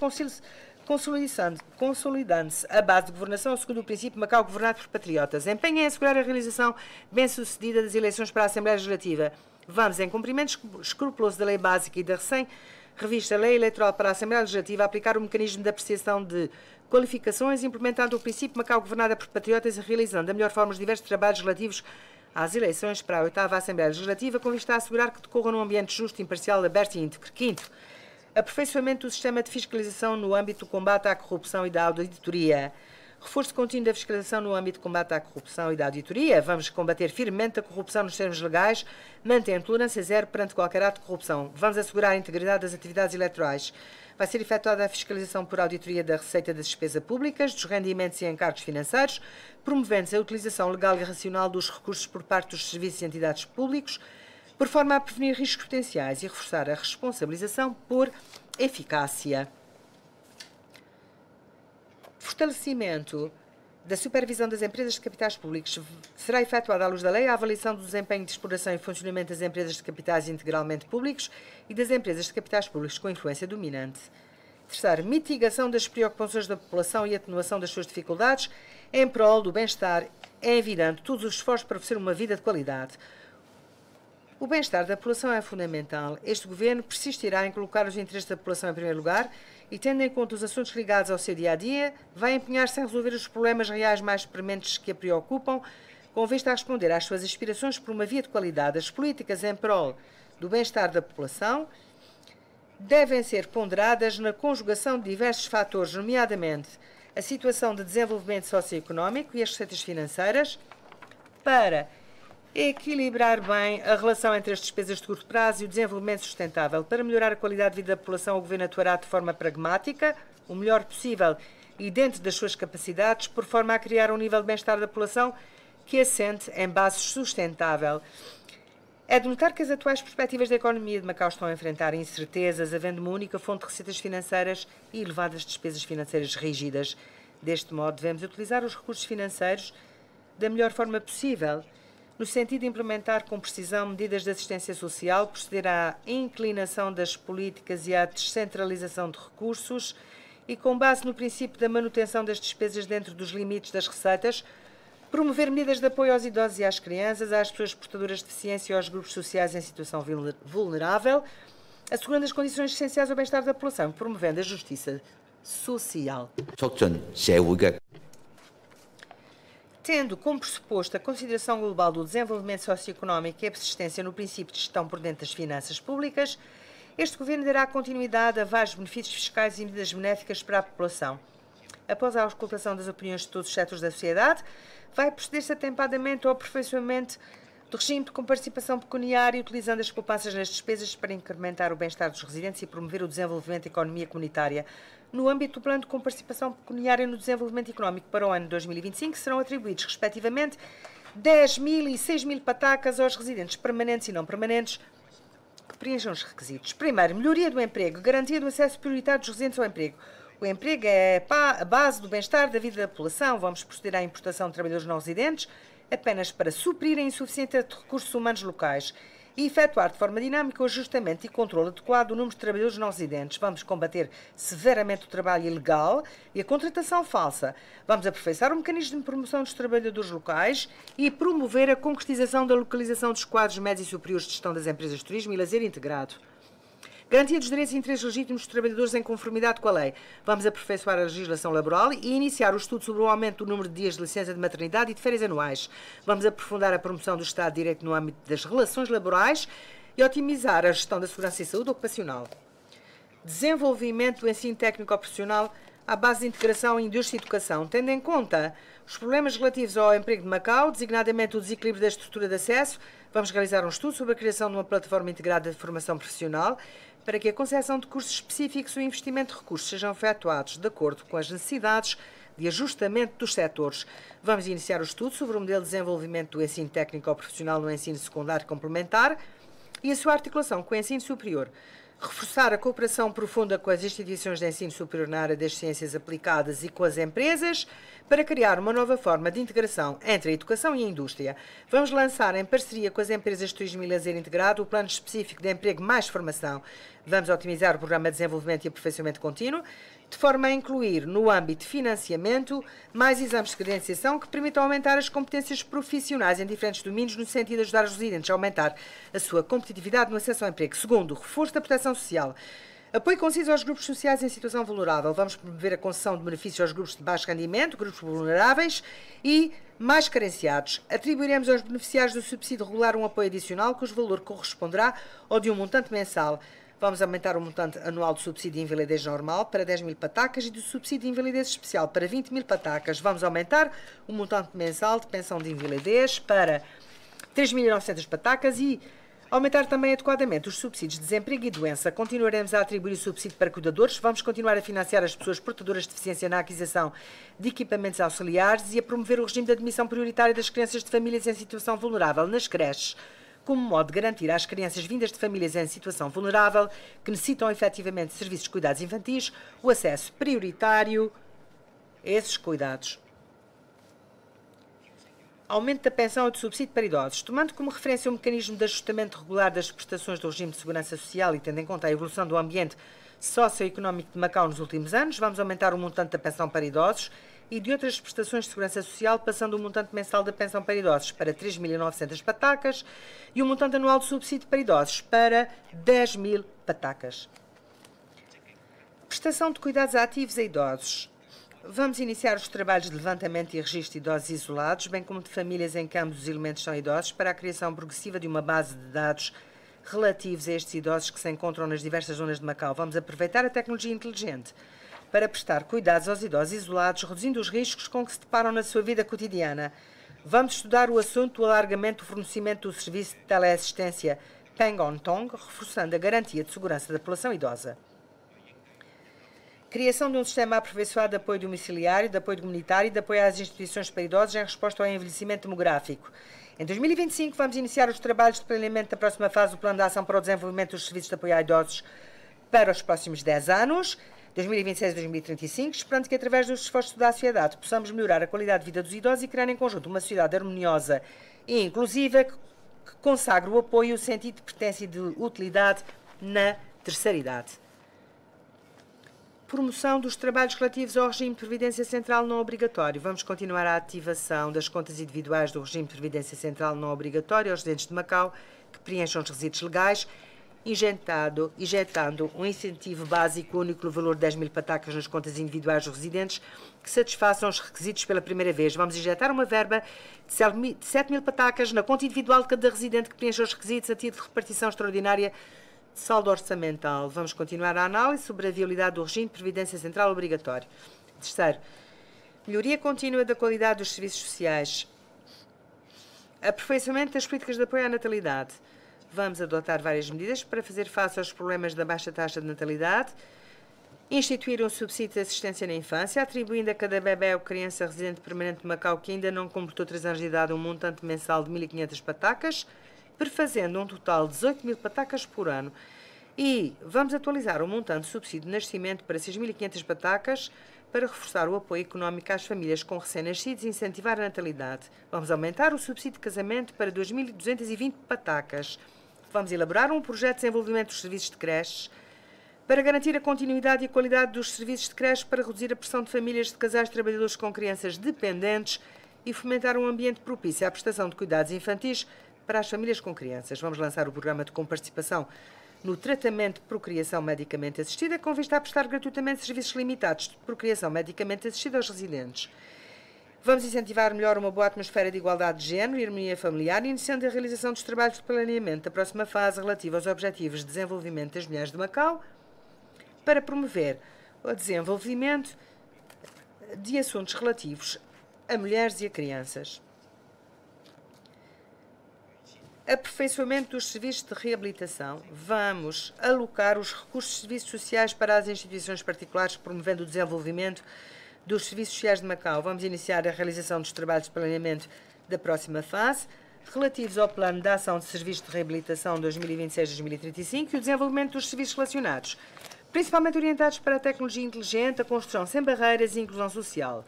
consolidando-se a base de governação segundo o princípio Macau governado por patriotas. Empenhem em assegurar a realização bem-sucedida das eleições para a Assembleia Legislativa. Vamos, em cumprimento escrupuloso da Lei Básica e da recém-revista Lei Eleitoral para a Assembleia Legislativa, aplicar o mecanismo de apreciação de qualificações, implementando o princípio Macau governada por patriotas e realizando da melhor forma os diversos trabalhos relativos às eleições para a 8ª Assembleia Legislativa, com vista a assegurar que decorram num ambiente justo, imparcial, aberto e íntegro. Quinto, aperfeiçoamento do sistema de fiscalização no âmbito do combate à corrupção e da auditoria. Reforço contínuo da fiscalização no âmbito do combate à corrupção e da auditoria. Vamos combater firmemente a corrupção nos termos legais, mantendo tolerância zero perante qualquer ato de corrupção. Vamos assegurar a integridade das atividades eleitorais. Vai ser efetuada a fiscalização por auditoria da receita das despesas públicas, dos rendimentos e encargos financeiros, promovendo-se a utilização legal e racional dos recursos por parte dos serviços e entidades públicos, por forma a prevenir riscos potenciais e reforçar a responsabilização por eficácia. Fortalecimento da supervisão das empresas de capitais públicos. Será efetuada à luz da lei a avaliação do desempenho de exploração e funcionamento das empresas de capitais integralmente públicos e das empresas de capitais públicos com influência dominante. Terceiro, mitigação das preocupações da população e atenuação das suas dificuldades em prol do bem-estar, envidando todos os esforços para oferecer uma vida de qualidade. O bem-estar da população é fundamental. Este Governo persistirá em colocar os interesses da população em primeiro lugar e, tendo em conta os assuntos ligados ao seu dia-a-dia, vai empenhar-se em resolver os problemas reais mais prementes que a preocupam, com vista a responder às suas aspirações por uma via de qualidade. As políticas em prol do bem-estar da população devem ser ponderadas na conjugação de diversos fatores, nomeadamente a situação de desenvolvimento socioeconómico e as receitas financeiras, para equilibrar bem a relação entre as despesas de curto prazo e o desenvolvimento sustentável. Para melhorar a qualidade de vida da população, o Governo atuará de forma pragmática, o melhor possível e dentro das suas capacidades, por forma a criar um nível de bem-estar da população que assente em base sustentável. É de notar que as atuais perspectivas da economia de Macau estão a enfrentar incertezas, havendo uma única fonte de receitas financeiras e elevadas despesas financeiras rígidas. Deste modo, devemos utilizar os recursos financeiros da melhor forma possível, no sentido de implementar com precisão medidas de assistência social, proceder à inclinação das políticas e à descentralização de recursos e, com base no princípio da manutenção das despesas dentro dos limites das receitas, promover medidas de apoio aos idosos e às crianças, às pessoas portadoras de deficiência e aos grupos sociais em situação vulnerável, assegurando as condições essenciais ao bem-estar da população, promovendo a justiça social. Tendo como pressuposto a consideração global do desenvolvimento socioeconómico e a persistência no princípio de gestão por dentro das finanças públicas, este Governo dará continuidade a vários benefícios fiscais e medidas benéficas para a população. Após a auscultação das opiniões de todos os setores da sociedade, vai proceder-se atempadamente ao aperfeiçoamento do regime com participação pecuniária, utilizando as poupanças nas despesas para incrementar o bem-estar dos residentes e promover o desenvolvimento da economia comunitária. No âmbito do plano com participação pecuniária no desenvolvimento económico para o ano 2025, serão atribuídos, respectivamente, 10.000 e 6.000 patacas aos residentes permanentes e não permanentes que preencham os requisitos. Primeiro, melhoria do emprego, garantia do acesso prioritário dos residentes ao emprego. O emprego é a base do bem-estar da vida da população. Vamos proceder à importação de trabalhadores não residentes apenas para suprir a insuficiência de recursos humanos locais e efetuar de forma dinâmica o ajustamento e controle adequado do número de trabalhadores não residentes. Vamos combater severamente o trabalho ilegal e a contratação falsa. Vamos aperfeiçoar o mecanismo de promoção dos trabalhadores locais e promover a concretização da localização dos quadros médios e superiores de gestão das empresas de turismo e lazer integrado. Garantia dos direitos e interesses legítimos dos trabalhadores em conformidade com a lei. Vamos aperfeiçoar a legislação laboral e iniciar o estudo sobre o aumento do número de dias de licença de maternidade e de férias anuais. Vamos aprofundar a promoção do Estado de Direito no âmbito das relações laborais e otimizar a gestão da segurança e saúde ocupacional. Desenvolvimento do ensino técnico-profissional à base de integração em indústria e educação, tendo em conta os problemas relativos ao emprego de Macau, designadamente o desequilíbrio da estrutura de acesso. Vamos realizar um estudo sobre a criação de uma plataforma integrada de formação profissional para que a concessão de cursos específicos e o investimento de recursos sejam efetuados de acordo com as necessidades de ajustamento dos setores. Vamos iniciar o estudo sobre o modelo de desenvolvimento do ensino técnico ou profissional no ensino secundário complementar e a sua articulação com o ensino superior. Reforçar a cooperação profunda com as instituições de ensino superior na área das ciências aplicadas e com as empresas para criar uma nova forma de integração entre a educação e a indústria. Vamos lançar, em parceria com as empresas de turismo e lazer integrado, o plano específico de emprego mais formação. Vamos otimizar o programa de desenvolvimento e aperfeiçoamento contínuo, de forma a incluir, no âmbito de financiamento, mais exames de credenciação que permitam aumentar as competências profissionais em diferentes domínios, no sentido de ajudar os residentes a aumentar a sua competitividade no acesso ao emprego. Segundo, reforço da proteção social. Apoio conciso aos grupos sociais em situação vulnerável. Vamos promover a concessão de benefícios aos grupos de baixo rendimento, grupos vulneráveis e mais carenciados. Atribuiremos aos beneficiários do subsídio regular um apoio adicional, cujo valor corresponderá ao de um montante mensal. Vamos aumentar o montante anual do subsídio de invalidez normal para 10.000 patacas e do subsídio de invalidez especial para 20.000 patacas. Vamos aumentar o montante mensal de pensão de invalidez para 3.900 patacas e aumentar também adequadamente os subsídios de desemprego e doença. Continuaremos a atribuir o subsídio para cuidadores. Vamos continuar a financiar as pessoas portadoras de deficiência na aquisição de equipamentos auxiliares e a promover o regime de admissão prioritária das crianças de famílias em situação vulnerável nas creches, como modo de garantir às crianças vindas de famílias em situação vulnerável, que necessitam efetivamente de serviços de cuidados infantis, o acesso prioritário a esses cuidados. Aumento da pensão e do subsídio para idosos. Tomando como referência o mecanismo de ajustamento regular das prestações do regime de segurança social e tendo em conta a evolução do ambiente socioeconómico de Macau nos últimos anos, vamos aumentar o montante da pensão para idosos e de outras prestações de segurança social, passando o montante mensal da pensão para idosos para 3.900 patacas e o montante anual de subsídio para idosos para 10.000 patacas. Prestação de cuidados ativos a idosos. Vamos iniciar os trabalhos de levantamento e registro de idosos isolados, bem como de famílias em que ambos os elementos são idosos, para a criação progressiva de uma base de dados relativos a estes idosos que se encontram nas diversas zonas de Macau. Vamos aproveitar a tecnologia inteligente para prestar cuidados aos idosos isolados, reduzindo os riscos com que se deparam na sua vida cotidiana. Vamos estudar o assunto do alargamento do fornecimento do serviço de teleassistência Peng On Tong, reforçando a garantia de segurança da população idosa. Criação de um sistema aperfeiçoado de apoio domiciliário, de apoio comunitário e de apoio às instituições para idosos em resposta ao envelhecimento demográfico. Em 2025, vamos iniciar os trabalhos de planeamento da próxima fase do Plano de Ação para o Desenvolvimento dos Serviços de Apoio a Idosos para os próximos 10 anos, 2026 a 2035, esperando que, através dos esforços da sociedade, possamos melhorar a qualidade de vida dos idosos e criar em conjunto uma sociedade harmoniosa e inclusiva que consagre o apoio e o sentido de pertença e de utilidade na terceira idade. Promoção dos trabalhos relativos ao regime de previdência central não obrigatório. Vamos continuar a ativação das contas individuais do regime de previdência central não obrigatório aos residentes de Macau que preencham os requisitos legais, injetando um incentivo básico único no valor de 10.000 patacas nas contas individuais dos residentes que satisfaçam os requisitos pela primeira vez. Vamos injetar uma verba de 7.000 patacas na conta individual de cada residente que preencha os requisitos a título de repartição extraordinária de saldo orçamental. Vamos continuar a análise sobre a viabilidade do regime de previdência central obrigatório. Terceiro, melhoria contínua da qualidade dos serviços sociais, aperfeiçoamento das políticas de apoio à natalidade. Vamos adotar várias medidas para fazer face aos problemas da baixa taxa de natalidade, instituir um subsídio de assistência na infância, atribuindo a cada bebé ou criança residente permanente de Macau que ainda não completou 3 anos de idade um montante mensal de 1.500 patacas, prefazendo um total de 18.000 patacas por ano. E vamos atualizar o montante de subsídio de nascimento para 6.500 patacas para reforçar o apoio económico às famílias com recém-nascidos e incentivar a natalidade. Vamos aumentar o subsídio de casamento para 2.220 patacas. Vamos elaborar um projeto de desenvolvimento dos serviços de creches para garantir a continuidade e a qualidade dos serviços de creche, para reduzir a pressão de famílias de casais trabalhadores com crianças dependentes e fomentar um ambiente propício à prestação de cuidados infantis para as famílias com crianças. Vamos lançar o programa de comparticipação no tratamento de procriação medicamente assistida, com vista a prestar gratuitamente serviços limitados de procriação medicamente assistida aos residentes. Vamos incentivar melhor uma boa atmosfera de igualdade de género e harmonia familiar, iniciando a realização dos trabalhos de planeamento da próxima fase relativa aos Objetivos de Desenvolvimento das Mulheres de Macau, para promover o desenvolvimento de assuntos relativos a mulheres e a crianças. Aperfeiçoamento dos serviços de reabilitação. Vamos alocar os recursos de serviços sociais para as instituições particulares, promovendo o desenvolvimento dos serviços sociais de Macau. Vamos iniciar a realização dos trabalhos de planeamento da próxima fase, relativos ao Plano de Ação de Serviços de Reabilitação 2026-2035 e o desenvolvimento dos serviços relacionados, principalmente orientados para a tecnologia inteligente, a construção sem barreiras e a inclusão social.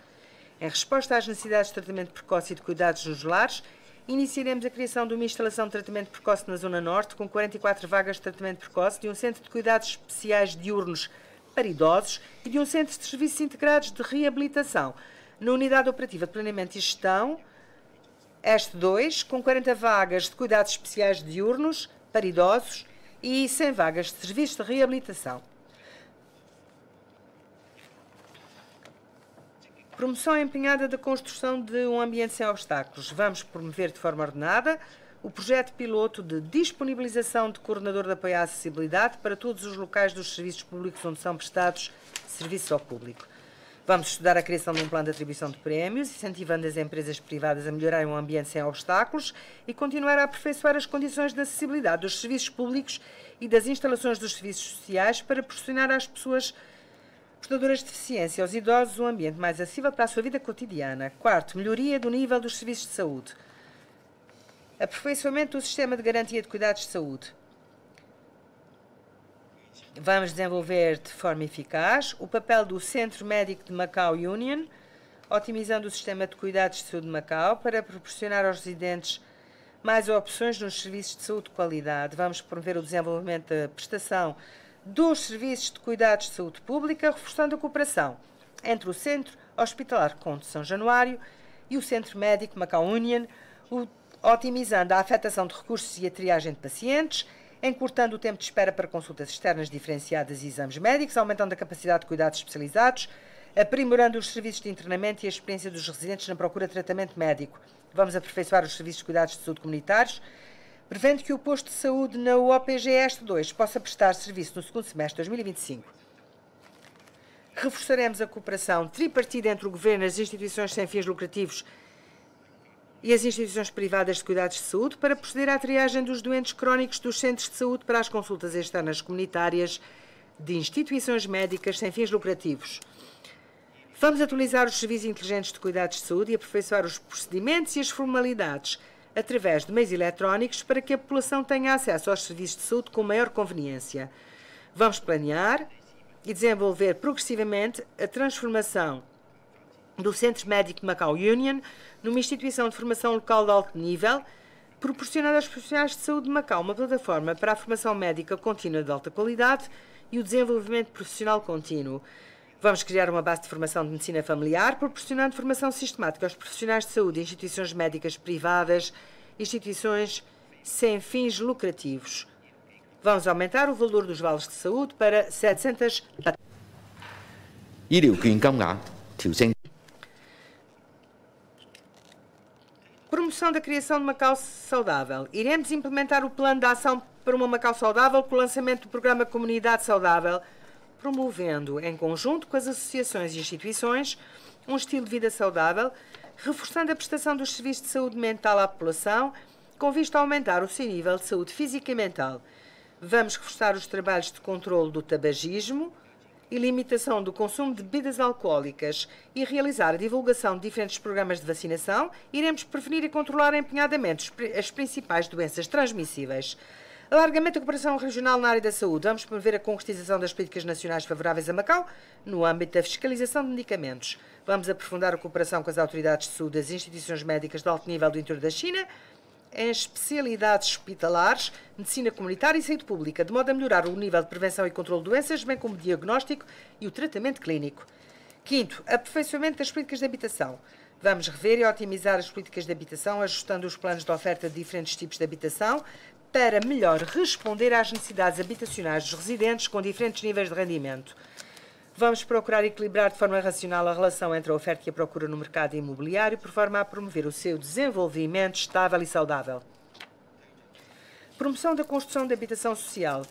Em resposta às necessidades de tratamento precoce e de cuidados nos lares, iniciaremos a criação de uma instalação de tratamento precoce na Zona Norte, com 44 vagas de tratamento precoce, de um centro de cuidados especiais diurnos para idosos e de um centro de serviços integrados de reabilitação, na Unidade Operativa de Planeamento e Gestão, Este 2, com 40 vagas de cuidados especiais diurnos para idosos e 100 vagas de serviços de reabilitação. Promoção empenhada da construção de um ambiente sem obstáculos. Vamos promover de forma ordenada o projeto piloto de disponibilização de coordenador de apoio à acessibilidade para todos os locais dos serviços públicos onde são prestados serviços ao público. Vamos estudar a criação de um plano de atribuição de prémios, incentivando as empresas privadas a melhorarem um ambiente sem obstáculos e continuar a aperfeiçoar as condições de acessibilidade dos serviços públicos e das instalações dos serviços sociais para proporcionar às pessoas portadoras de deficiência, aos idosos, um ambiente mais acessível para a sua vida cotidiana. Quarto, melhoria do nível dos serviços de saúde. Aperfeiçoamento do sistema de garantia de cuidados de saúde. Vamos desenvolver de forma eficaz o papel do Centro Médico de Macau Union, otimizando o sistema de cuidados de saúde de Macau para proporcionar aos residentes mais opções nos serviços de saúde de qualidade. Vamos promover o desenvolvimento da prestação dos serviços de cuidados de saúde pública, reforçando a cooperação entre o Centro Hospitalar Conde de São Januário e o Centro Médico Macau Union, otimizando a afetação de recursos e a triagem de pacientes, encurtando o tempo de espera para consultas externas diferenciadas e exames médicos, aumentando a capacidade de cuidados especializados, aprimorando os serviços de internamento e a experiência dos residentes na procura de tratamento médico. Vamos aperfeiçoar os serviços de cuidados de saúde comunitários, prevendo que o posto de saúde na UOPG Este 2 possa prestar serviço no segundo semestre de 2025. Reforçaremos a cooperação tripartida entre o Governo, as instituições sem fins lucrativos e as instituições privadas de cuidados de saúde para proceder à triagem dos doentes crónicos dos centros de saúde para as consultas externas comunitárias de instituições médicas sem fins lucrativos. Vamos atualizar os serviços inteligentes de cuidados de saúde e aperfeiçoar os procedimentos e as formalidades através de meios eletrónicos para que a população tenha acesso aos serviços de saúde com maior conveniência. Vamos planear e desenvolver progressivamente a transformação do Centro Médico de Macau Union numa instituição de formação local de alto nível, proporcionando aos profissionais de saúde de Macau uma plataforma para a formação médica contínua de alta qualidade e o desenvolvimento profissional contínuo. Vamos criar uma base de formação de medicina familiar, proporcionando formação sistemática aos profissionais de saúde, instituições médicas privadas, instituições sem fins lucrativos. Vamos aumentar o valor dos vales de saúde para 700 Promoção da criação de Macau saudável. Iremos implementar o plano de ação para uma Macau saudável com o lançamento do programa Comunidade Saudável, promovendo, em conjunto com as associações e instituições, um estilo de vida saudável, reforçando a prestação dos serviços de saúde mental à população, com vista a aumentar o seu nível de saúde física e mental. Vamos reforçar os trabalhos de controle do tabagismo e limitação do consumo de bebidas alcoólicas e realizar a divulgação de diferentes programas de vacinação. Iremos prevenir e controlar empenhadamente as principais doenças transmissíveis. Alargamento da cooperação regional na área da saúde. Vamos promover a concretização das políticas nacionais favoráveis a Macau no âmbito da fiscalização de medicamentos. Vamos aprofundar a cooperação com as autoridades de saúde das instituições médicas de alto nível do interior da China, em especialidades hospitalares, medicina comunitária e saúde pública, de modo a melhorar o nível de prevenção e controle de doenças, bem como o diagnóstico e o tratamento clínico. Quinto, aperfeiçoamento das políticas de habitação. Vamos rever e otimizar as políticas de habitação, ajustando os planos de oferta de diferentes tipos de habitação, para melhor responder às necessidades habitacionais dos residentes com diferentes níveis de rendimento. Vamos procurar equilibrar de forma racional a relação entre a oferta e a procura no mercado imobiliário, por forma a promover o seu desenvolvimento estável e saudável. Promoção da construção de habitação social.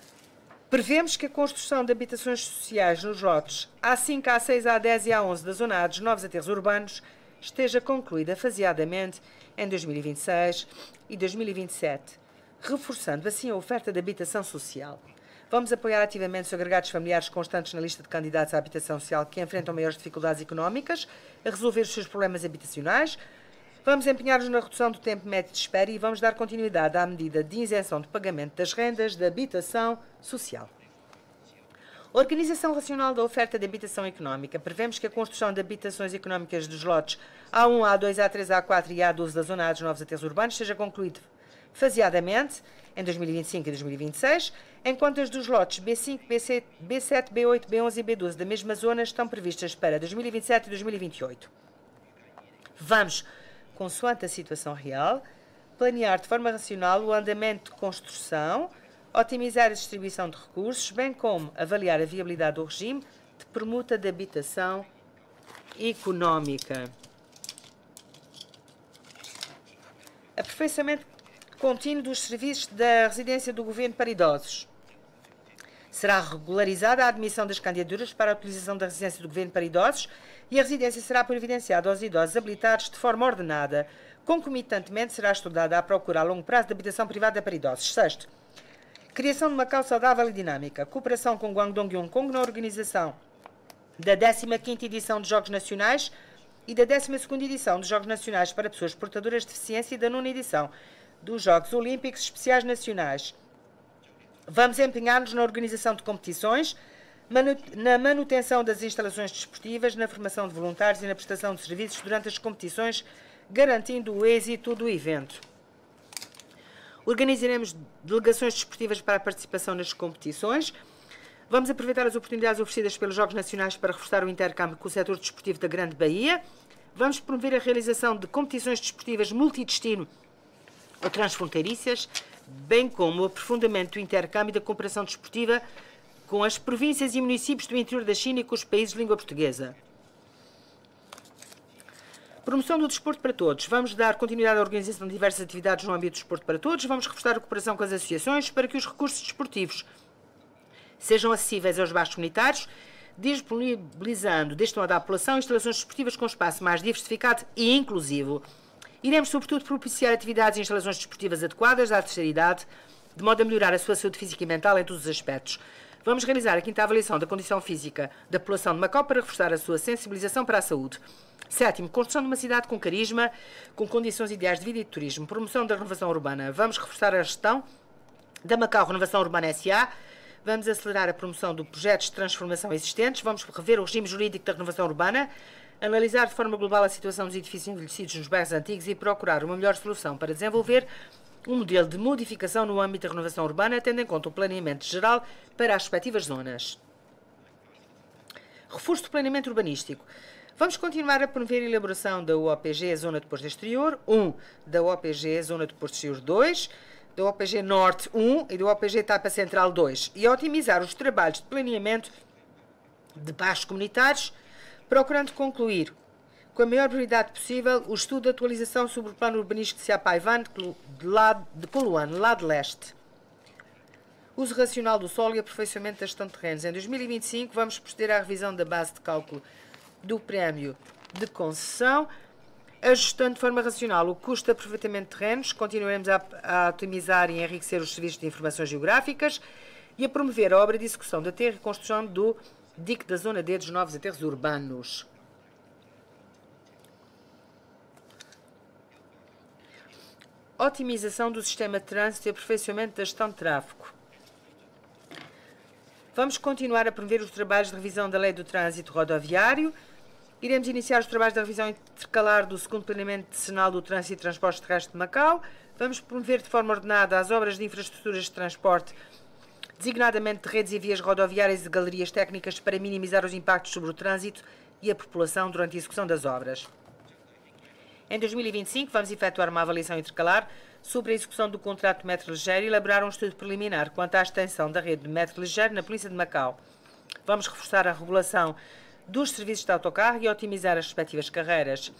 Prevemos que a construção de habitações sociais nos lotes A5, A6, A10 e A11 da zona A dos novos aterros urbanos esteja concluída faseadamente em 2026 e 2027. Reforçando assim a oferta de habitação social. Vamos apoiar ativamente os agregados familiares constantes na lista de candidatos à habitação social que enfrentam maiores dificuldades económicas a resolver os seus problemas habitacionais. Vamos empenhar-nos na redução do tempo médio de espera e vamos dar continuidade à medida de isenção de pagamento das rendas de habitação social. Organização racional da oferta de habitação económica. Prevemos que a construção de habitações económicas dos lotes A1, A2, A3, A4 e A12 da zona A dos novos aterros urbanos seja concluída faseadamente em 2025 e 2026, enquanto as dos lotes B5, B7, B8, B11 e B12 da mesma zona estão previstas para 2027 e 2028. Vamos, consoante a situação real, planear de forma racional o andamento de construção, otimizar a distribuição de recursos, bem como avaliar a viabilidade do regime de permuta de habitação económica. Aperfeiçoamento contínuo dos serviços da residência do Governo para idosos. Será regularizada a admissão das candidaturas para a utilização da residência do Governo para idosos e a residência será providenciada aos idosos habilitados de forma ordenada. Concomitantemente, será estudada a procura a longo prazo de habitação privada para idosos. Sexto, criação de Macau saudável e dinâmica. Cooperação com Guangdong e Hong Kong na organização da 15ª edição dos Jogos Nacionais e da 12ª edição dos Jogos Nacionais para pessoas portadoras de deficiência e da 9ª edição dos Jogos Olímpicos Especiais Nacionais. Vamos empenhar-nos na organização de competições, na manutenção das instalações desportivas, na formação de voluntários e na prestação de serviços durante as competições, garantindo o êxito do evento. Organizaremos delegações desportivas para a participação nas competições. Vamos aproveitar as oportunidades oferecidas pelos Jogos Nacionais para reforçar o intercâmbio com o setor desportivo da Grande Bahia. Vamos promover a realização de competições desportivas multidestino ou transfronteiriças, bem como o aprofundamento do intercâmbio e da cooperação desportiva com as províncias e municípios do interior da China e com os países de língua portuguesa. Promoção do desporto para todos. Vamos dar continuidade à organização de diversas atividades no âmbito do desporto para todos. Vamos reforçar a cooperação com as associações para que os recursos desportivos sejam acessíveis aos bairros comunitários, disponibilizando deste modo à população instalações desportivas com espaço mais diversificado e inclusivo. Iremos, sobretudo, propiciar atividades e instalações desportivas adequadas à terceira idade, de modo a melhorar a sua saúde física e mental em todos os aspectos. Vamos realizar a 5ª avaliação da condição física da população de Macau para reforçar a sua sensibilização para a saúde. Sétimo, construção de uma cidade com carisma, com condições ideais de vida e de turismo. Promoção da renovação urbana. Vamos reforçar a gestão da Macau Renovação Urbana S.A., vamos acelerar a promoção de projetos de transformação existentes, vamos rever o regime jurídico da renovação urbana, analisar de forma global a situação dos edifícios envelhecidos nos bairros antigos e procurar uma melhor solução para desenvolver um modelo de modificação no âmbito da renovação urbana, tendo em conta o planeamento geral para as respectivas zonas. Reforço do planeamento urbanístico. Vamos continuar a promover a elaboração da OPG Zona de Porto Exterior 1, da OPG Zona de Porto Exterior 2, da OPG Norte 1 e da OPG Tapa Central 2 e a otimizar os trabalhos de planeamento de bairros comunitários, procurando concluir com a maior prioridade possível o estudo de atualização sobre o plano urbanístico de Siapaivan de Coluane, lado leste. uso racional do solo e aperfeiçoamento da gestão de terrenos. Em 2025, vamos proceder à revisão da base de cálculo do prémio de concessão, ajustando de forma racional o custo de aproveitamento de terrenos. Continuaremos a otimizar e enriquecer os serviços de informações geográficas e a promover a obra de execução de aterro e construção do dique da Zona D dos novos aterros urbanos. Otimização do sistema de trânsito e aperfeiçoamento da gestão de tráfego. Vamos continuar a promover os trabalhos de revisão da Lei do Trânsito Rodoviário. Iremos iniciar os trabalhos da revisão intercalar do segundo planeamento decenal do Trânsito e Transportes Terrestres de Macau. Vamos promover de forma ordenada as obras de infraestruturas de transporte, designadamente de redes e vias rodoviárias e de galerias técnicas, para minimizar os impactos sobre o trânsito e a população durante a execução das obras. Em 2025, vamos efetuar uma avaliação intercalar sobre a execução do contrato de metro ligeiro e elaborar um estudo preliminar quanto à extensão da rede de metro ligeiro na província de Macau. Vamos reforçar a regulação dos serviços de autocarro e otimizar as respectivas carreiras.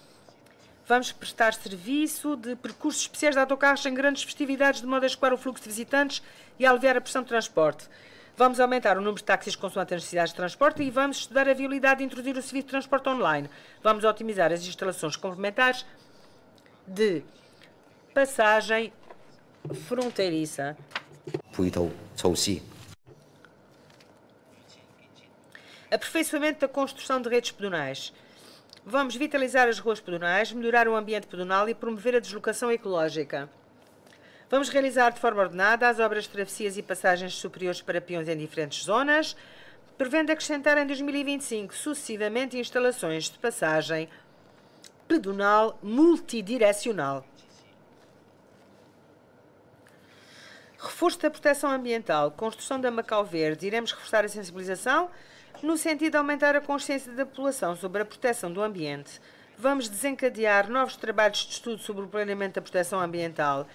Vamos prestar serviço de percursos especiais de autocarros em grandes festividades, de modo a escoar o fluxo de visitantes e a aliviar a pressão de transporte. Vamos aumentar o número de táxis consoante as necessidades de transporte e vamos estudar a viabilidade de introduzir o serviço de transporte online. Vamos otimizar as instalações complementares de passagem fronteiriça. Aperfeiçoamento da construção de redes pedonais. Vamos vitalizar as ruas pedonais, melhorar o ambiente pedonal e promover a deslocação ecológica. Vamos realizar de forma ordenada as obras de travessias e passagens superiores para peões em diferentes zonas, prevendo acrescentar em 2025 sucessivamente instalações de passagem pedonal multidirecional. Reforço da proteção ambiental, construção da Macau Verde. Iremos reforçar a sensibilização no sentido de aumentar a consciência da população sobre a proteção do ambiente. Vamos desencadear novos trabalhos de estudo sobre o planeamento da proteção ambiental.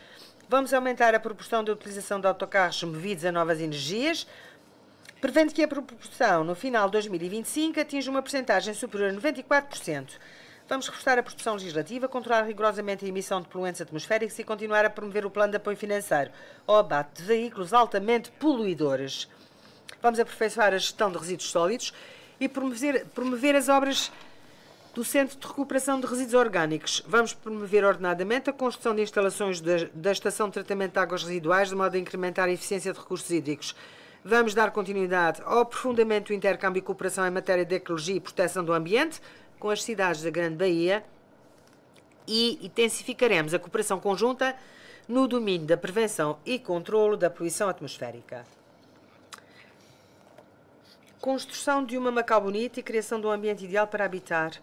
Vamos aumentar a proporção da utilização de autocarros movidos a novas energias, prevendo que a proporção no final de 2025 atinja uma percentagem superior a 94%. Vamos reforçar a produção legislativa, controlar rigorosamente a emissão de poluentes atmosféricos e continuar a promover o plano de apoio financeiro ao abate de veículos altamente poluidores. Vamos aperfeiçoar a gestão de resíduos sólidos e promover as obras do Centro de Recuperação de Resíduos Orgânicos. Vamos promover ordenadamente a construção de instalações da Estação de Tratamento de Águas Residuais, de modo a incrementar a eficiência de recursos hídricos. Vamos dar continuidade ao aprofundamento do intercâmbio e cooperação em matéria de ecologia e proteção do ambiente com as cidades da Grande Baía e intensificaremos a cooperação conjunta no domínio da prevenção e controlo da poluição atmosférica. Construção de uma Macau bonita e criação de um ambiente ideal para habitar.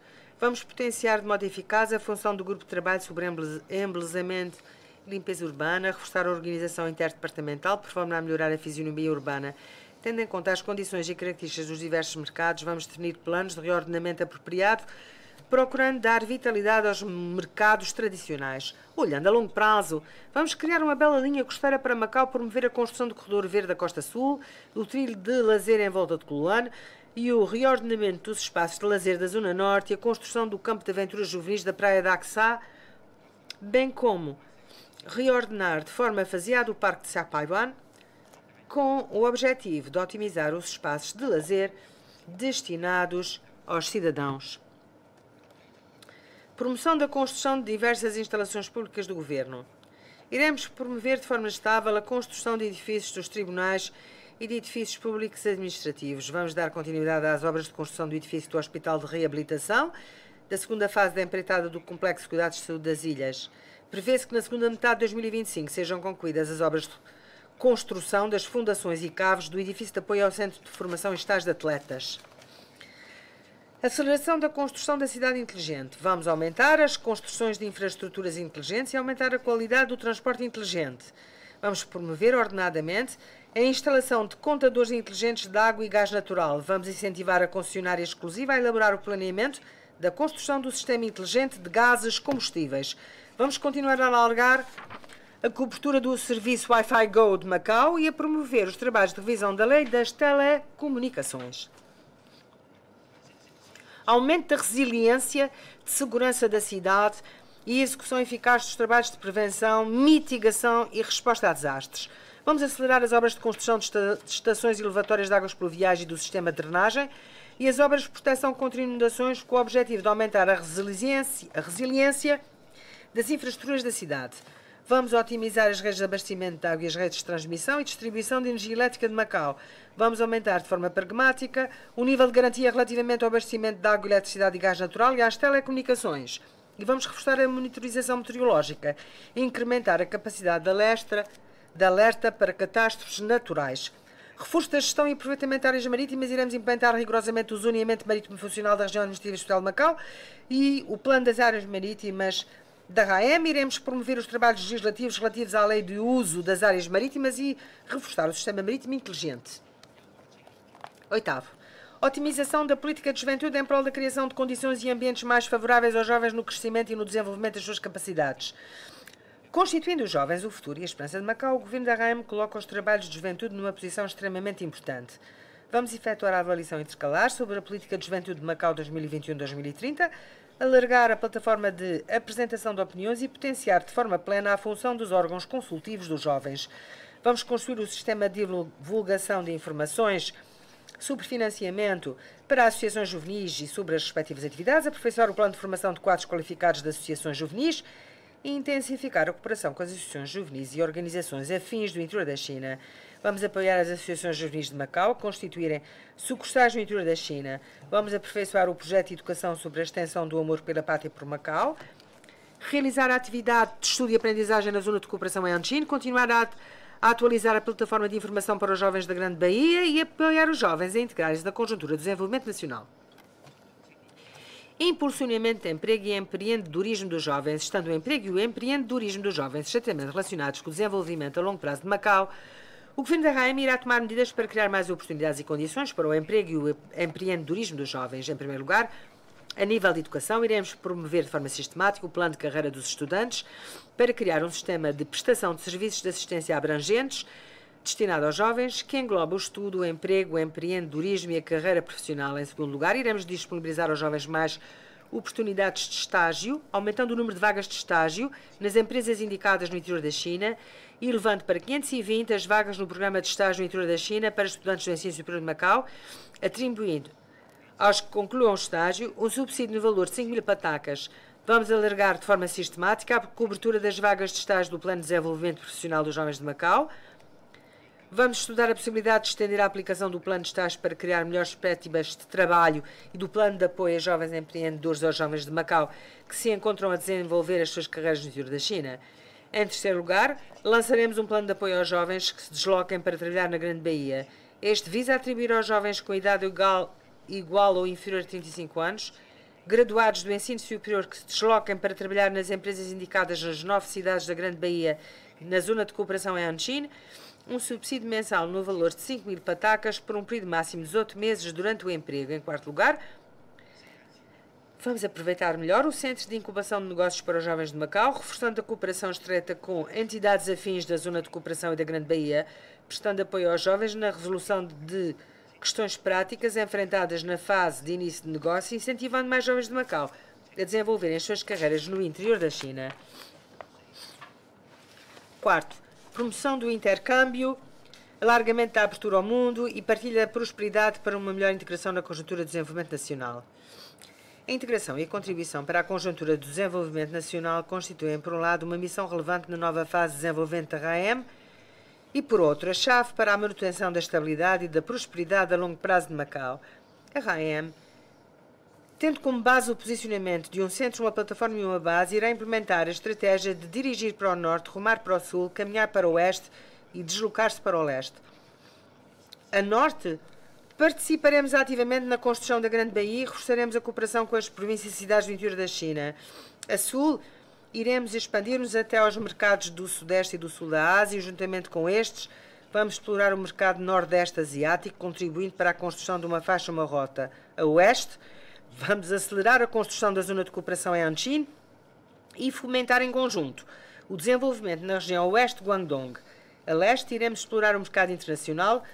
Vamos potenciar de modo eficaz a função do grupo de trabalho sobre embelezamento e limpeza urbana, reforçar a organização interdepartamental, por forma a melhorar a fisionomia urbana. Tendo em conta as condições e características dos diversos mercados, vamos definir planos de reordenamento apropriado, procurando dar vitalidade aos mercados tradicionais. Olhando a longo prazo, vamos criar uma bela linha costeira para Macau, promover a construção do corredor verde da Costa Sul, o trilho de lazer em volta de Coloane e o reordenamento dos espaços de lazer da Zona Norte e a construção do campo de aventuras juvenis da Praia de Axá, bem como reordenar de forma faseada o Parque de Sapaiwan, com o objetivo de otimizar os espaços de lazer destinados aos cidadãos. Promoção da construção de diversas instalações públicas do Governo. Iremos promover de forma estável a construção de edifícios dos tribunais e de edifícios públicos administrativos. Vamos dar continuidade às obras de construção do edifício do Hospital de Reabilitação, da segunda fase da empreitada do Complexo de Cuidados de Saúde das Ilhas. Prevê-se que na segunda metade de 2025 sejam concluídas as obras de construção das fundações e caves do edifício de apoio ao Centro de Formação e Estágio de Atletas. Aceleração da construção da cidade inteligente. Vamos aumentar as construções de infraestruturas inteligentes e aumentar a qualidade do transporte inteligente. Vamos promover ordenadamente a instalação de contadores inteligentes de água e gás natural. Vamos incentivar a concessionária exclusiva a elaborar o planeamento da construção do sistema inteligente de gases combustíveis. Vamos continuar a alargar a cobertura do serviço Wi-Fi Go de Macau e a promover os trabalhos de revisão da lei das telecomunicações. Aumento da resiliência de segurança da cidade e execução eficaz dos trabalhos de prevenção, mitigação e resposta a desastres. Vamos acelerar as obras de construção de estações elevatórias de águas pluviais e do sistema de drenagem e as obras de proteção contra inundações com o objetivo de aumentar a resiliência das infraestruturas da cidade. Vamos otimizar as redes de abastecimento de água e as redes de transmissão e distribuição de energia elétrica de Macau. Vamos aumentar de forma pragmática o nível de garantia relativamente ao abastecimento de água, eletricidade e gás natural e às telecomunicações. E vamos reforçar a monitorização meteorológica e incrementar a capacidade de alerta para catástrofes naturais. Reforço da gestão e aproveitamento de áreas marítimas. Iremos implementar rigorosamente o zoneamento marítimo funcional da região administrativa especial de Macau e o plano das áreas marítimas da RAEM. Iremos promover os trabalhos legislativos relativos à lei de uso das áreas marítimas e reforçar o sistema marítimo inteligente. 8º. Otimização da política de juventude em prol da criação de condições e ambientes mais favoráveis aos jovens no crescimento e no desenvolvimento das suas capacidades. Constituindo os jovens o futuro e a esperança de Macau, o governo da RAEM coloca os trabalhos de juventude numa posição extremamente importante. Vamos efetuar a avaliação intercalar sobre a política de juventude de Macau 2021-2030, alargar a plataforma de apresentação de opiniões e potenciar de forma plena a função dos órgãos consultivos dos jovens. Vamos construir o sistema de divulgação de informações sobre financiamento para associações juvenis e sobre as respectivas atividades, aperfeiçoar o plano de formação de quadros qualificados de associações juvenis e intensificar a cooperação com as associações juvenis e organizações afins do interior da China. Vamos apoiar as associações juvenis de Macau a constituírem sucursais no interior da China. Vamos aperfeiçoar o projeto de educação sobre a extensão do amor pela pátria por Macau. Realizar a atividade de estudo e aprendizagem na zona de cooperação em Anqing. Continuar a atualizar a plataforma de informação para os jovens da Grande Bahia e apoiar os jovens a integrarem-se na conjuntura de desenvolvimento nacional. Impulsionamento de emprego e empreendedorismo dos jovens. Estando o emprego e o empreendedorismo dos jovens estreitamente relacionados com o desenvolvimento a longo prazo de Macau, o governo da RAEM irá tomar medidas para criar mais oportunidades e condições para o emprego e o empreendedorismo dos jovens. Em primeiro lugar, a nível de educação, iremos promover de forma sistemática o plano de carreira dos estudantes para criar um sistema de prestação de serviços de assistência abrangentes destinado aos jovens, que engloba o estudo, o emprego, o empreendedorismo e a carreira profissional. Em segundo lugar, iremos disponibilizar aos jovens mais oportunidades de estágio, aumentando o número de vagas de estágio nas empresas indicadas no interior da China e elevando para 520 as vagas no programa de estágio no interior da China para estudantes do ensino superior de Macau, atribuindo aos que concluam o estágio um subsídio no valor de 5.000 patacas. Vamos alargar de forma sistemática a cobertura das vagas de estágio do Plano de Desenvolvimento Profissional dos Jovens de Macau. Vamos estudar a possibilidade de estender a aplicação do plano de estágio para criar melhores perspectivas de trabalho e do plano de apoio a jovens empreendedores aos jovens de Macau que se encontram a desenvolver as suas carreiras no interior da China. Em terceiro lugar, lançaremos um plano de apoio aos jovens que se desloquem para trabalhar na Grande Bahia. Este visa atribuir aos jovens com idade igual ou inferior a 35 anos, graduados do ensino superior que se desloquem para trabalhar nas empresas indicadas nas 9 cidades da Grande Bahia na zona de cooperação em Anqing, um subsídio mensal no valor de 5.000 patacas por um período máximo de 18 meses durante o emprego. Em quarto lugar, vamos aproveitar melhor o Centro de Incubação de Negócios para os Jovens de Macau, reforçando a cooperação estreita com entidades afins da zona de cooperação e da Grande Bahia, prestando apoio aos jovens na resolução de questões práticas enfrentadas na fase de início de negócio, incentivando mais jovens de Macau a desenvolverem as suas carreiras no interior da China. Quarto, promoção do intercâmbio, alargamento da abertura ao mundo e partilha da prosperidade para uma melhor integração na conjuntura de desenvolvimento nacional. A integração e a contribuição para a conjuntura do desenvolvimento nacional constituem, por um lado, uma missão relevante na nova fase de desenvolvimento da RAEM e, por outro, a chave para a manutenção da estabilidade e da prosperidade a longo prazo de Macau. A RAEM, tendo como base o posicionamento de um centro, uma plataforma e uma base, irá implementar a estratégia de dirigir para o norte, rumar para o sul, caminhar para o oeste e deslocar-se para o leste. A norte, participaremos ativamente na construção da Grande Bahia e reforçaremos a cooperação com as províncias e cidades do interior da China. A sul, iremos expandir-nos até aos mercados do Sudeste e do Sul da Ásia e, juntamente com estes, vamos explorar o mercado Nordeste asiático, contribuindo para a construção de uma faixa, uma rota. A oeste, vamos acelerar a construção da zona de cooperação em Anqing e fomentar em conjunto o desenvolvimento na região oeste de Guangdong. A leste, iremos explorar o mercado internacional,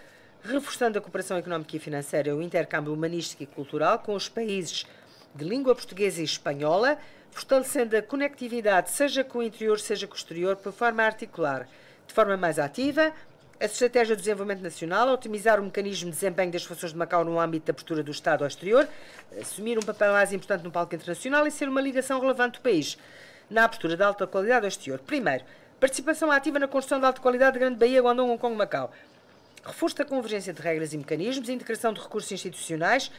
reforçando a cooperação económica e financeira, o intercâmbio humanístico e cultural com os países de língua portuguesa e espanhola, fortalecendo a conectividade, seja com o interior, seja com o exterior, por forma a articular de forma mais ativa a estratégia de desenvolvimento nacional, otimizar o mecanismo de desempenho das funções de Macau no âmbito da postura do Estado ao exterior, assumir um papel mais importante no palco internacional e ser uma ligação relevante do país na postura de alta qualidade ao exterior. Primeiro, participação ativa na construção de alta qualidade da Grande Baía, Guangdong, Hong Kong e Macau. Reforço da convergência de regras e mecanismos, integração de recursos institucionais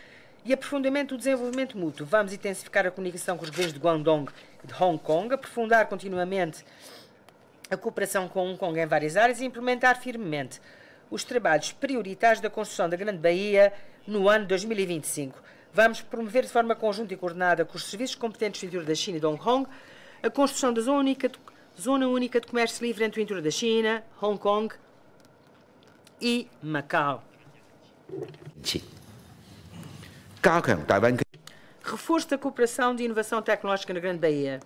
e aprofundamento do desenvolvimento mútuo. Vamos intensificar a comunicação com os governos de Guangdong e de Hong Kong, aprofundar continuamente a cooperação com Hong Kong em várias áreas e implementar firmemente os trabalhos prioritários da construção da Grande Baía no ano 2025. Vamos promover de forma conjunta e coordenada com os serviços competentes do interior da China e de Hong Kong a construção da Zona Única de Comércio Livre entre o interior da China, Hong Kong e Macau. Reforço da cooperação de inovação tecnológica na Grande Baía.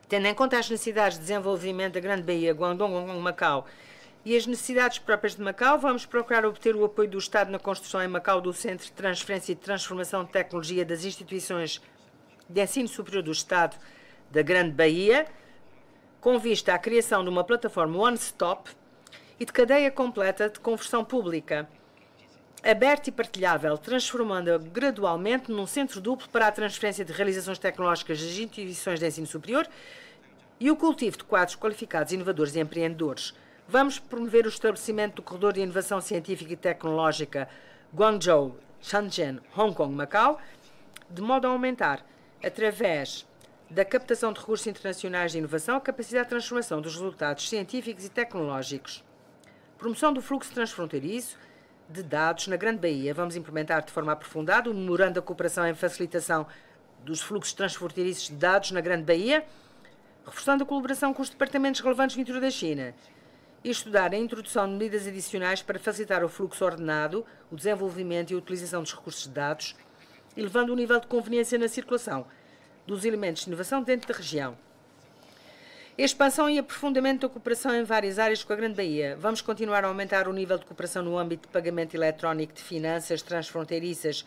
Tendo em conta as necessidades de desenvolvimento da Grande Baía, Guangdong, Hong Kong e Macau e as necessidades próprias de Macau, vamos procurar obter o apoio do Estado na construção em Macau do Centro de Transferência e Transformação de Tecnologia das instituições de ensino superior do Estado da Grande Baía, com vista à criação de uma plataforma one-stop e de cadeia completa de conversão pública, aberta e partilhável, transformando-a gradualmente num centro duplo para a transferência de realizações tecnológicas das instituições de ensino superior e o cultivo de quadros qualificados, inovadores e empreendedores. Vamos promover o estabelecimento do corredor de inovação científica e tecnológica Guangzhou, Shenzhen, Hong Kong, Macau, de modo a aumentar, através da captação de recursos internacionais de inovação, a capacidade de transformação dos resultados científicos e tecnológicos. Promoção do fluxo transfronteiriço de dados na Grande Baía. Vamos implementar de forma aprofundada o memorando da cooperação em facilitação dos fluxos transfronteiriços de dados na Grande Baía, reforçando a colaboração com os departamentos relevantes do interior da China e estudar a introdução de medidas adicionais para facilitar o fluxo ordenado, o desenvolvimento e a utilização dos recursos de dados, elevando o nível de conveniência na circulação dos elementos de inovação dentro da região. Expansão e aprofundamento da cooperação em várias áreas com a Grande Baía. Vamos continuar a aumentar o nível de cooperação no âmbito de pagamento eletrónico, de finanças transfronteiriças,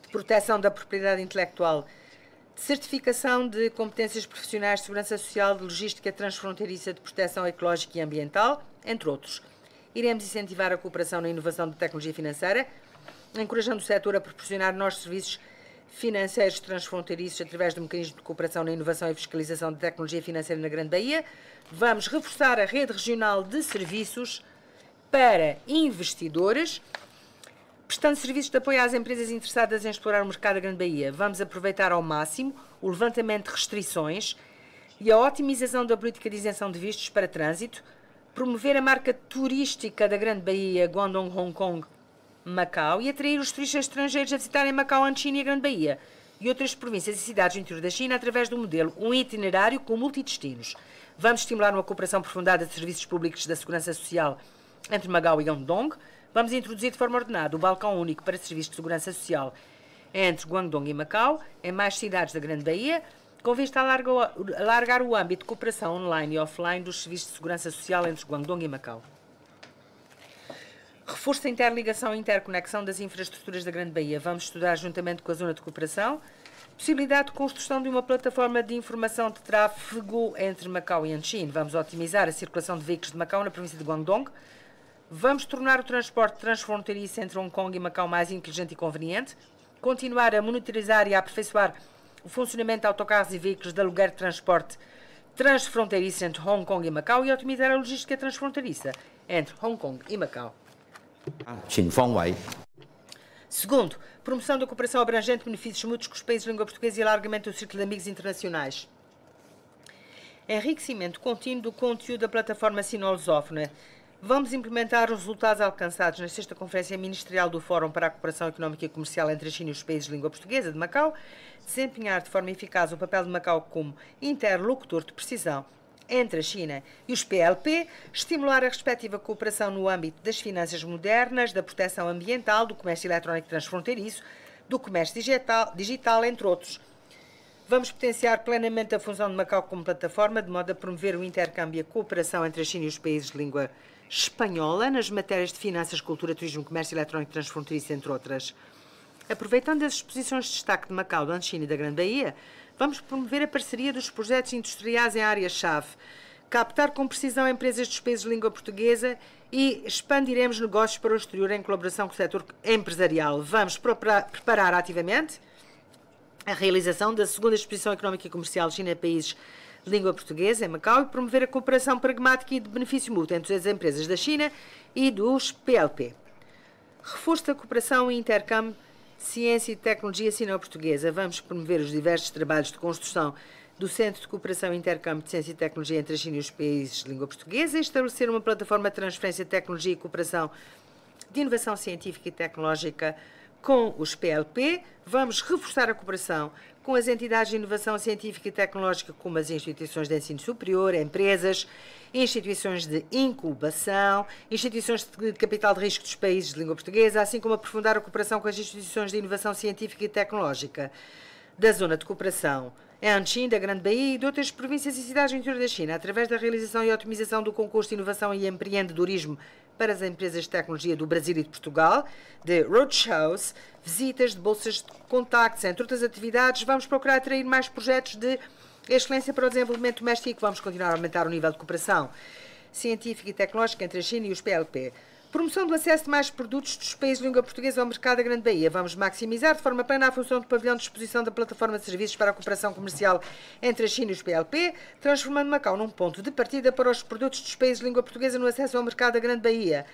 de proteção da propriedade intelectual, de certificação de competências profissionais de segurança social, de logística transfronteiriça, de proteção ecológica e ambiental, entre outros. Iremos incentivar a cooperação na inovação de tecnologia financeira, encorajando o setor a proporcionar novos serviços financeiros transfronteiriços através do mecanismo de cooperação na inovação e fiscalização de tecnologia financeira na Grande Baía. Vamos reforçar a rede regional de serviços para investidores, prestando serviços de apoio às empresas interessadas em explorar o mercado da Grande Baía. Vamos aproveitar ao máximo o levantamento de restrições e a otimização da política de isenção de vistos para trânsito, promover a marca turística da Grande Baía, Guangdong, Hong Kong, Macau, e atrair os turistas estrangeiros a visitarem Macau, a China e a Grande Baía e outras províncias e cidades do interior da China através do modelo Um Itinerário com Multidestinos. Vamos estimular uma cooperação aprofundada de serviços públicos da segurança social entre Macau e Guangdong. Vamos introduzir de forma ordenada o balcão único para serviços de segurança social entre Guangdong e Macau, em mais cidades da Grande Baía, com vista a alargar o âmbito de cooperação online e offline dos serviços de segurança social entre Guangdong e Macau. Reforço da interligação e interconexão das infraestruturas da Grande Baía. Vamos estudar, juntamente com a Zona de Cooperação, possibilidade de construção de uma plataforma de informação de tráfego entre Macau e Anqin. Vamos otimizar a circulação de veículos de Macau na província de Guangdong. Vamos tornar o transporte transfronteiriço entre Hong Kong e Macau mais inteligente e conveniente. Continuar a monitorizar e a aperfeiçoar o funcionamento de autocarros e veículos de aluguer de transporte transfronteiriço entre Hong Kong e Macau e otimizar a logística transfronteiriça entre Hong Kong e Macau. Segundo, promoção da cooperação abrangente, benefícios mútuos com os países de língua portuguesa e alargamento do círculo de amigos internacionais. Enriquecimento contínuo do conteúdo da plataforma sino-lusófona. Vamos implementar os resultados alcançados na sexta Conferência Ministerial do Fórum para a Cooperação Económica e Comercial entre a China e os países de língua portuguesa de Macau, desempenhar de forma eficaz o papel de Macau como interlocutor de precisão entre a China e os PLP, estimular a respectiva cooperação no âmbito das finanças modernas, da proteção ambiental, do comércio eletrónico transfronteiriço, do comércio digital, entre outros. Vamos potenciar plenamente a função de Macau como plataforma, de modo a promover o intercâmbio e a cooperação entre a China e os países de língua espanhola nas matérias de finanças, cultura, turismo, comércio eletrónico transfronteiriço, entre outras. Aproveitando as exposições de destaque de Macau, da China e da Grande Baía, vamos promover a parceria dos projetos industriais em áreas-chave, captar com precisão empresas dos países de língua portuguesa e expandiremos negócios para o exterior em colaboração com o setor empresarial. Vamos preparar ativamente a realização da segunda Exposição Económica e Comercial China-Países de língua portuguesa, em Macau, e promover a cooperação pragmática e de benefício mútuo entre as empresas da China e dos PLP. Reforço da cooperação e intercâmbio de ciência e tecnologia sino-portuguesa. Vamos promover os diversos trabalhos de construção do Centro de Cooperação e Intercâmbio de Ciência e Tecnologia entre a China e os países de língua portuguesa e estabelecer uma plataforma de transferência de tecnologia e cooperação de inovação científica e tecnológica com os PLP. Vamos reforçar a cooperação com as entidades de inovação científica e tecnológica, como as instituições de ensino superior, empresas, instituições de incubação, instituições de capital de risco dos países de língua portuguesa, assim como aprofundar a cooperação com as instituições de inovação científica e tecnológica da Zona de Cooperação Anqing, da Grande Bahia e de outras províncias e cidades do interior da China, através da realização e otimização do concurso de inovação e empreendedorismo para as empresas de tecnologia do Brasil e de Portugal, de roadshows, visitas, de bolsas de contactos, entre outras atividades. Vamos procurar atrair mais projetos de excelência para o desenvolvimento doméstico. Vamos continuar a aumentar o nível de cooperação científica e tecnológica entre a China e os PLP. Promoção do acesso de mais produtos dos países de língua portuguesa ao mercado da Grande Bahia. Vamos maximizar de forma plena a função do pavilhão de exposição da plataforma de serviços para a cooperação comercial entre a China e os PLP, transformando Macau num ponto de partida para os produtos dos países de língua portuguesa no acesso ao mercado da Grande Bahia.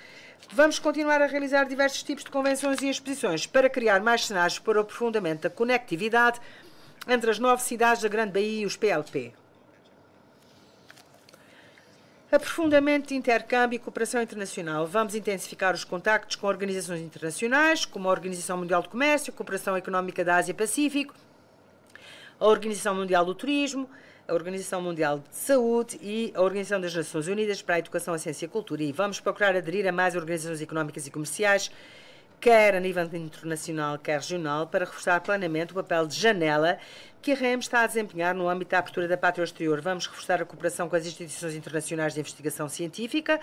Vamos continuar a realizar diversos tipos de convenções e exposições para criar mais cenários para o aprofundamento da conectividade entre as 9 cidades da Grande Bahia e os PLP. Aprofundamento de intercâmbio e cooperação internacional. Vamos intensificar os contactos com organizações internacionais, como a Organização Mundial do Comércio, a Cooperação Económica da Ásia-Pacífico, a Organização Mundial do Turismo, a Organização Mundial de Saúde e a Organização das Nações Unidas para a Educação, a Ciência e a Cultura. E vamos procurar aderir a mais organizações económicas e comerciais, quer a nível internacional, quer regional, para reforçar plenamente o papel de janela que a REM está a desempenhar no âmbito da abertura da pátria ao exterior. Vamos reforçar a cooperação com as instituições internacionais de investigação científica,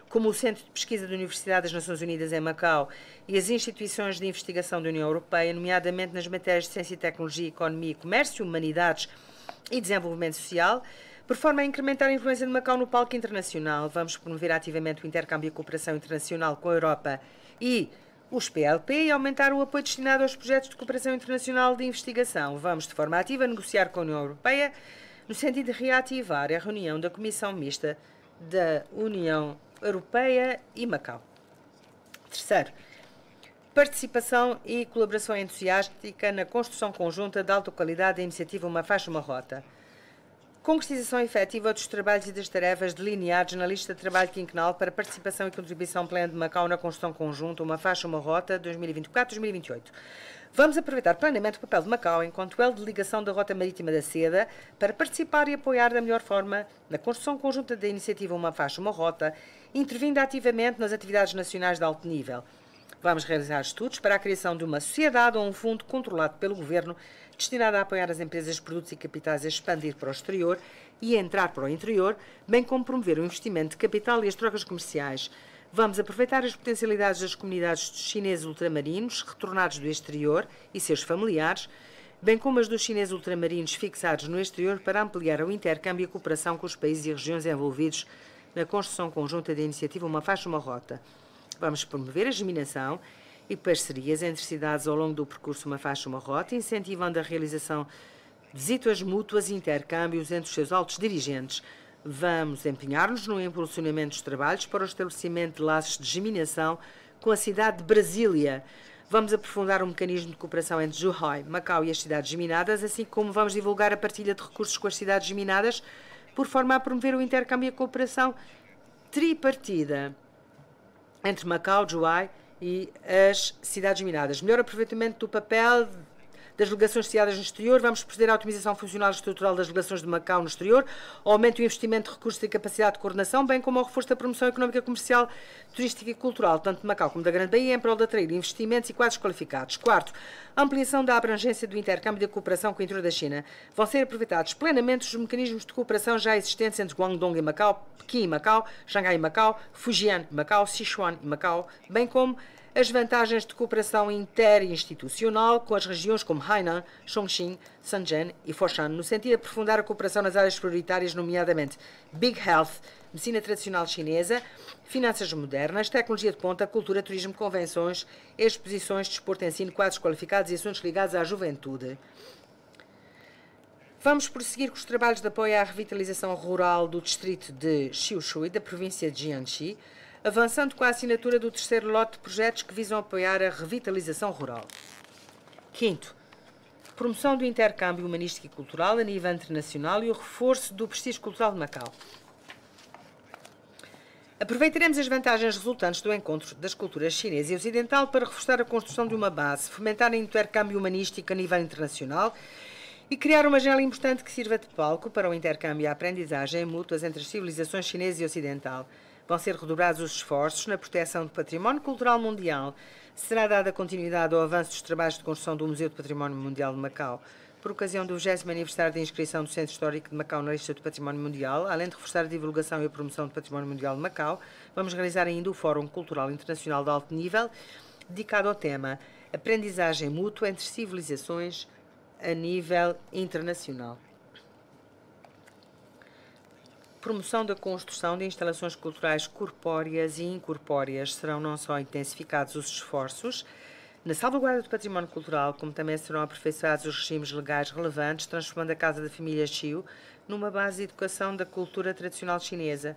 como o Centro de Pesquisa da Universidade das Nações Unidas em Macau e as instituições de investigação da União Europeia, nomeadamente nas matérias de ciência e tecnologia, economia e comércio, humanidades e desenvolvimento social, por forma a incrementar a influência de Macau no palco internacional. Vamos promover ativamente o intercâmbio e a cooperação internacional com a Europa e os PLP e aumentar o apoio destinado aos projetos de cooperação internacional de investigação. Vamos, de forma ativa, negociar com a União Europeia no sentido de reativar a reunião da Comissão Mista da União Europeia e Macau. Terceiro, participação e colaboração entusiástica na construção conjunta de alta qualidade da iniciativa Uma Faixa, Uma Rota. Concretização efetiva dos trabalhos e das tarefas delineados na lista de trabalho quinquenal para participação e contribuição plena de Macau na construção conjunta Uma Faixa, Uma Rota 2024-2028. Vamos aproveitar plenamente o papel de Macau enquanto elo de ligação da Rota Marítima da Seda para participar e apoiar da melhor forma na construção conjunta da iniciativa Uma Faixa, Uma Rota, intervindo ativamente nas atividades nacionais de alto nível. Vamos realizar estudos para a criação de uma sociedade ou um fundo controlado pelo Governo destinado a apoiar as empresas, produtos e capitais a expandir para o exterior e a entrar para o interior, bem como promover o investimento de capital e as trocas comerciais. Vamos aproveitar as potencialidades das comunidades dos chineses ultramarinos retornados do exterior e seus familiares, bem como as dos chineses ultramarinos fixados no exterior para ampliar o intercâmbio e a cooperação com os países e regiões envolvidos na construção conjunta da iniciativa Uma Faixa, Uma Rota. Vamos promover a geminação e parcerias entre cidades ao longo do percurso Uma Faixa, Uma Rota, incentivando a realização de visitas mútuas e intercâmbios entre os seus altos dirigentes. Vamos empenhar-nos no impulsionamento dos trabalhos para o estabelecimento de laços de geminação com a cidade de Brasília. Vamos aprofundar o mecanismo de cooperação entre Zhuhai, Macau e as cidades geminadas, assim como vamos divulgar a partilha de recursos com as cidades geminadas, por forma a promover o intercâmbio e a cooperação tripartida entre Macau, Zhuhai e as cidades minadas. Melhor aproveitamento do papel das delegações sediadas no exterior. Vamos proceder à otimização funcional e estrutural das delegações de Macau no exterior, ao aumento do investimento de recursos e capacidade de coordenação, bem como ao reforço da promoção económica, comercial, turística e cultural, tanto de Macau como da Grande Bahia, em prol de atrair investimentos e quadros qualificados. Quarto, ampliação da abrangência do intercâmbio e da cooperação com o interior da China. Vão ser aproveitados plenamente os mecanismos de cooperação já existentes entre Guangdong e Macau, Pequim e Macau, Xangai e Macau, Fujian e Macau, Sichuan e Macau, bem como as vantagens de cooperação interinstitucional com as regiões como Hainan, Chongqing, Shenzhen e Foshan, no sentido de aprofundar a cooperação nas áreas prioritárias, nomeadamente Big Health, medicina tradicional chinesa, finanças modernas, tecnologia de ponta, cultura, turismo, convenções, exposições, desporto, ensino, quadros qualificados e assuntos ligados à juventude. Vamos prosseguir com os trabalhos de apoio à revitalização rural do distrito de Xiushui, da província de Jiangxi, avançando com a assinatura do terceiro lote de projetos que visam apoiar a revitalização rural. Quinto, promoção do intercâmbio humanístico e cultural a nível internacional e o reforço do prestígio cultural de Macau. Aproveitaremos as vantagens resultantes do encontro das culturas chinesa e ocidental para reforçar a construção de uma base, fomentar o intercâmbio humanístico a nível internacional e criar uma janela importante que sirva de palco para o intercâmbio e a aprendizagem mútuas entre as civilizações chinesa e ocidental. Vão ser redobrados os esforços na proteção do património cultural mundial. Será dada continuidade ao avanço dos trabalhos de construção do Museu do Património Mundial de Macau. Por ocasião do 20º aniversário da inscrição do Centro Histórico de Macau na lista do Património Mundial, além de reforçar a divulgação e a promoção do Património Mundial de Macau, vamos realizar ainda o Fórum Cultural Internacional de Alto Nível, dedicado ao tema Aprendizagem Mútua entre Civilizações a nível internacional. Promoção da construção de instalações culturais corpóreas e incorpóreas. Serão não só intensificados os esforços na salvaguarda do património cultural, como também serão aperfeiçoados os regimes legais relevantes, transformando a Casa da Família Xiu numa base de educação da cultura tradicional chinesa.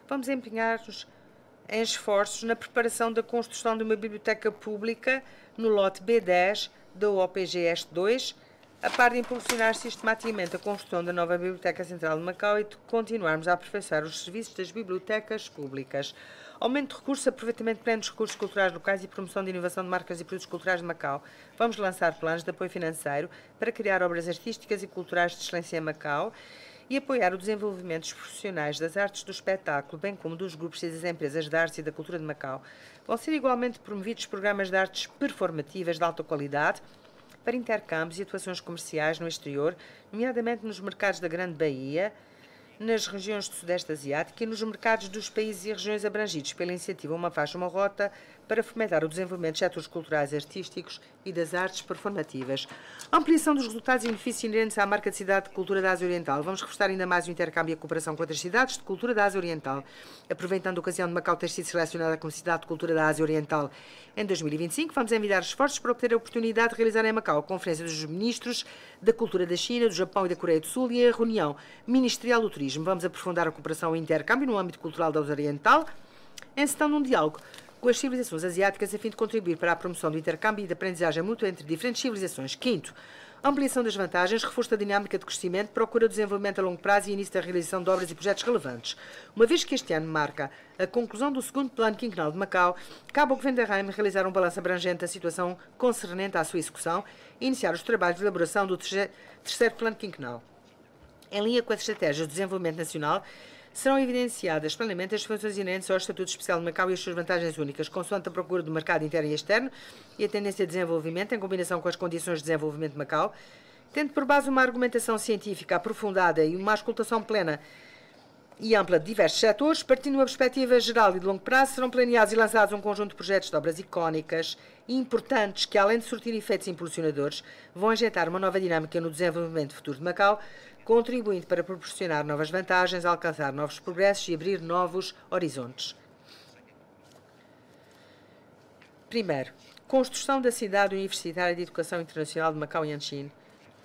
Vamos empenhar-nos em esforços na preparação da construção de uma biblioteca pública no lote B10 da OPG Este 2, a par de impulsionar sistematicamente a construção da nova Biblioteca Central de Macau e de continuarmos a aperfeiçoar os serviços das bibliotecas públicas. Aumento de recursos, aproveitamento pleno dos recursos culturais locais e promoção de inovação de marcas e produtos culturais de Macau. Vamos lançar planos de apoio financeiro para criar obras artísticas e culturais de excelência em Macau e apoiar o desenvolvimento dos profissionais das artes do espetáculo, bem como dos grupos e das empresas de artes e da cultura de Macau. Vão ser igualmente promovidos programas de artes performativas de alta qualidade para intercâmbios e atuações comerciais no exterior, nomeadamente nos mercados da Grande Bahia, nas regiões do Sudeste Asiático e nos mercados dos países e regiões abrangidos pela iniciativa Uma Faixa, Uma Rota, para fomentar o desenvolvimento de setores culturais e artísticos e das artes performativas. Ampliação dos resultados e benefícios inerentes à marca de cidade de cultura da Ásia Oriental. Vamos reforçar ainda mais o intercâmbio e a cooperação com outras cidades de cultura da Ásia Oriental. Aproveitando a ocasião de Macau ter sido selecionada como cidade de cultura da Ásia Oriental em 2025, vamos envidar esforços para obter a oportunidade de realizar em Macau a Conferência dos Ministros da Cultura da China, do Japão e da Coreia do Sul e a reunião ministerial do turismo. Vamos aprofundar a cooperação e intercâmbio no âmbito cultural da Ásia Oriental, encetando um diálogo com as civilizações asiáticas a fim de contribuir para a promoção do intercâmbio e da aprendizagem mútua entre diferentes civilizações. Quinto, ampliação das vantagens, reforço da dinâmica de crescimento, procura do desenvolvimento a longo prazo e início da realização de obras e projetos relevantes. Uma vez que este ano marca a conclusão do segundo plano quinquenal de Macau, cabe ao Governo da Raime realizar um balanço abrangente da situação concernente à sua execução e iniciar os trabalhos de elaboração do terceiro plano quinquenal. Em linha com as estratégias de desenvolvimento nacional, serão evidenciadas plenamente as funções inerentes ao Estatuto Especial de Macau e as suas vantagens únicas, consoante a procura do mercado interno e externo e a tendência de desenvolvimento, em combinação com as condições de desenvolvimento de Macau, tendo por base uma argumentação científica aprofundada e uma auscultação plena e ampla de diversos setores, partindo de uma perspectiva geral e de longo prazo, serão planeados e lançados um conjunto de projetos de obras icónicas e importantes que, além de surtir efeitos impulsionadores, vão injetar uma nova dinâmica no desenvolvimento futuro de Macau, contribuindo para proporcionar novas vantagens, alcançar novos progressos e abrir novos horizontes. Primeiro, construção da cidade universitária de educação internacional de Macau e Yanqing.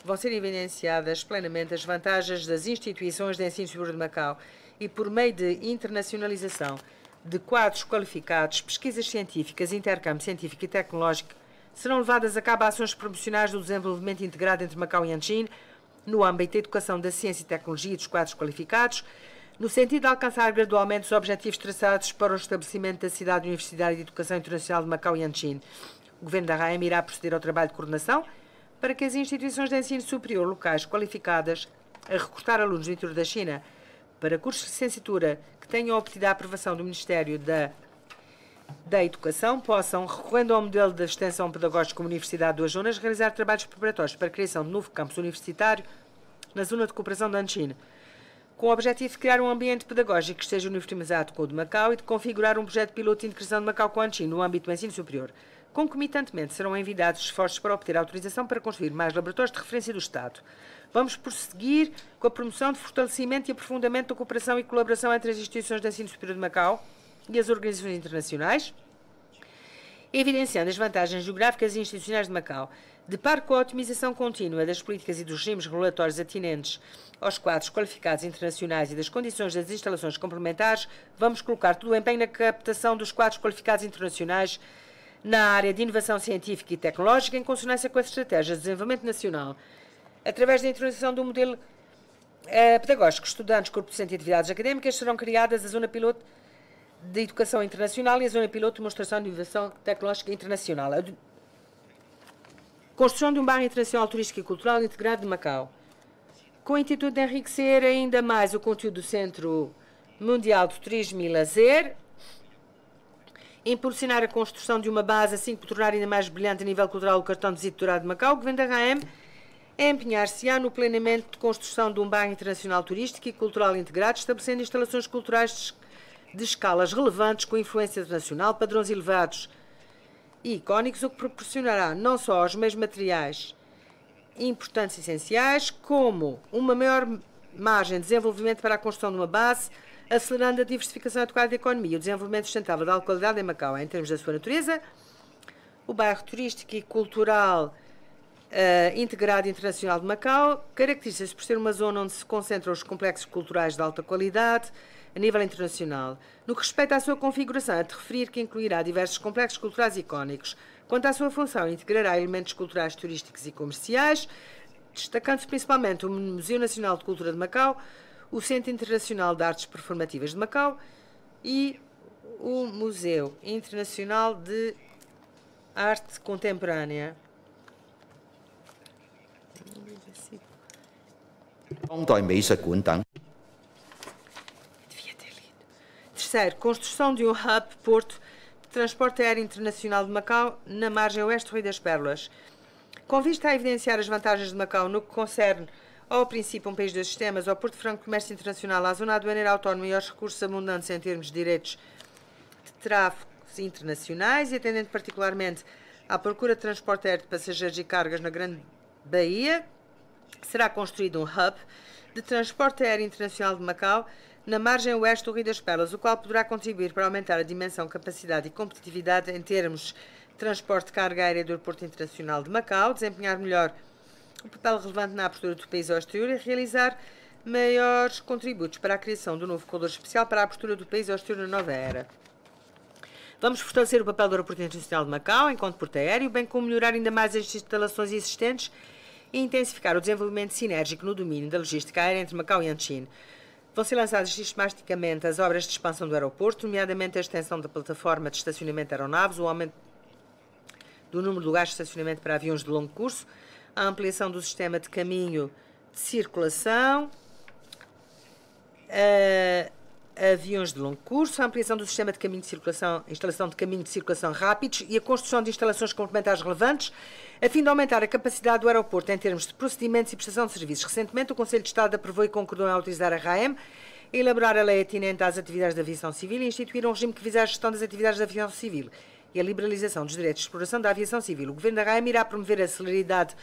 Vão ser evidenciadas plenamente as vantagens das instituições de ensino superior de Macau e, por meio de internacionalização de quadros qualificados, pesquisas científicas, intercâmbio científico e tecnológico, serão levadas a cabo ações promocionais do desenvolvimento integrado entre Macau e Yanqing, no âmbito da educação da ciência e tecnologia e dos quadros qualificados, no sentido de alcançar gradualmente os objetivos traçados para o estabelecimento da Cidade Universitária de Educação Internacional de Macau e Yanqing. O Governo da Raime irá proceder ao trabalho de coordenação para que as instituições de ensino superior locais qualificadas a recrutar alunos do interior da China para cursos de licenciatura que tenham obtido a aprovação do Ministério da Educação possam, recorrendo ao modelo de extensão pedagógica como Universidade de Duas Zonas, realizar trabalhos preparatórios para a criação de novo campus universitário na zona de cooperação de Anqing. com o objetivo de criar um ambiente pedagógico que esteja uniformizado com o de Macau e de configurar um projeto piloto de integração de Macau com a ANCHIN no âmbito do ensino superior. Concomitantemente, serão enviados esforços para obter autorização para construir mais laboratórios de referência do Estado. Vamos prosseguir com a promoção de fortalecimento e aprofundamento da cooperação e colaboração entre as instituições de ensino superior de Macau e as organizações internacionais, evidenciando as vantagens geográficas e institucionais de Macau. De par com a otimização contínua das políticas e dos regimes regulatórios atinentes aos quadros qualificados internacionais e das condições das instalações complementares, vamos colocar todo o empenho na captação dos quadros qualificados internacionais na área de inovação científica e tecnológica, em consonância com as estratégias de desenvolvimento nacional, através da introdução do modelo pedagógico. Estudantes, corpo docente e atividades académicas serão criadas a zona piloto de educação internacional e a zona piloto de demonstração de inovação tecnológica internacional. Construção de um bairro internacional turístico e cultural integrado de Macau, com o intuito de enriquecer ainda mais o conteúdo do Centro Mundial de Turismo e Lazer, impulsionar a construção de uma base, assim que tornar ainda mais brilhante a nível cultural o cartão de visita dourado de Macau. O Governo da RAM empenhar-se-á no planeamento de construção de um bairro internacional turístico e cultural integrado, estabelecendo instalações culturais de escalas relevantes com influência internacional, padrões elevados e icónicos, o que proporcionará não só os meios materiais importantes e essenciais, como uma maior margem de desenvolvimento para a construção de uma base, acelerando a diversificação adequada da economia e o desenvolvimento sustentável de alta qualidade em Macau. Em termos da sua natureza, o bairro turístico e cultural integrado internacional de Macau caracteriza-se por ser uma zona onde se concentram os complexos culturais de alta qualidade a nível internacional. No que respeita à sua configuração, é de referir que incluirá diversos complexos culturais icónicos. Quanto à sua função, integrará elementos culturais turísticos e comerciais, destacando-se principalmente o Museu Nacional de Cultura de Macau, o Centro Internacional de Artes Performativas de Macau e o Museu Internacional de Arte Contemporânea. Terceiro, construção de um hub porto de transporte aéreo internacional de Macau na margem oeste do Rio das Pérolas. Com vista a evidenciar as vantagens de Macau no que concerne ao princípio um país dos sistemas, ao Porto Franco de Comércio Internacional, à zona aduaneira autónoma e aos recursos abundantes em termos de direitos de tráfegos internacionais e atendendo particularmente à procura de transporte aéreo de passageiros e cargas na Grande Baía, será construído um hub de transporte aéreo internacional de Macau na margem oeste do Rio das Pérolas, o qual poderá contribuir para aumentar a dimensão, capacidade e competitividade em termos de transporte de carga aérea do Aeroporto Internacional de Macau, desempenhar melhor o papel relevante na abertura do país ao exterior e realizar maiores contributos para a criação do novo corredor especial para a abertura do país ao exterior na nova era. Vamos fortalecer o papel do Aeroporto Internacional de Macau enquanto porto aéreo, bem como melhorar ainda mais as instalações existentes e intensificar o desenvolvimento sinérgico no domínio da logística aérea entre Macau e ANCHIN. Vão ser lançadas sistematicamente as obras de expansão do aeroporto, nomeadamente a extensão da plataforma de estacionamento de aeronaves, o aumento do número de lugares de estacionamento para aviões de longo curso, a ampliação do sistema de caminho de circulação, aviões de longo curso, a ampliação do sistema de caminho de circulação, instalação de caminho de circulação rápidos e a construção de instalações complementares relevantes, a fim de aumentar a capacidade do aeroporto em termos de procedimentos e prestação de serviços. Recentemente, o Conselho de Estado aprovou e concordou em autorizar a RAEM a elaborar a lei atinente às atividades da aviação civil e instituir um regime que visa a gestão das atividades da aviação civil e a liberalização dos direitos de exploração da aviação civil. O Governo da RAEM irá promover a celeridade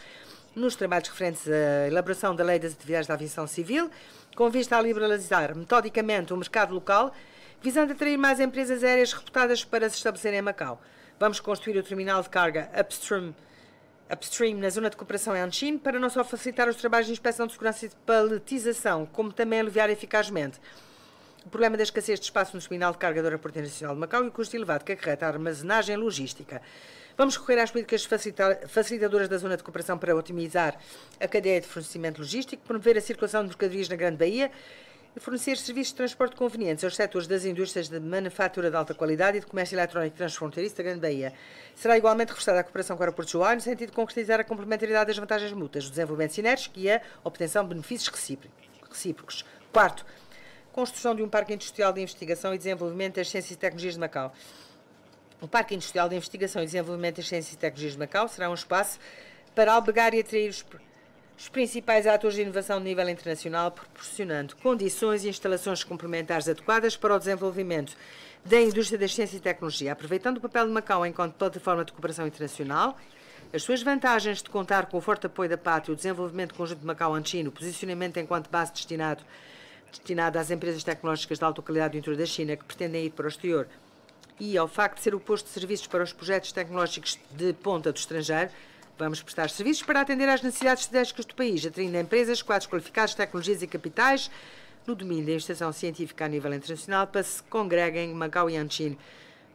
nos trabalhos referentes à elaboração da lei das atividades da aviação civil, com vista a liberalizar metodicamente o mercado local, visando atrair mais empresas aéreas reputadas para se estabelecerem em Macau. Vamos construir o terminal de carga upstream na zona de cooperação em ANCHIN para não só facilitar os trabalhos de inspeção de segurança e de paletização, como também aliviar eficazmente o problema da escassez de espaço no terminal de carga do Aeroporto Internacional de Macau e o custo elevado que acarreta a armazenagem logística. Vamos recorrer às políticas facilitadoras da zona de cooperação para otimizar a cadeia de fornecimento logístico, promover a circulação de mercadorias na Grande Baía e fornecer serviços de transporte convenientes aos setores das indústrias de manufatura de alta qualidade e de comércio eletrónico transfronteiriço da Grande Baía. Será igualmente reforçada a cooperação com o Aeroporto de Joá no sentido de concretizar a complementaridade das vantagens mútuas, o desenvolvimento sinérgico e a obtenção de benefícios recíprocos. Quarto, construção de um parque industrial de investigação e desenvolvimento das ciências e tecnologias de Macau. O Parque Industrial de Investigação e Desenvolvimento das Ciências e Tecnologias de Macau será um espaço para albergar e atrair os principais atores de inovação de nível internacional, proporcionando condições e instalações complementares adequadas para o desenvolvimento da indústria da ciência e tecnologia, aproveitando o papel de Macau enquanto plataforma de cooperação internacional, as suas vantagens de contar com o forte apoio da pátria, o desenvolvimento conjunto de Macau-China, o posicionamento enquanto base destinada às empresas tecnológicas de alta qualidade do interior da China que pretendem ir para o exterior, e ao facto de ser o posto de serviços para os projetos tecnológicos de ponta do estrangeiro, vamos prestar serviços para atender às necessidades estratégicas do país, atraindo empresas, quadros qualificados, tecnologias e capitais no domínio da investigação científica a nível internacional para se congreguem em Macau e Anqin,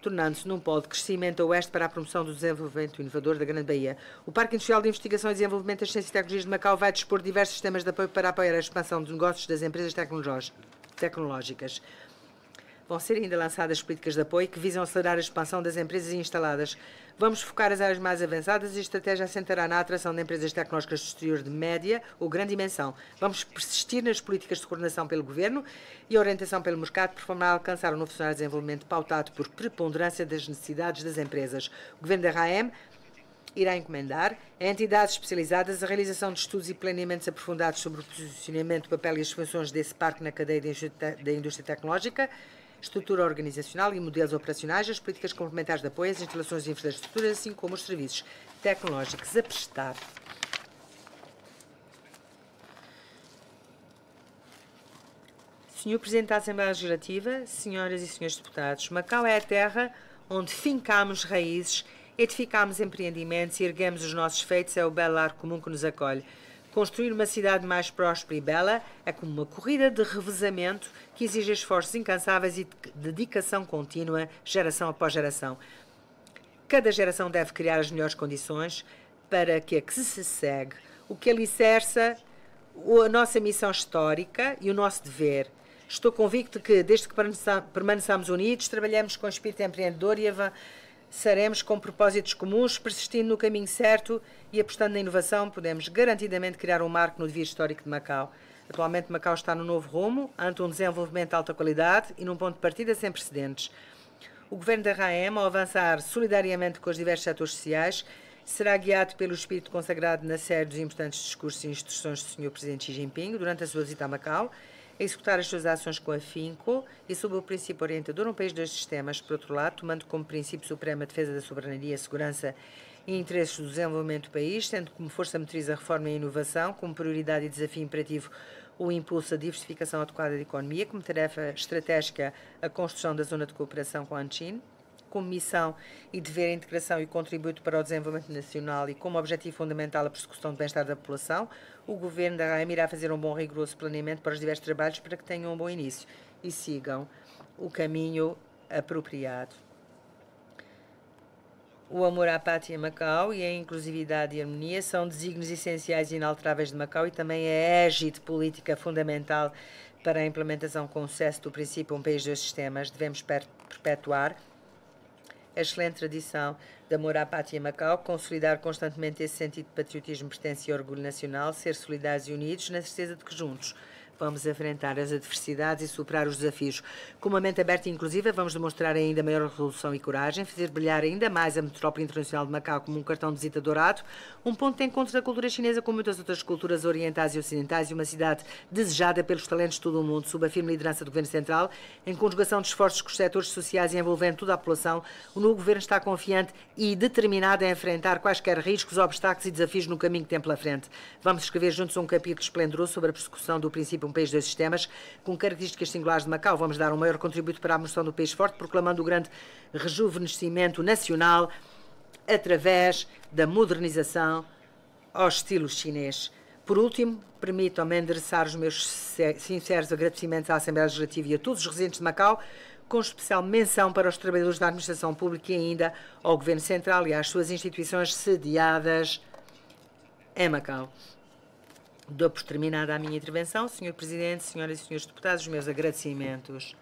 tornando-se num polo de crescimento a oeste para a promoção do desenvolvimento inovador da Grande Baía. O Parque Industrial de Investigação e Desenvolvimento das Ciências e Tecnologias de Macau vai dispor de diversos sistemas de apoio para apoiar a expansão de negócios das empresas tecnológicas. Vão ser ainda lançadas políticas de apoio que visam acelerar a expansão das empresas instaladas. Vamos focar as áreas mais avançadas e a estratégia assentará na atração de empresas tecnológicas do exterior de média ou grande dimensão. Vamos persistir nas políticas de coordenação pelo Governo e orientação pelo mercado, por forma a alcançar um novo cenário de desenvolvimento pautado por preponderância das necessidades das empresas. O Governo da RAM irá encomendar a entidades especializadas a realização de estudos e planeamentos aprofundados sobre o posicionamento, o papel e as funções desse parque na cadeia da indústria tecnológica, estrutura organizacional e modelos operacionais, as políticas complementares de apoio, as instalações de infraestrutura, assim como os serviços tecnológicos a prestar. Senhor Presidente da Assembleia Legislativa, senhoras e senhores deputados, Macau é a terra onde fincamos raízes, edificamos empreendimentos e erguemos os nossos feitos, é o belo lar comum que nos acolhe. Construir uma cidade mais próspera e bela é como uma corrida de revezamento que exige esforços incansáveis e dedicação contínua, geração após geração. Cada geração deve criar as melhores condições para que a que se segue, o que alicerça a nossa missão histórica e o nosso dever. Estou convicto que, desde que permaneçamos unidos, trabalhamos com espírito empreendedor e avançaremos com propósitos comuns, persistindo no caminho certo e apostando na inovação, podemos garantidamente criar um marco no devir histórico de Macau. Atualmente, Macau está no novo rumo, ante um desenvolvimento de alta qualidade e num ponto de partida sem precedentes. O Governo da RAM, ao avançar solidariamente com os diversos setores sociais, será guiado pelo espírito consagrado na série dos importantes discursos e instruções do Sr. Presidente Xi Jinping durante a sua visita a Macau, a executar as suas ações com afinco e sob o princípio orientador um país de dois sistemas, por outro lado, tomando como princípio supremo a defesa da soberania, segurança e interesses do desenvolvimento do país, tendo como força motriz a reforma e a inovação, como prioridade e desafio imperativo o impulso à diversificação adequada da economia, como tarefa estratégica a construção da zona de cooperação com a Anqin, como missão e dever a integração e contributo para o desenvolvimento nacional e como objetivo fundamental a persecução do bem-estar da população, o Governo da RAM irá fazer um bom e rigoroso planeamento para os diversos trabalhos para que tenham um bom início e sigam o caminho apropriado. O amor à pátria Macau e a inclusividade e a harmonia são desígnios essenciais e inalteráveis de Macau e também a égide política fundamental para a implementação com sucesso do princípio um país, dois sistemas. Devemos perpetuar a excelente tradição de amor à pátria Macau, consolidar constantemente esse sentido de patriotismo, pertença e orgulho nacional, ser solidários e unidos na certeza de que juntos vamos enfrentar as adversidades e superar os desafios. Com uma mente aberta e inclusiva, vamos demonstrar ainda maior resolução e coragem, fazer brilhar ainda mais a metrópole internacional de Macau como um cartão de visita dourado, um ponto de encontro da cultura chinesa com muitas outras culturas orientais e ocidentais e uma cidade desejada pelos talentos de todo o mundo, sob a firme liderança do Governo Central, em conjugação de esforços com os setores sociais e envolvendo toda a população. O novo Governo está confiante e determinado a enfrentar quaisquer riscos, obstáculos e desafios no caminho que tem pela frente. Vamos escrever juntos um capítulo esplendoroso sobre a persecução do princípio um país, dois sistemas, com características singulares de Macau. Vamos dar um maior contributo para a promoção do país forte, proclamando o grande rejuvenescimento nacional através da modernização ao estilo chinês. Por último, permitam-me endereçar os meus sinceros agradecimentos à Assembleia Legislativa e a todos os residentes de Macau, com especial menção para os trabalhadores da administração pública e ainda ao Governo Central e às suas instituições sediadas em Macau. Dou por terminada a minha intervenção. Sr. Presidente, senhoras e senhores deputados, os meus agradecimentos.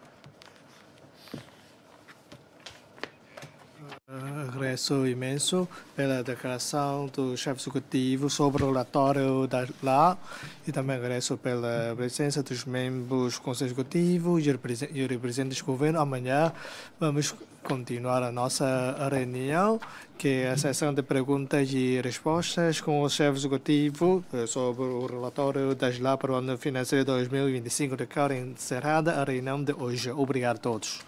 agradeço imenso pela declaração do chefe executivo sobre o relatório da LA e também agradeço pela presença dos membros do Conselho Executivo e representantes do governo. Amanhã vamos continuar a nossa reunião, que é a sessão de perguntas e respostas com o chefe executivo sobre o relatório da LA para o ano financeiro 2025. Declaro encerrada a reunião de hoje. Obrigado a todos.